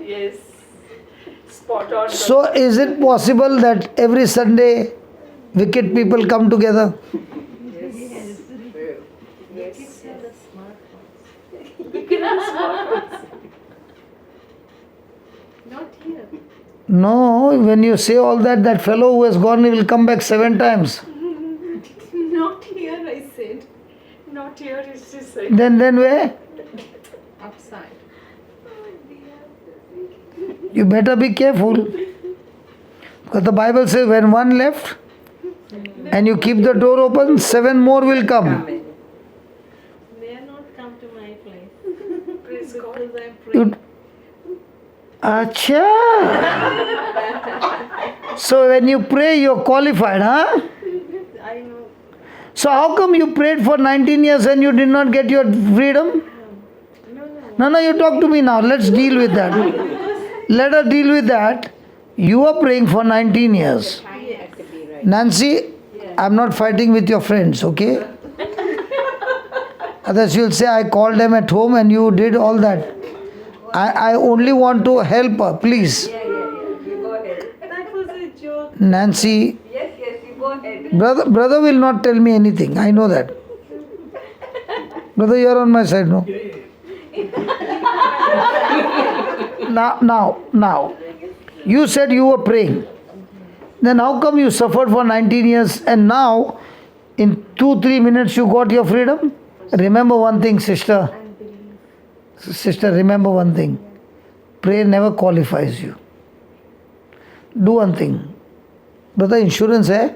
Yes. Spot on. So is it possible that every Sunday Wicked people come together. Kids are the smart ones. Not here. No, when you say all that, that fellow who has gone, he will come back 7 times. Not here, I said. Not here, it's just like Then where? outside. You better be careful. Because the Bible says when one left and you keep the door open, 7 more will come. They are not come to my place. Praise God. Because I You, pray. Acha. So when you pray, you're qualified, huh? I know. So how come you prayed for 19 years and you did not get your freedom? No, you talk to me now. Let's deal with that. Let us deal with that. You are praying for 19 years. Nancy, I'm not fighting with your friends, okay? Others you'll say I called them at home and you did all that. I only want to help her, please. That was a joke. Nancy, Yes, you go ahead. brother will not tell me anything. I know that. Brother, you're on my side, no? Now. You said you were praying. Then how come you suffered for 19 years and now in 2-3 minutes you got your freedom? Remember one thing, sister. Sister, remember one thing. Prayer never qualifies you. Do one thing. Brother, insurance hai?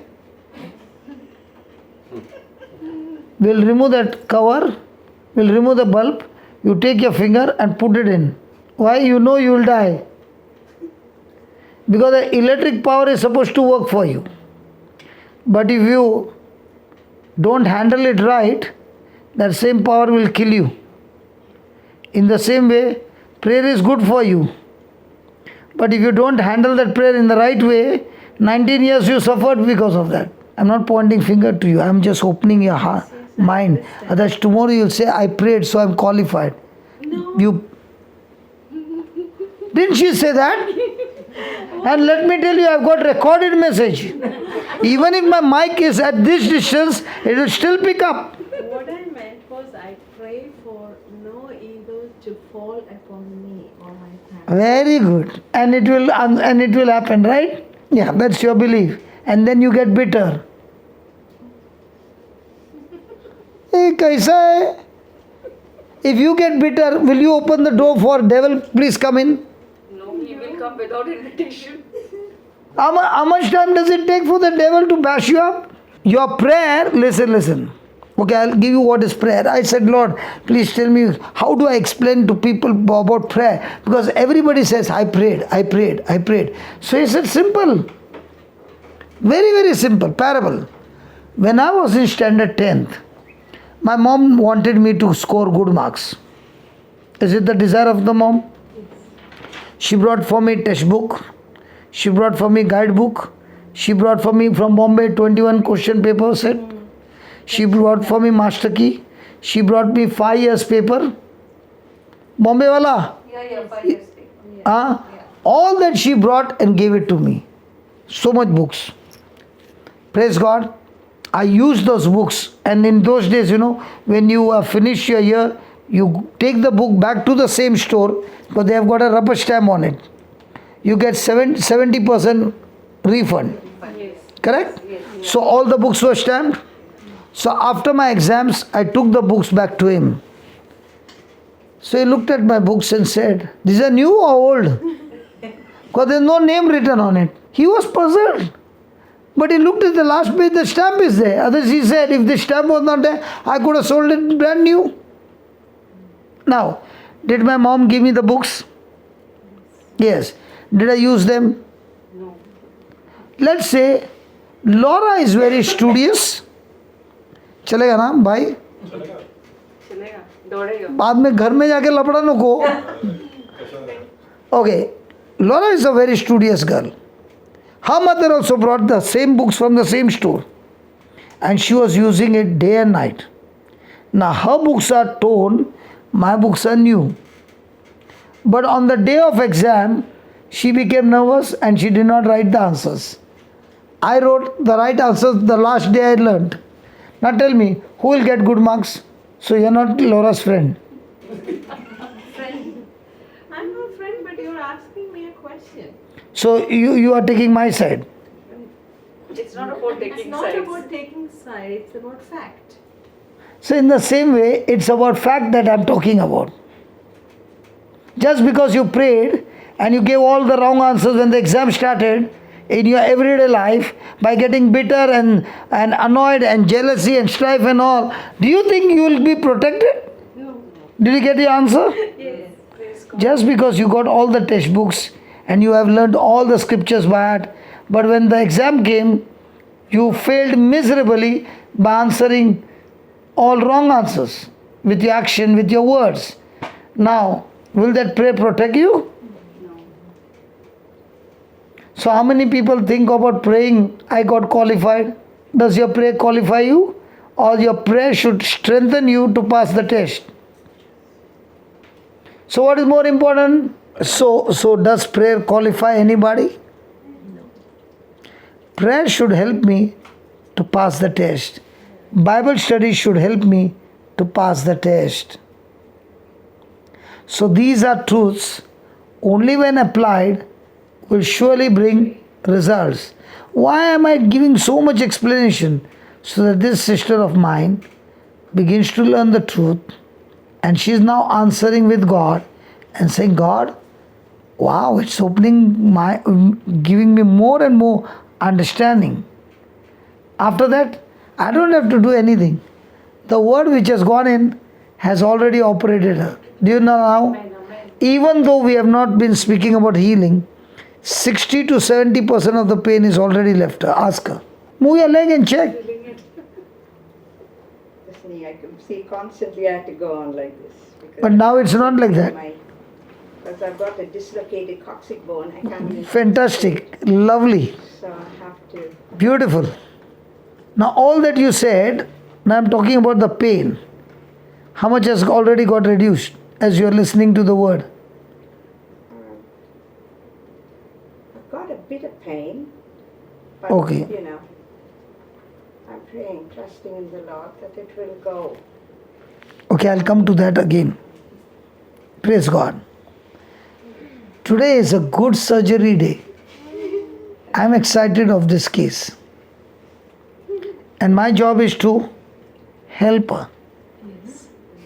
We'll remove that cover. We'll remove the bulb. You take your finger and put it in. Why? You know you will die. Because the electric power is supposed to work for you. But if you don't handle it right, that same power will kill you. In the same way, prayer is good for you. But if you don't handle that prayer in the right way, 19 years you suffered because of that. I'm not pointing finger to you. I'm just opening your heart, mind. Otherwise tomorrow you'll say, I prayed so I'm qualified. No. You didn't she say that? And let me tell you, I've got recorded message. Even if my mic is at this distance, it will still pick up. What I meant was I pray for no evil to fall upon me or my family. Very good. And it will happen, right? Yeah, that's your belief. And then you get bitter. Hey, kaisa hai? If you get bitter, will you open the door for devil? Please come in. No, he will come without invitation. How much time does it take for the devil to bash you up? Your prayer, listen. Okay, I'll give you what is prayer. I said, Lord, please tell me, how do I explain to people about prayer? Because everybody says, I prayed. So he said, simple. Very, very simple. Parable. When I was in standard 10th, my mom wanted me to score good marks. Is it the desire of the mom? She brought for me textbook. She brought for me guidebook. She brought for me from Bombay 21 question paper set. She brought for me master key. She brought me 5 years paper. Bombay wala. Yeah, 5 years. All that she brought and gave it to me. So much books. Praise God. I used those books, and in those days, when you finish your year, you take the book back to the same store because they have got a rubber stamp on it. You get 70% refund. Yes. Correct? Yes. So all the books were stamped. So after my exams, I took the books back to him. So he looked at my books and said, these are new or old? Because there's no name written on it. He was puzzled. But he looked at the last page, the stamp is there. Others he said, if the stamp was not there, I could have sold it brand new. Now, did my mom give me the books? Yes. Did I use them? No. Let's say, Laura is very studious. चलेगा ना भाई? चलेगा, दौड़ेगा. बाद में घर में जाके लपड़ा नको. Okay, Laura is a very studious girl. Her mother also brought the same books from the same store, and she was using it day and night. Now her books are torn, my books are new. But on the day of exam, she became nervous and she did not write the answers. I wrote the right answers the last day I learned. Now tell me, who will get good marks? So you're not Laura's friend. Friend. I'm not a friend, but you're asking me a question. So you are taking my side. It's not about It's taking not sides. about taking side, it's about fact. So in the same way, it's about fact that I'm talking about. Just because you prayed and you gave all the wrong answers when the exam started in your everyday life by getting bitter and annoyed and jealousy and strife and all, do you think you will be protected? No. Did you get the answer? Yes. Praise God. Just because you got all the textbooks and you have learned all the scriptures by heart, but when the exam came, you failed miserably by answering all wrong answers with your action, with your words. Now, will that prayer protect you? No. So, how many people think about praying, I got qualified? Does your prayer qualify you? Or your prayer should strengthen you to pass the test? So, what is more important? So does prayer qualify anybody? Prayer should help me to pass the test. Bible study should help me to pass the test. So these are truths only when applied will surely bring results. Why am I giving so much explanation? So that this sister of mine begins to learn the truth and she is now answering with God and saying, God, wow, it's giving me more and more understanding. After that, I don't have to do anything. The word which has gone in has already operated her. Do you know now? Even though we have not been speaking about healing, 60 to 70% of the pain is already left her. Ask her. Move your leg and check. Listening, I can see constantly I have to go on like this. But now it's not like that. Because I've got a dislocated coccyx bone, I can't even. Fantastic. Lovely. So I have to. Beautiful. Now all that you said, now I'm talking about the pain. How much has already got reduced as you are listening to the word? I've got a bit of pain. But, Okay. you know, I'm praying, trusting in the Lord that it will go. Okay, I'll come to that again. Praise God. Today is a good surgery day. I'm excited of this case. And my job is to help her,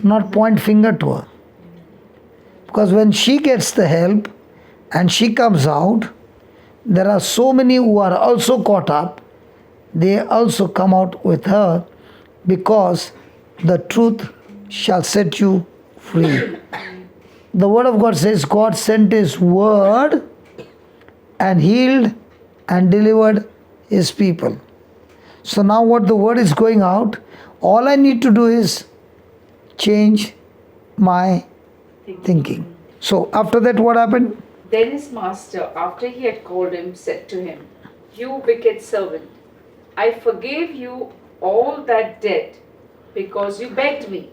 not point finger to her. Because when she gets the help and she comes out, there are so many who are also caught up. They also come out with her because the truth shall set you free. The word of God says God sent his word and healed and delivered his people. So now what the word is going out, all I need to do is change my thinking. So after that what happened? Then his master, after he had called him, said to him, You wicked servant, I forgave you all that debt because you begged me.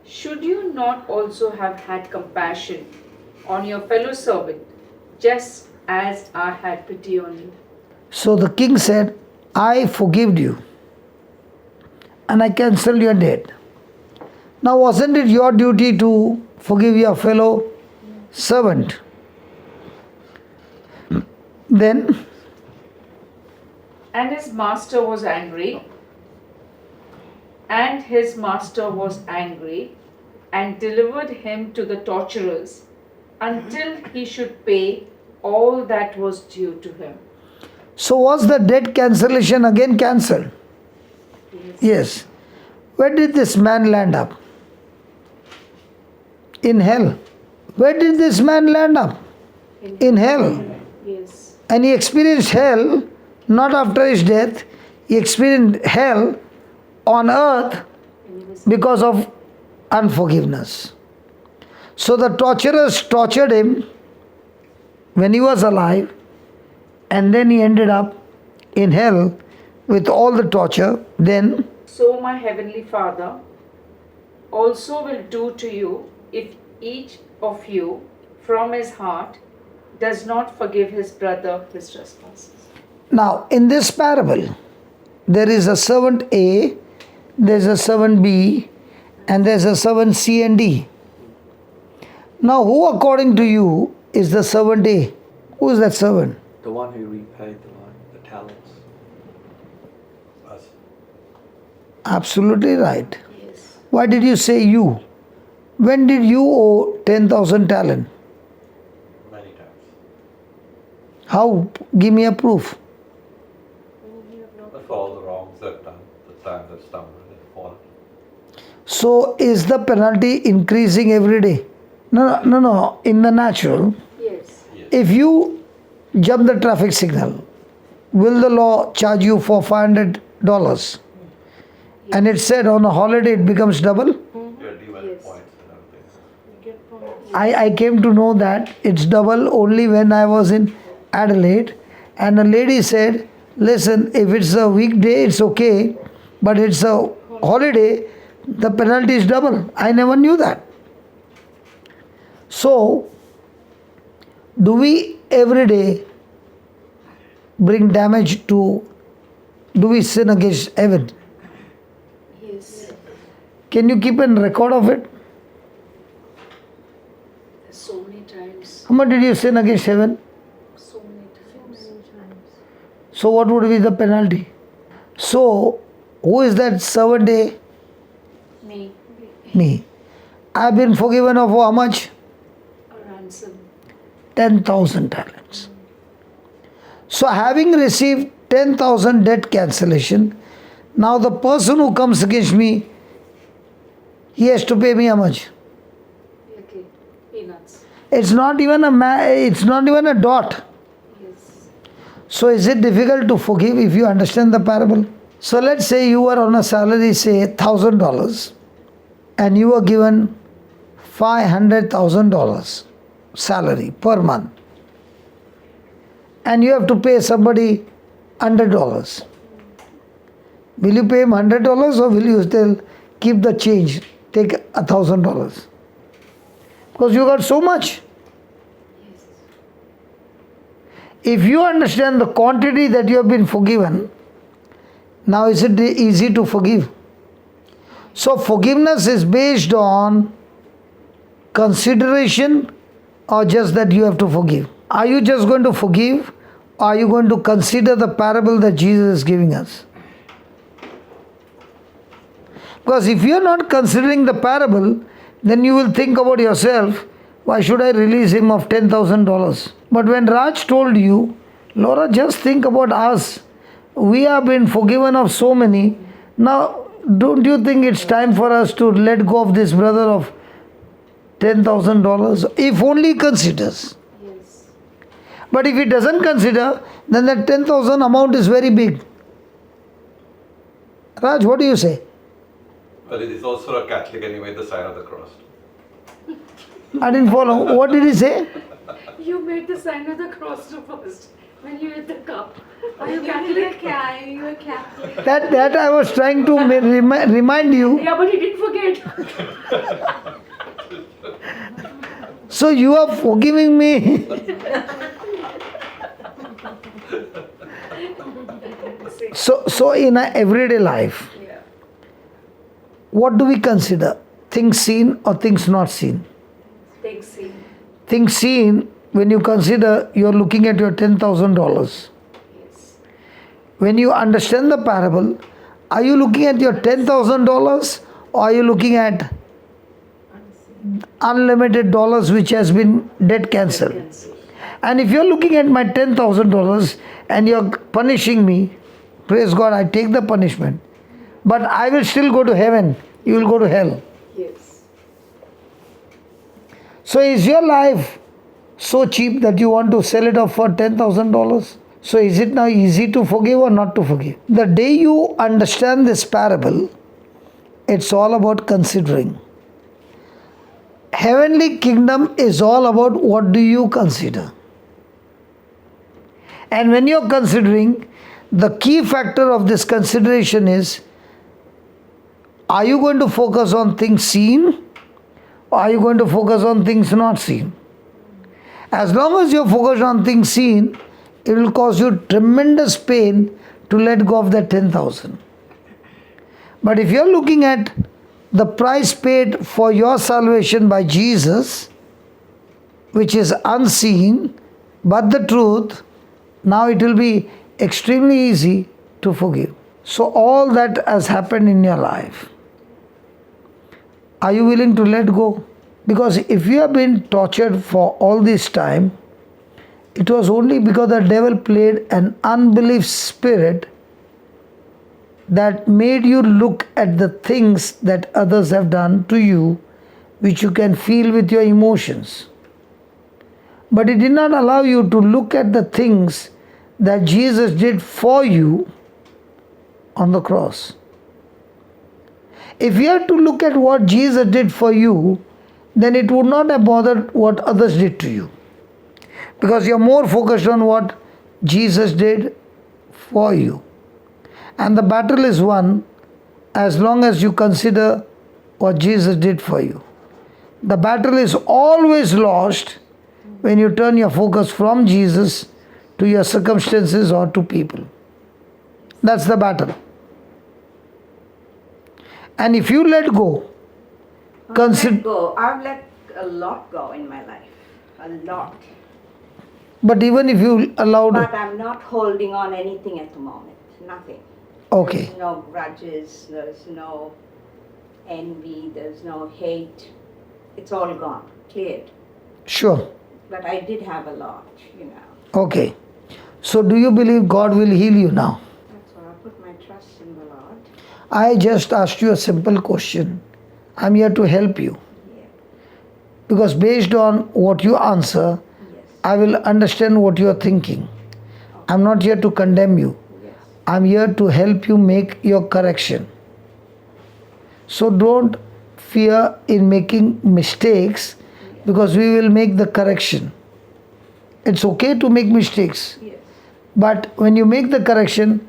Should you not also have had compassion on your fellow servant, just as I had pity on you? So the king said, I forgave you and I cancelled your debt. Now wasn't it your duty to forgive your fellow servant? Then? And his master was angry. And his master was angry and delivered him to the torturers until he should pay all that was due to him. So was the debt cancellation again cancelled? Yes. Where did this man land up? In hell. Where did this man land up? In hell. Yes. And he experienced hell not after his death. He experienced hell on earth because of unforgiveness. So the torturers tortured him when he was alive, and then he ended up in hell with all the torture. Then, So my heavenly Father also will do to you if each of you from his heart does not forgive his brother his trespasses. Now, in this parable, there is a servant A, there's a servant B, and there's a servant C and D. Now, who according to you is the servant A? Who is that servant? The one who repaid the talents. Us. Absolutely right. Yes. Why did you say you? When did you owe 10,000 talent? Many times. How? Give me a proof. For all the wrongs I've done, the times I've stumbled and fallen. So, is the penalty increasing every day? No. In the natural, Yes. Yes. if you jump the traffic signal, will the law charge you for $500? And it said on a holiday it becomes double? Your developed Yes. points and everything. Get points. I came to know that it's double only when I was in Adelaide, and a lady said, listen, if it's a weekday it's okay, but it's a holiday, the penalty is double. I never knew that. So, do we every day bring damage to, do we sin against heaven? Yes. Can you keep a record of it? So many times. How much did you sin against heaven? So many times. So what would be the penalty? So, who is that servant A? Me. Me. I have been forgiven of how much? A ransom. 10,000 talents. So, having received 10,000 debt cancellation, now the person who comes against me, he has to pay me how much? Okay. Peanuts. It's not even a dot. Yes. So is it difficult to forgive if you understand the parable? So let's say you were on a salary, say $1,000, and you were given $500,000 salary per month, and you have to pay somebody $100. Will you pay him $100 or will you still keep the change, take $1,000? Because you got so much. Yes. If you understand the quantity that you have been forgiven, now is it easy to forgive? So forgiveness is based on consideration or just that you have to forgive. Are you just going to forgive or are you going to consider the parable that Jesus is giving us? Because if you are not considering the parable, then you will think about yourself, why should I release him of $10,000? But when Raj told you, Laura, just think about us. We have been forgiven of so many. Now, don't you think it's time for us to let go of this brother of $10,000? If only he considers. Yes. But if he doesn't consider, then that 10,000 amount is very big. Raj, what do you say? Well, it is also a Catholic anyway, the sign of the cross. I didn't follow. What did he say? You made the sign of the cross first when you hit the cup. Are you Catholic? Catholic? You are Catholic. That I was trying to remind you. Yeah, but he didn't forget. So you are forgiving me. So in our everyday life, Yeah. what do we consider? Things seen or things not seen? Take scene. Things seen, when you consider you are looking at your $10,000. Yes. When you understand the parable, are you looking at your $10,000 or are you looking at unlimited dollars which has been debt cancelled? And if you're looking at my $10,000 and you're punishing me, praise God, I take the punishment. But I will still go to heaven. You will go to hell. Yes. So is your life so cheap that you want to sell it off for $10,000? So is it now easy to forgive or not to forgive? The day you understand this parable, it's all about considering. Heavenly kingdom is all about what do you consider. And when you're considering, the key factor of this consideration is, are you going to focus on things seen or are you going to focus on things not seen? As long as you're focused on things seen, it will cause you tremendous pain to let go of that 10,000. But if you're looking at the price paid for your salvation by Jesus, which is unseen, but the truth, now it will be extremely easy to forgive. So all that has happened in your life, are you willing to let go? Because if you have been tortured for all this time, it was only because the devil played an unbelief spirit that made you look at the things that others have done to you, which you can feel with your emotions. But it did not allow you to look at the things that Jesus did for you on the cross. If you had to look at what Jesus did for you, then it would not have bothered what others did to you. Because you're more focused on what Jesus did for you. And the battle is won as long as you consider what Jesus did for you. The battle is always lost when you turn your focus from Jesus to your circumstances or to people. That's the battle. And if you let go, I've let a lot go in my life. A lot. But even if you allowed... But I'm not holding on anything at the moment. Nothing. Okay. There's no grudges, there's no envy, there's no hate. It's all gone, cleared. Sure. But I did have a lot, Okay. So do you believe God will heal you now? That's why I put my trust in the Lord. I just asked you a simple question. I'm here to help you. Yeah. Because based on what you answer, Yes. I will understand what you are thinking. I'm not here to condemn you. Yes. I'm here to help you make your correction. So don't fear in making mistakes, because we will make the correction. It's okay to make mistakes. Yes. But when you make the correction,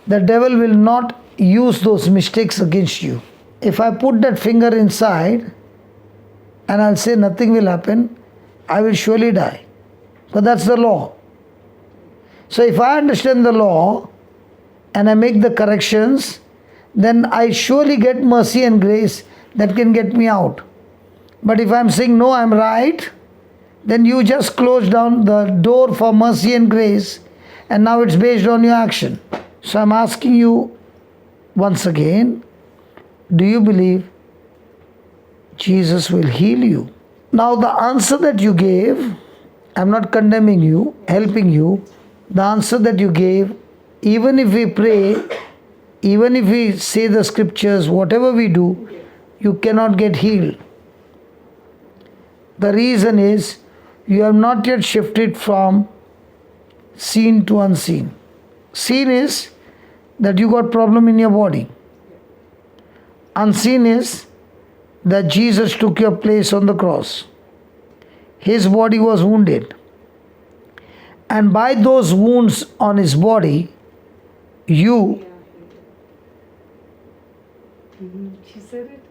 the devil will not use those mistakes against you. If I put that finger inside and I'll say nothing will happen, I will surely die. But that's the law. So if I understand the law and I make the corrections, then I surely get mercy and grace that can get me out. But if I'm saying no, I'm right, then you just close down the door for mercy and grace, and now it's based on your action. So I'm asking you once again, do you believe Jesus will heal you? Now the answer that you gave, I'm not condemning you, helping you. The answer that you gave, even if we pray, even if we say the scriptures, whatever we do, you cannot get healed. The reason is you have not yet shifted from seen to unseen. Seen is that you got problem in your body. Unseen is that Jesus took your place on the cross. His body was wounded. And by those wounds on his body, you... She said it.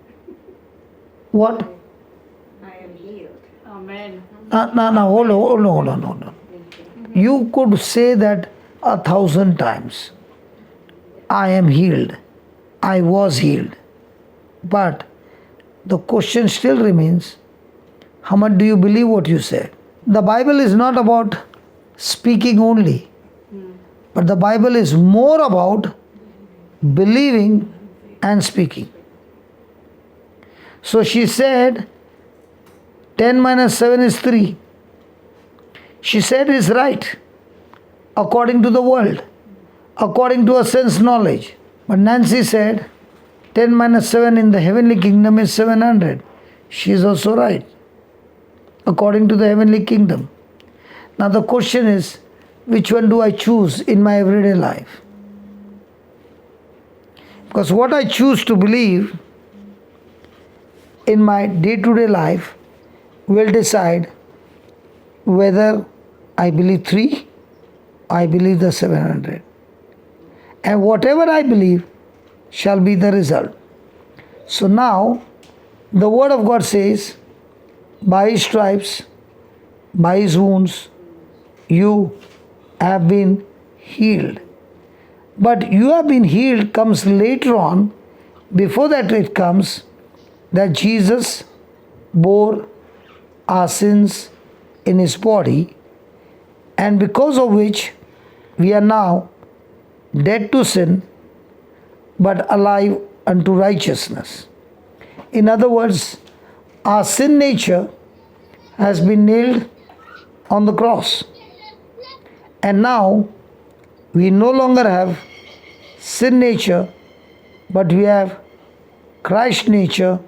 What? I am healed. Amen. No, hold on. You could say that 1,000 times. I am healed. I was healed. But the question still remains, how much do you believe what you said? The Bible is not about speaking only, but the Bible is more about believing and speaking. So she said, 10 minus 7 is 3. She said it's right, according to the world, according to her sense knowledge. But Nancy said, 10 minus 7 in the heavenly kingdom is 700. She is also right, according to the heavenly kingdom. Now the question is, which one do I choose in my everyday life? Because what I choose to believe in my day-to-day life will decide whether I believe 3 or I believe the 700. And whatever I believe shall be the result. So now, the word of God says, by his stripes, by his wounds, you have been healed. But you have been healed comes later on. Before that it comes that Jesus bore our sins in his body, and because of which we are now dead to sin but alive unto righteousness. In other words, our sin nature has been nailed on the cross, and now we no longer have sin nature, but we have Christ nature,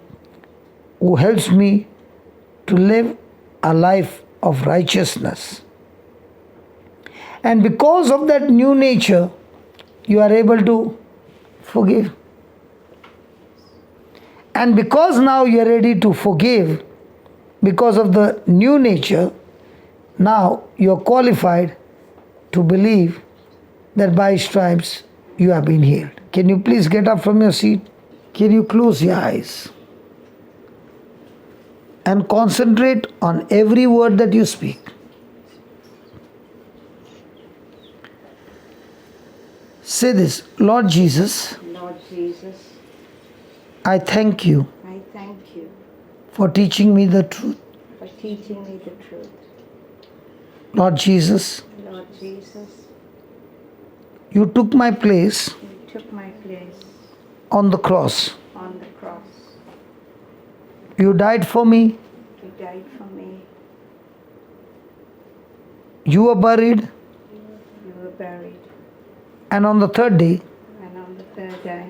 who helps me to live a life of righteousness. And because of that new nature, you are able to forgive. And because now you are ready to forgive, because of the new nature, now you are qualified to believe that by stripes you have been healed. Can you please get up from your seat? Can you close your eyes and concentrate on every word that you speak? Say this: Lord Jesus, Lord Jesus, I thank you I thank you for teaching me the truth. for teaching me the truth. Lord Jesus, Lord Jesus, you took my place you took my place on the cross. on the cross. You died for me. You died for me. You were buried. You were buried. And on the third day, And on the third day,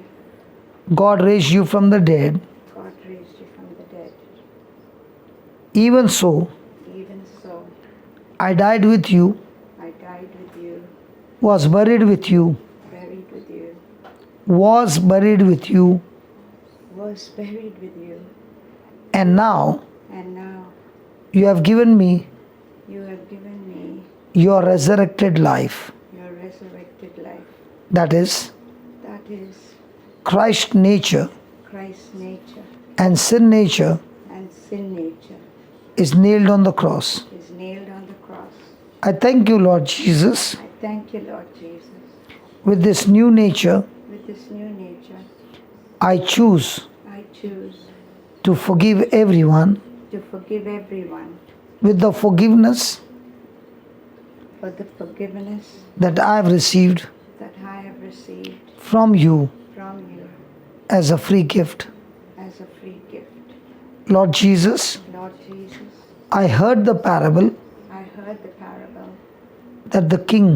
God raised you from the dead. God raised you from the dead. Even so, Even so, I died with you, I died with you, was buried with you, buried with you, was buried with you, was buried with you, and now and now you have given me you have given me your resurrected life. your resurrected life. That is, That is Christ's nature Christ's nature, and sin nature and sin nature is nailed on the cross. is nailed on the cross. I thank you, Lord Jesus, I thank you, Lord Jesus. with this new nature. With this new nature, I choose I choose to forgive everyone to forgive everyone with the forgiveness for the forgiveness that I have received that I have received from you from you as a free gift. as a free gift. Lord Jesus, Lord Jesus, I heard the parable I heard the parable that the king,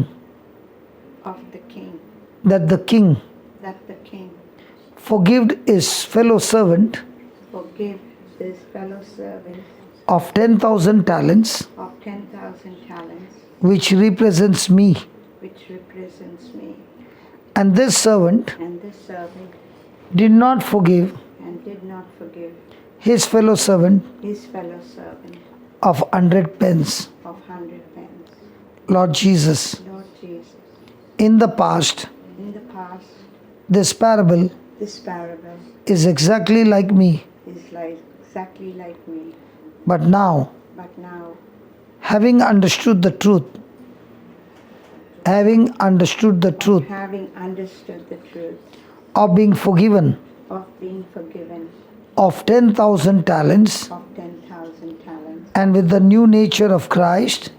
of the king, that the king that the king forgave his fellow servant forgave his fellow servant of 10,000 talents, of 10,000 talents, which represents me. which represents me. And this servant And this servant did not forgive and did not forgive his fellow servant his fellow servant of 100 pence. of 100 pence. Lord Jesus, Lord Jesus, in the past, in the past, this parable this parable is exactly like me. is like exactly like me. But now, But now, having understood the truth, having understood the truth having understood the truth of being forgiven of being forgiven of 10,000 talents, of 10,000 talents, and with the new nature of Christ,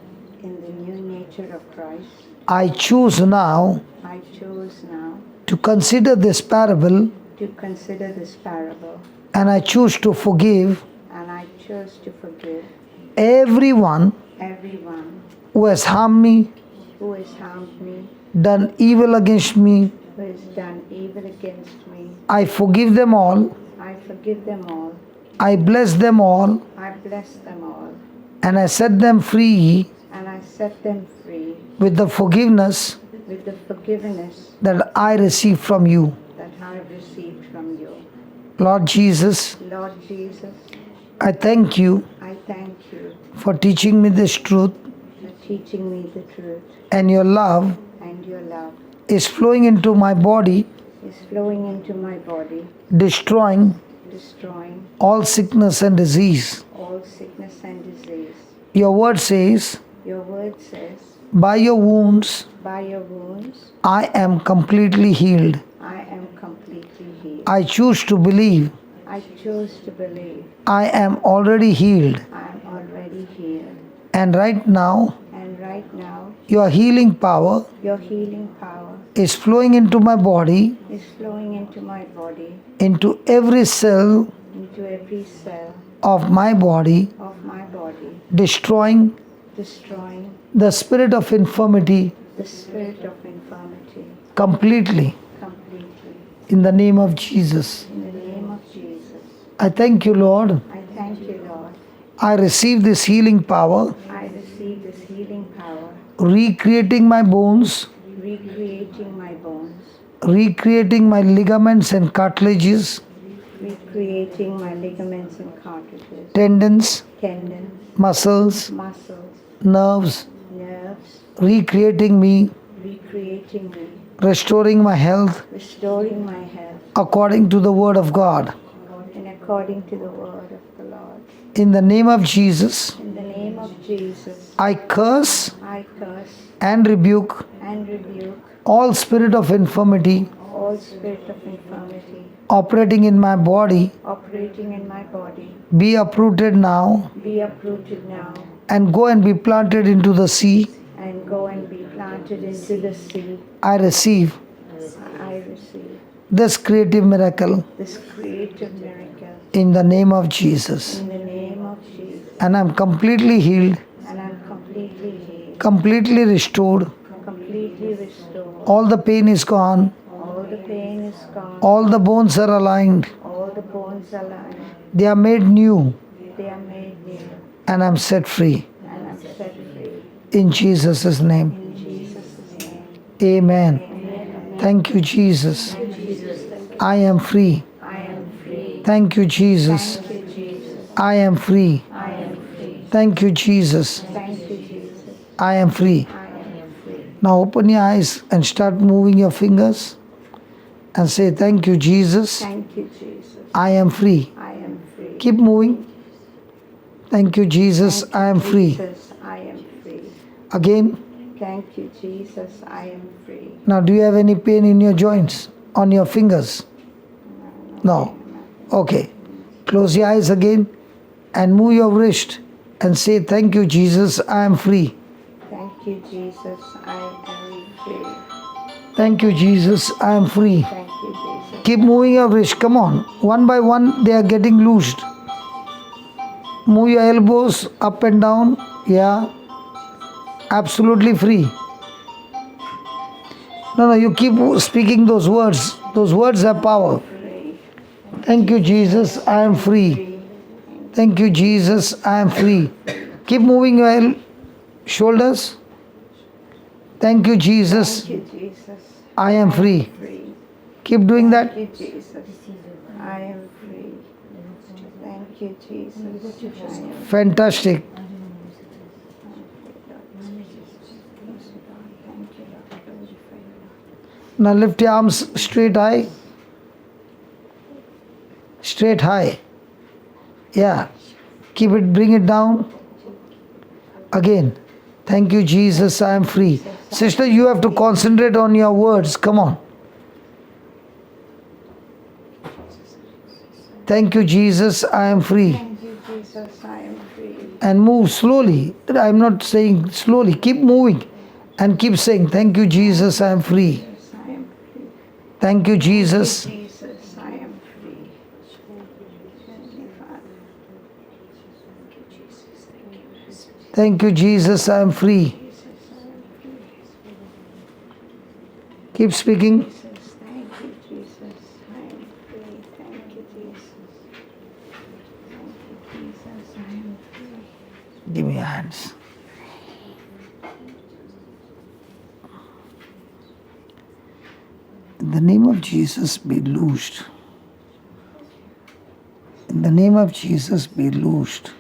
in the new nature of Christ, I choose now I chose now to consider this parable, to consider this parable, and I choose to forgive and I chose to forgive everyone everyone who has harmed me, who has harmed me, done evil against me. who has done evil against me. I forgive them all, I forgive them all. I bless them all, I bless them all. and I set them free And I set them free with the forgiveness with the forgiveness that I receive from you. that I have received from you. Lord Jesus, Lord Jesus, I thank you I thank you for teaching me this truth, for teaching me the truth, and your love and your love is flowing into my body, is flowing into my body, destroying destroying all sickness and disease. all sickness and disease. Your word says Your word says By your wounds, By your wounds, I am completely healed. I am completely healed. I choose to believe I choose to believe I am already healed. I am already healed. And right now, And right now, your healing power your healing power is flowing into my body, is flowing into my body, into every cell into every cell of my body, of my body, destroying destroying the spirit of infirmity the spirit of infirmity completely completely. in the name of Jesus. In the name of Jesus, I thank you, Lord. I thank you, Lord. I receive this healing power, I receive this healing power, recreating my bones, recreating my bones, recreating my ligaments and cartilages, recreating my ligaments and cartilages, tendons, tendons, muscles, muscles, nerves, nerves, recreating me, recreating me, restoring my health restoring my health, according to the word of God. and according to the word of the Lord. In the name of Jesus, In the name of Jesus, I curse I curse and rebuke and rebuke all spirit of infirmity all spirit of infirmity operating in my body. operating in my body. Be uprooted now Be uprooted now and go and be planted into the sea. and go and be planted into the sea. I receive I receive this creative miracle this creative miracle in the name of Jesus. in the name of Jesus. And I'm completely healed, And I'm completely healed, completely restored. completely restored. All the pain is gone. All the pain is gone. All the bones are aligned. All the bones are lined. They are made new. They are made new. And I'm set free. And I'm set free. In Jesus' name. In Jesus' name. Amen. Amen. Thank you, Jesus. Jesus. I am free. I am free. Thank you, Jesus. Thank you, Jesus. I am free. I am free. Thank you, Jesus. Thank you, Jesus. I am free. I am free. Now open your eyes and start moving your fingers and say, thank you, Jesus. Thank you, Jesus. I am free. I am free. Keep moving. Thank you, Jesus. Thank you, I am free. Jesus. I am free. Again. Thank you, Jesus. I am free. Now, do you have any pain in your joints, on your fingers? No. Okay. Close your eyes again and move your wrist and say, thank you, Jesus. I am free. Thank you, Jesus. I am free. Thank you, Jesus. I am free. Thank you, Jesus. Keep moving your wrist. Come on. One by one, they are getting loosed. Move your elbows up and down. Yeah. Absolutely free. No, you keep speaking those words. Those words have power. Thank you, Jesus. I am free. Thank you, Jesus. I am free. Keep moving your shoulders. Thank you, Jesus. Thank you, Jesus. I am free. Free. Keep doing that. Thank you, Jesus. I am free. Thank you, Jesus. I am Fantastic. Now lift your arms straight high. Straight high. Yeah. Keep it, bring it down. Again. Thank you, Jesus. I am free. Sister, you have to concentrate on your words. Come on. Thank you, Jesus. I am free. Thank you, Jesus. I am free. And move slowly. I'm not saying slowly. Keep moving. And keep saying, thank you, Jesus. I am free. I am free. Thank you, Jesus. Jesus, I am free. Thank you, Father. Thank you, Jesus. I am free. Keep speaking. Jesus, thank you, Jesus. I am free. Thank you, Jesus. Thank you, Jesus. I am free. Give me your hands. In the name of Jesus, be loosed. In the name of Jesus, be loosed.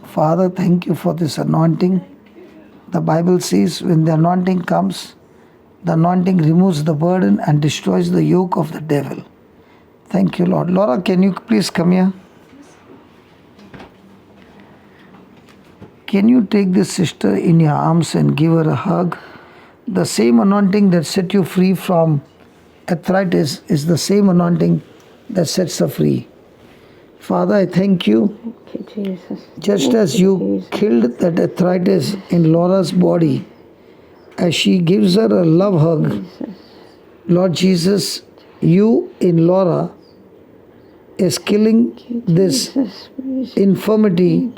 Father, thank you for this anointing. The Bible says when the anointing comes, the anointing removes the burden and destroys the yoke of the devil. Thank you, Lord. Laura, can you please come here? can you take this sister in your arms and give her a hug? The same anointing that set you free from arthritis is the same anointing that sets her free. Father, I thank you. Thank you, Jesus. Just as you killed that arthritis in Laura's body, as she gives her a love hug, Lord Jesus, you in Laura is killing this infirmity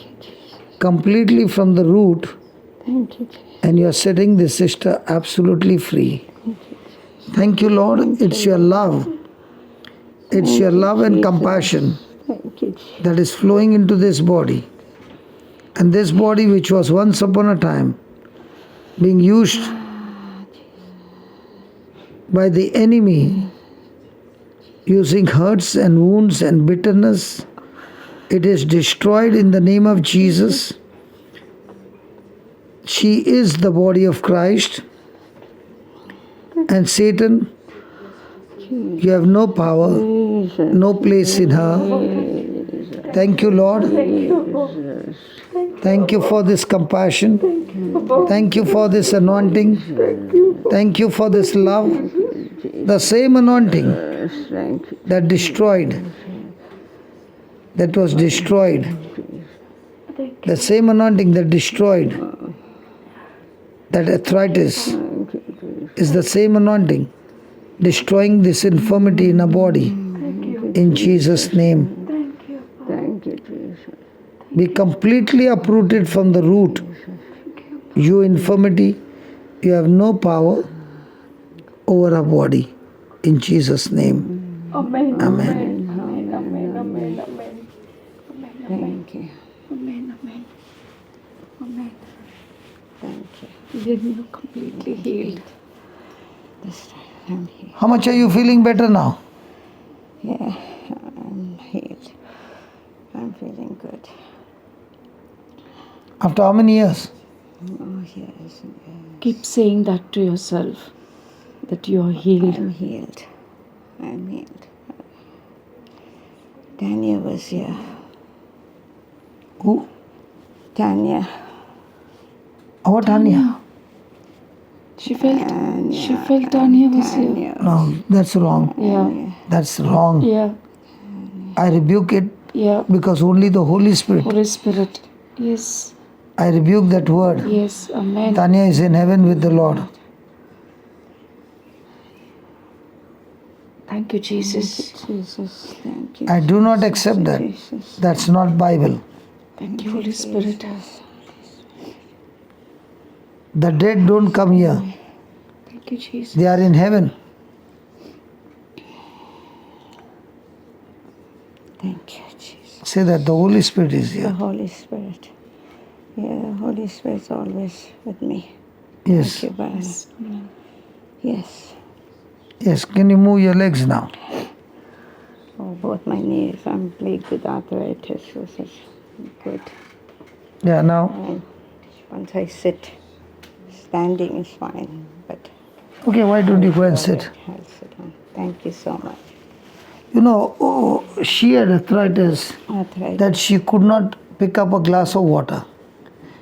completely from the root, Thank you, Jesus. and you are setting this sister absolutely free. Thank you, Lord. It's your love. It's your love and compassion Thank you, Jesus. that is flowing into this body. And this body, which was once upon a time being used by the enemy, using hurts and wounds and bitterness, it is destroyed in the name of Jesus. She is the body of Christ. And Satan, you have no power, no place in her. Thank you, Lord. Thank you for this compassion. Thank you for this anointing. Thank you for this love. The same anointing that destroyed, that was destroyed. The same anointing that destroyed that arthritis is the same anointing destroying this infirmity in our body. In Jesus' name. Thank you, Jesus. Be completely uprooted from the root. You infirmity, you have no power over our body. In Jesus' name. Amen. Amen. Amen. Amen. Amen. Amen. Thank you. Amen. Amen. Amen. Thank you. Then you're completely healed. This time I'm healed. How much are you feeling better now? Yeah, I'm healed. I'm feeling good. After how many years? Oh, yes. Keep saying that to yourself, that you are healed. I'm healed. I'm healed. Tanya was here. Who? Tanya. Our Tanya? She felt Tanya was here. No, that's wrong. Yeah. That's wrong. Yeah. I rebuke it Yeah. because only the Holy Spirit. Holy Spirit. Yes. I rebuke that word. Yes. Amen. Tanya is in heaven with the Lord. Thank you, Jesus. Jesus, thank you. I do not accept that. Jesus. That's not Bible. Thank you, Holy Spirit. The dead don't come here. Thank you, Jesus. They are in heaven. Thank you, Jesus. Say that the Holy Spirit is The here. Holy Spirit. Yeah, the Holy Spirit's always with me. Yes. Thank you, Bharat. Amen. Yes. Yes. Can you move your legs now? Oh, both my knees. I'm plagued with arthritis. So it's good. Yeah, now. And once I sit, standing is fine. But Okay, why don't you go and sit? I'll sit down. Thank you so much. You know, she had arthritis Arthritis. that she could not pick up a glass of water.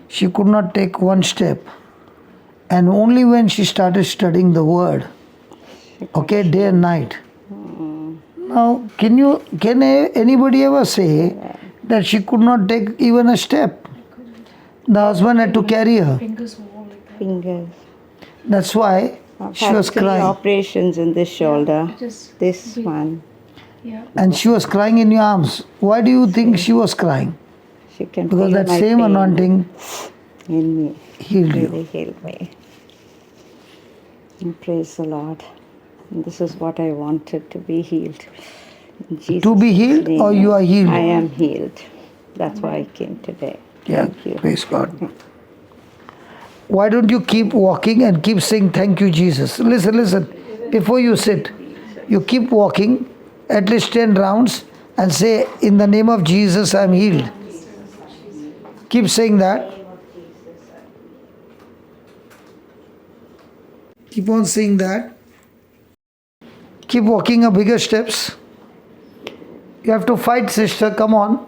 She could not take one step. And only when she started studying the word, okay, day and night. Now, can anybody ever say that she could not take even a step? The husband had to carry her. Fingers. That's why I've she had was 3 crying. operations in this shoulder. Just This one. yeah. And she was crying in your arms. Why do you think she was crying? She can Because feel that my same pain anointing in me. healed you. Really healed me. And praise the Lord. And this is what I wanted, to be healed. In Jesus' To be healed name. or you are healed? I am healed. That's why I came today. Yeah, Thank you. praise God. Why don't you keep walking and keep saying thank you, Jesus? Listen. Before you sit, you keep walking at least 10 rounds and say, in the name of Jesus, I am healed. Keep saying that. Keep on saying that. Keep walking a bigger steps. You have to fight, sister. Come on.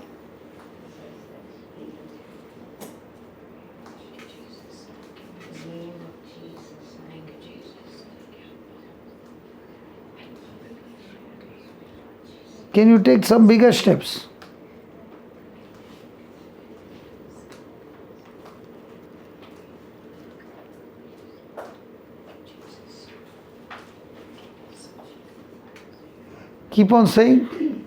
Can you take some bigger steps? Keep on saying.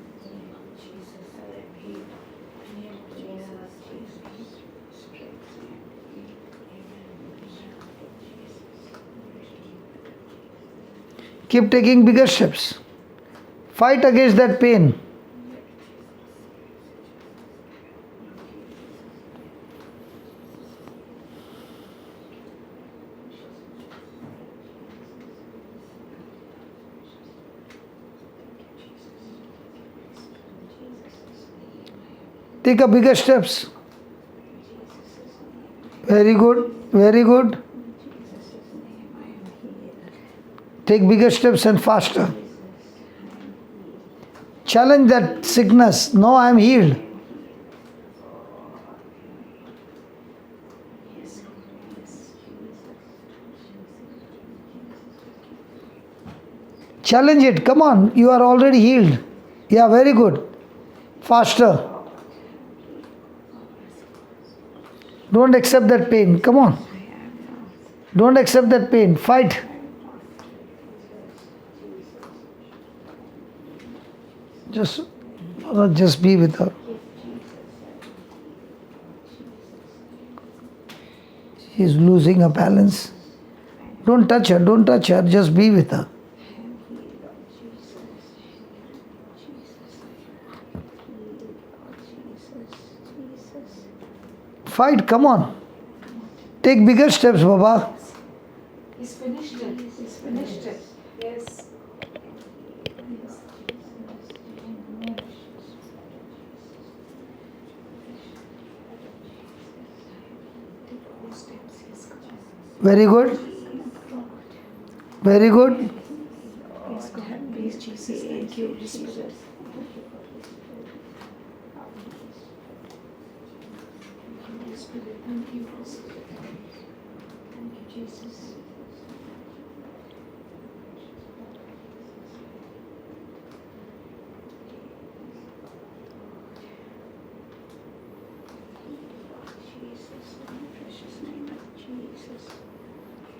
Keep taking bigger steps. Fight against that pain. Take a bigger steps. Very good, very good. Take bigger steps and faster. Challenge that sickness. No, I am healed. Challenge it. Come on. You are already healed. Yeah, very good. Faster. Don't accept that pain. Come on. Don't accept that pain. Fight. Just be with her. She is losing her balance. Don't touch her. Don't touch her. Just be with her. Fight. Come on. Take bigger steps, Baba. He's finished it. He's finished it. Yes. Very good. Very good. Please, Jesus. Thank you, Jesus. Thank you, Jesus.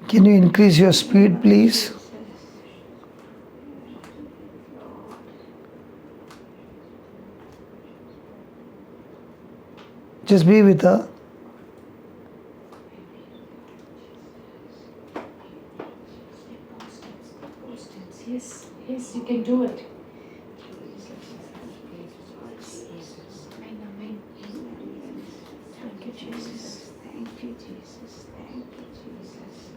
Can you increase your speed, please? Just be with her. Yes, yes, you can do it. Amen. Thank you, Jesus. Thank you, Jesus. Thank you, Jesus.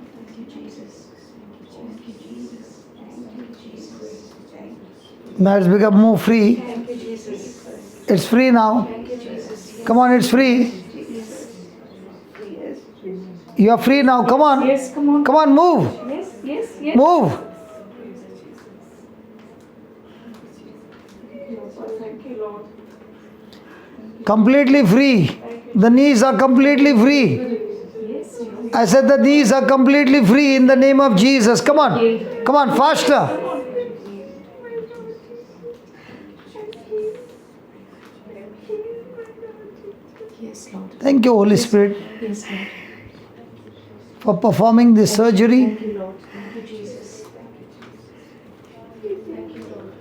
Thank you, Jesus. Thank you, Jesus. Thank you, Jesus. Thank you. Now it's become more free. Thank you, Jesus. It's free now. Thank you, Jesus. Come on, it's free. You are free now. Come on. Yes, come on. Come on, move. Yes, yes, yes. Move. Thank you, Lord. Completely free. The knees are completely free. Yes, I said the knees are completely free in the name of Jesus. Come on. Come on, faster. yes, Lord. Thank you, Holy Spirit, Yes, Lord. for performing this surgery. Thank you, Lord. Thank you, Jesus. Thank you, Lord.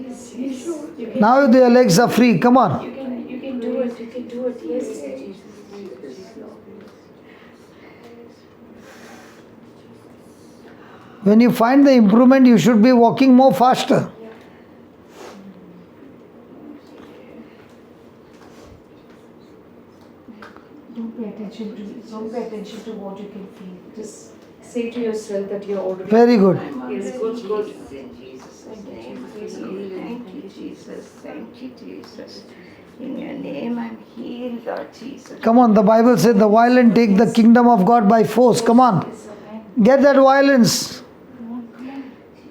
Yes, yes. You can, Now your legs are free. Come on. you can do it. You can do it. Yes, Jesus. When you find the improvement, you should be walking more faster. Don't pay attention to what you can feel. Just say to yourself that you're already. Very good. Yes, good, good. Thank you, Jesus. Thank you, Jesus. In your name, I'm healed, Lord Jesus. Come on, the Bible said the violent take the kingdom of God by force. Come on. Get that violence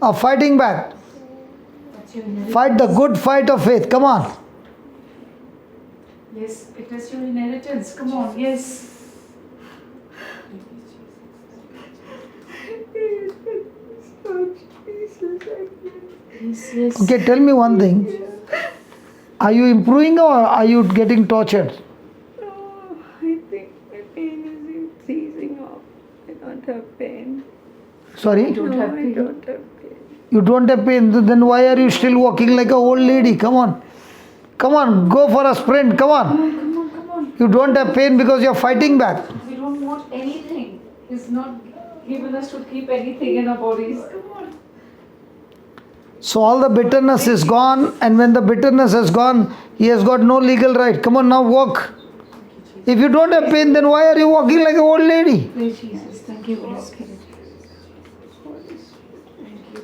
of fighting back. Fight the good fight of faith. Come on. Yes, it is your inheritance. Come on, yes. Yes, yes. Okay, tell me one thing. Are you improving or are you getting tortured? Oh, I think my pain is increasing off. I don't have pain. Sorry? I don't have pain. You don't have pain. Then why are you still walking like an old lady? Come on. Come on, go for a sprint. Come on. Come on. You don't have pain because you're fighting back. We don't want anything. He's not given us to keep anything in our bodies. Come on. So all the bitterness is gone, and when the bitterness has gone, he has got no legal right. Come on, now walk. If you don't have pain, then why are you walking like an old lady? Praise Jesus. Thank you, Holy Spirit.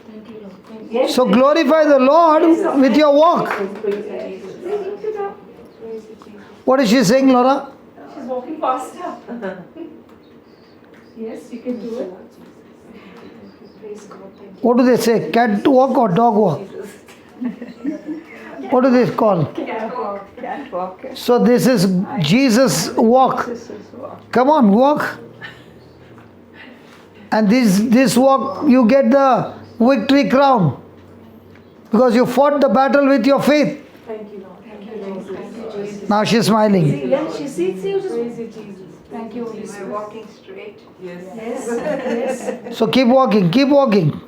Thank you, Lord. Thank you. So glorify the Lord with your walk. What is she saying, Laura? She's walking faster. Yes, you can do it. Praise God. Thank you. What do they say? Cat walk or dog walk? What do they call? Can't walk. So this is Jesus walk. This is walk. Come on, walk. And this walk, you get the victory crown. Because you fought the battle with your faith. Thank you, Lord. Thank you, Lord. Thank you, Jesus. Now she's smiling. Yeah, she sees you. Just Praise you, Jesus. thank you, Holy Am I Spirit. walking straight? Yes. Yes. So keep walking, keep walking.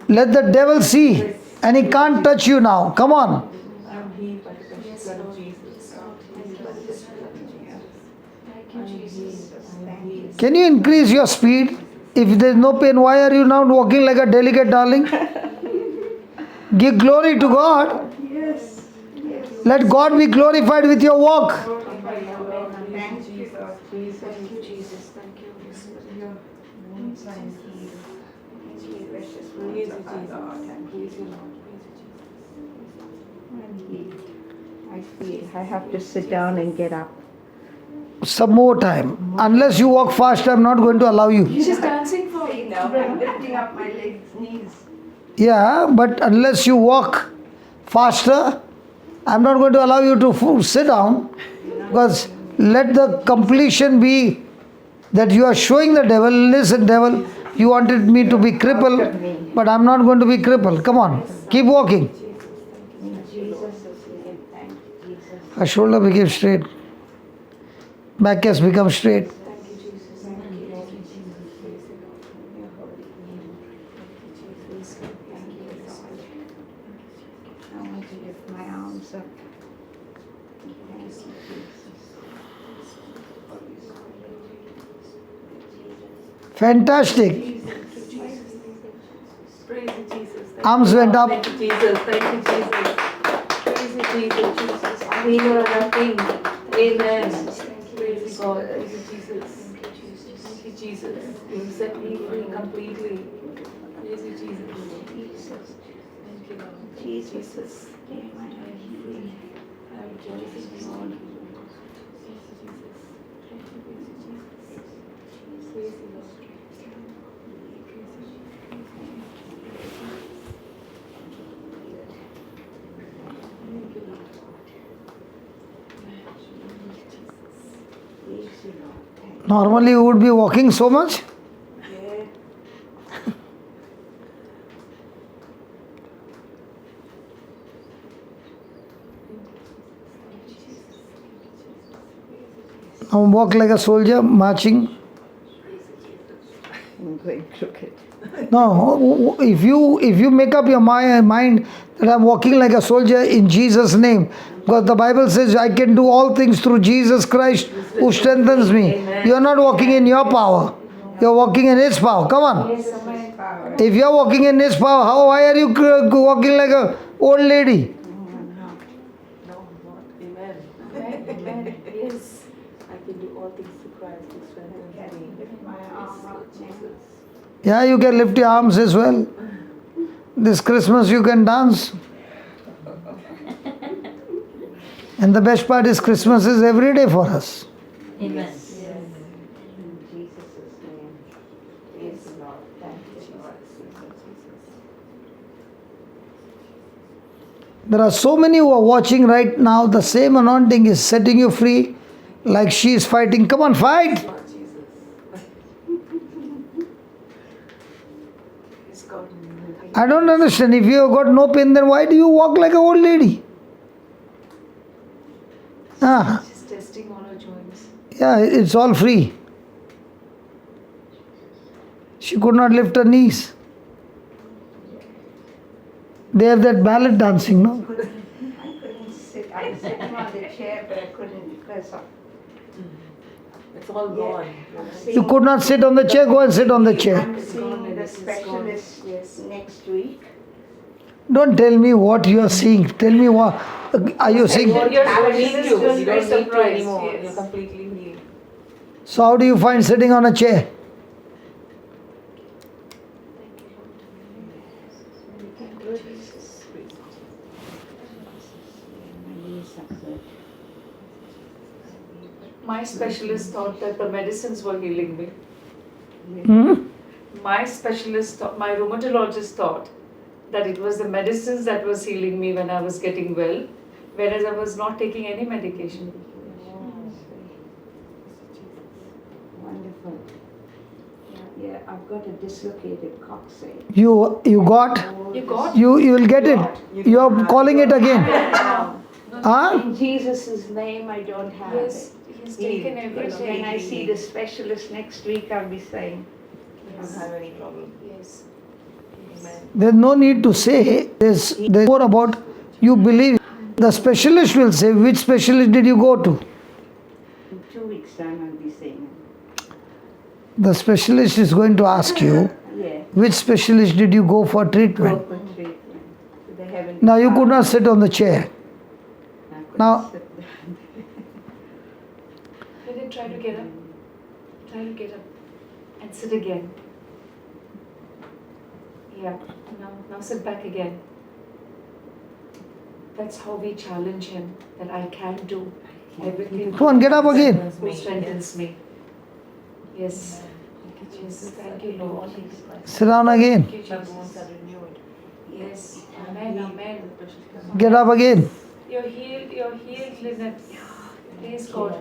Let the devil see. And he can't touch you now. Come on. I'm healed by the precious blood of Jesus. Thank you, Jesus. I'm healed. Can you increase your speed? If there is no pain, why are you now walking like a delicate darling? Give glory to God. Yes. Let God be glorified with your walk. Thank you, Lord Jesus. Thank you, Jesus. Thank you, Holy Spirit. Precious Praise words you, of our Jesus. Lord. I'm Praise you, healed. Lord. Praise you, Jesus. I'm healed. I feel I have to sit down and get up. Some more time. Unless you walk fast, I'm not going to allow you. She's dancing for See now, I'm lifting up my legs, knees. Yeah, but unless you walk faster, I'm not going to allow you to sit down. Because let the completion be that you are showing the devil, listen, devil, you wanted me to be crippled, but I'm not going to be crippled. Come on, keep walking. In Jesus' name, thank you, Jesus. Her shoulder became straight. Back has become straight. Thank you, Jesus. Thank you, Lord. Your holy name. Thank you, Lord. I want to lift my arms up. Thank you, Jesus. Fantastic. Praise you, Jesus. Thank Arms you, went Lord. up. Thank you, Jesus. Thank you, Jesus. Praise you, Jesus. Jesus. Healer and our King. Amen. Praise you, God. Praise you, Jesus. Thank you, Jesus. You set me free completely. Praise you, Jesus. Thank you, Lord. Jesus. I rejoice in you, Lord. Praise you, Jesus. Thank you, praise you, Jesus. Praise you, Lord. Normally you would be walking so much. Yeah. Now walk like a soldier marching. I'm going crooked. No, if you make up your mind that I'm walking like a soldier in Jesus' name, because the Bible says I can do all things through Jesus Christ who strengthens me. You are not walking in your power. You are walking in His power. Come on. If you are walking in His power, why are you walking like a old lady? No, Lord. Amen. Amen. Yes. I can do all things through Christ who strengthens me. Lift my arm up. Jesus. Yeah, you can lift your arms as well. This Christmas you can dance. And the best part is Christmas is every day for us. Amen. In Jesus' name. Praise the Lord. Thank you, Lord. There are so many who are watching right now. The same anointing is setting you free, like she is fighting. Come on, fight! Lord Jesus. Praise God. I don't understand. If you have got no pain, then why do you walk like an old lady? Ah, She's testing all her joints. yeah, it's all free. She could not lift her knees. They have that ballet dancing, no? I couldn't sit. I was sitting on the chair, but I couldn't because of. It's all gone. You could not sit on the chair, go and sit on the chair. I'm seeing the specialist next week. Don't tell me what you are seeing. Tell me what. Are you seeing? You don't need to. You don't very need to surprised, anymore. yes. You're completely healed. So, how do you find sitting on a chair? My specialist thought that the medicines were healing me. Hmm? My rheumatologist thought that it was the medicines that was healing me when I was getting well, whereas I was not taking any medication. Wonderful. Yeah, I've got a dislocated coccyx. You got? You got? You will get it. You are calling it again. Huh? In Jesus' name, I don't have Yes, it. he's taken But everything. when I see the specialist next week, I'll be saying, I don't have any problem. Yes. Amen. There's no need to say. There's more about you believe. The specialist will say, which specialist did you go to? in 2 weeks' time, I'll be saying, The specialist is going to ask you, yeah, which specialist did you go for treatment? open treatment. They haven't. Now you could not sit on the chair. I couldn't Now- sit down. Let him try to get up. Try to get up. And sit again. Yeah. Now sit back again. That's how we challenge him, that I can do everything. Come on, get up again. Who strengthens me. Yes. Yes. Thank you, Lord. Sit down again. Thank you, Jesus. Yes. Amen. Amen. Get up again. You're healed. You're healed, Lynette. Praise God.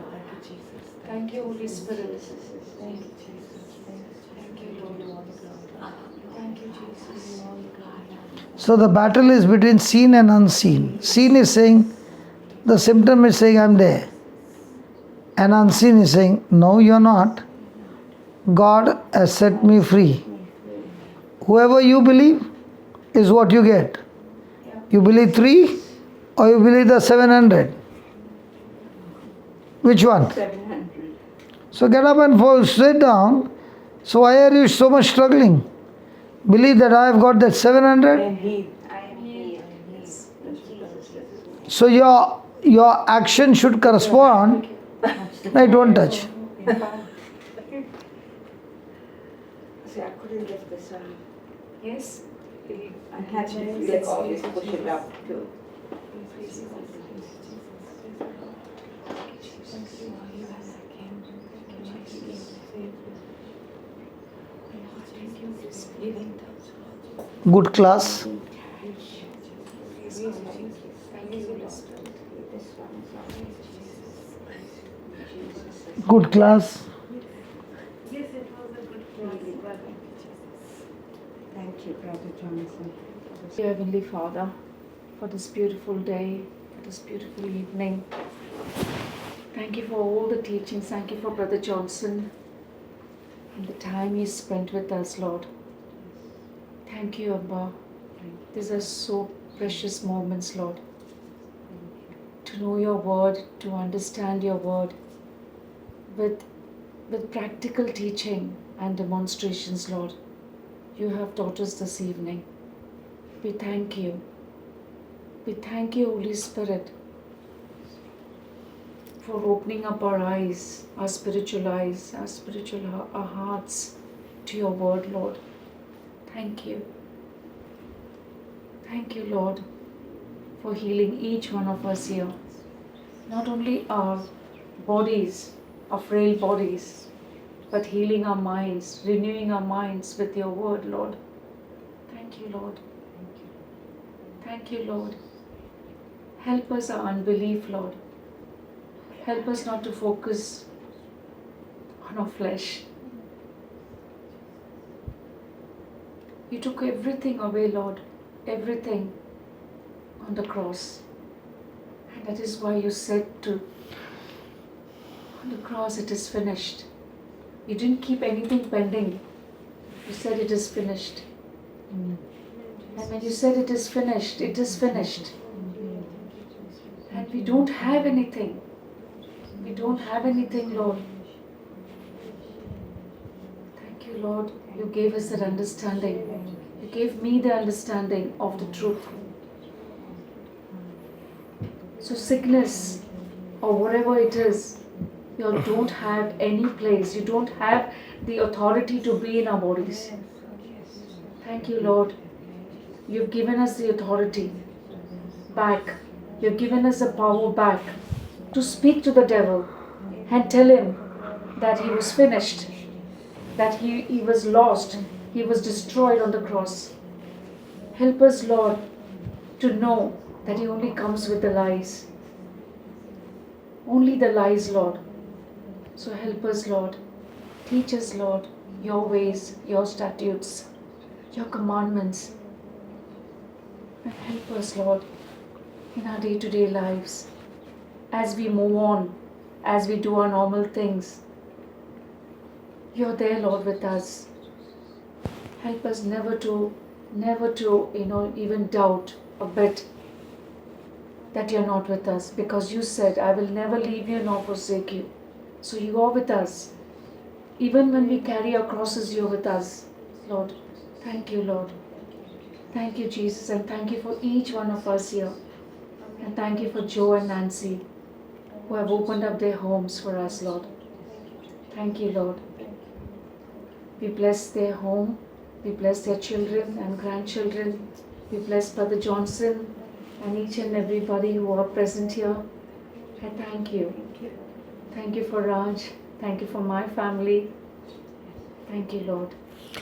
Thank you, Holy Spirit. Thank you, Jesus. Thank you, Lord. Thank you, Jesus. So the battle is between seen and unseen. Seen is saying, the symptom is saying, I'm there. And unseen is saying, no, you're not. God has set me free. Whoever you believe is what you get. You believe 3 or you believe the 700? Which one? 700. So get up and sit down. So why are you so much struggling? Believe that I have got that 700. I am healed. Yes. In Jesus' name. So your action should correspond. No, it won't touch. See, I couldn't lift this up. Yes. I had to like always push it up too. Good class. Good class. Thank you, Brother Jonathan. Dear Heavenly Father, for this beautiful day, for this beautiful evening. Thank you for all the teachings. Thank you for Brother Johnson and the time he spent with us, Lord. Thank you, Abba. These are so precious moments, Lord. To know your word, to understand your word with practical teaching and demonstrations, Lord. You have taught us this evening. We thank you. We thank you, Holy Spirit, for opening up our eyes, our spiritual our hearts to your word, Lord. Thank you. Thank you, Lord, for healing each one of us here. Not only our bodies, our frail bodies, but healing our minds, renewing our minds with your word, Lord. Thank you, Lord. Thank you, Lord. Help us our unbelief, Lord. Help us not to focus on our flesh. You took everything away, Lord, everything on the cross. And that is why you said on the cross, it is finished. You didn't keep anything pending. You said it is finished. And when you said it is finished, it is finished. And we don't have anything. We don't have anything, Lord. Thank you, Lord. You gave us that understanding. You gave me the understanding of the truth. So sickness or whatever it is, you don't have any place. You don't have the authority to be in our bodies. Thank you, Lord. You've given us the authority back. You've given us the power back to speak to the devil and tell him that he was finished, that he was lost, he was destroyed on the cross. Help us, Lord, to know that he only comes with the lies. Only the lies, Lord. So help us, Lord. Teach us, Lord, your ways, your statutes, your commandments. And help us, Lord, in our day-to-day lives, as we move on, as we do our normal things. You're there, Lord, with us. Help us never to, even doubt a bit that you're not with us, because you said, I will never leave you nor forsake you. So you are with us. Even when we carry our crosses, you're with us, Lord. Thank you, Lord. Thank you, Jesus, and thank you for each one of us here. And thank you for Joe and Nancy, who have opened up their homes for us, Lord. Thank you, Lord. We bless their home. We bless their children and grandchildren. We bless Brother Johnson and each and everybody who are present here. I thank you. Thank you for Raj. Thank you for my family. Thank you, Lord.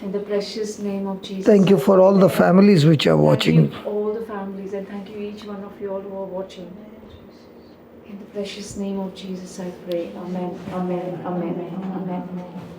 In the precious name of Jesus. Thank you for all the families which are watching. Thank you all the families, and thank you each one of you all who are watching. In the precious name of Jesus I pray. Amen. Amen. Amen. Amen.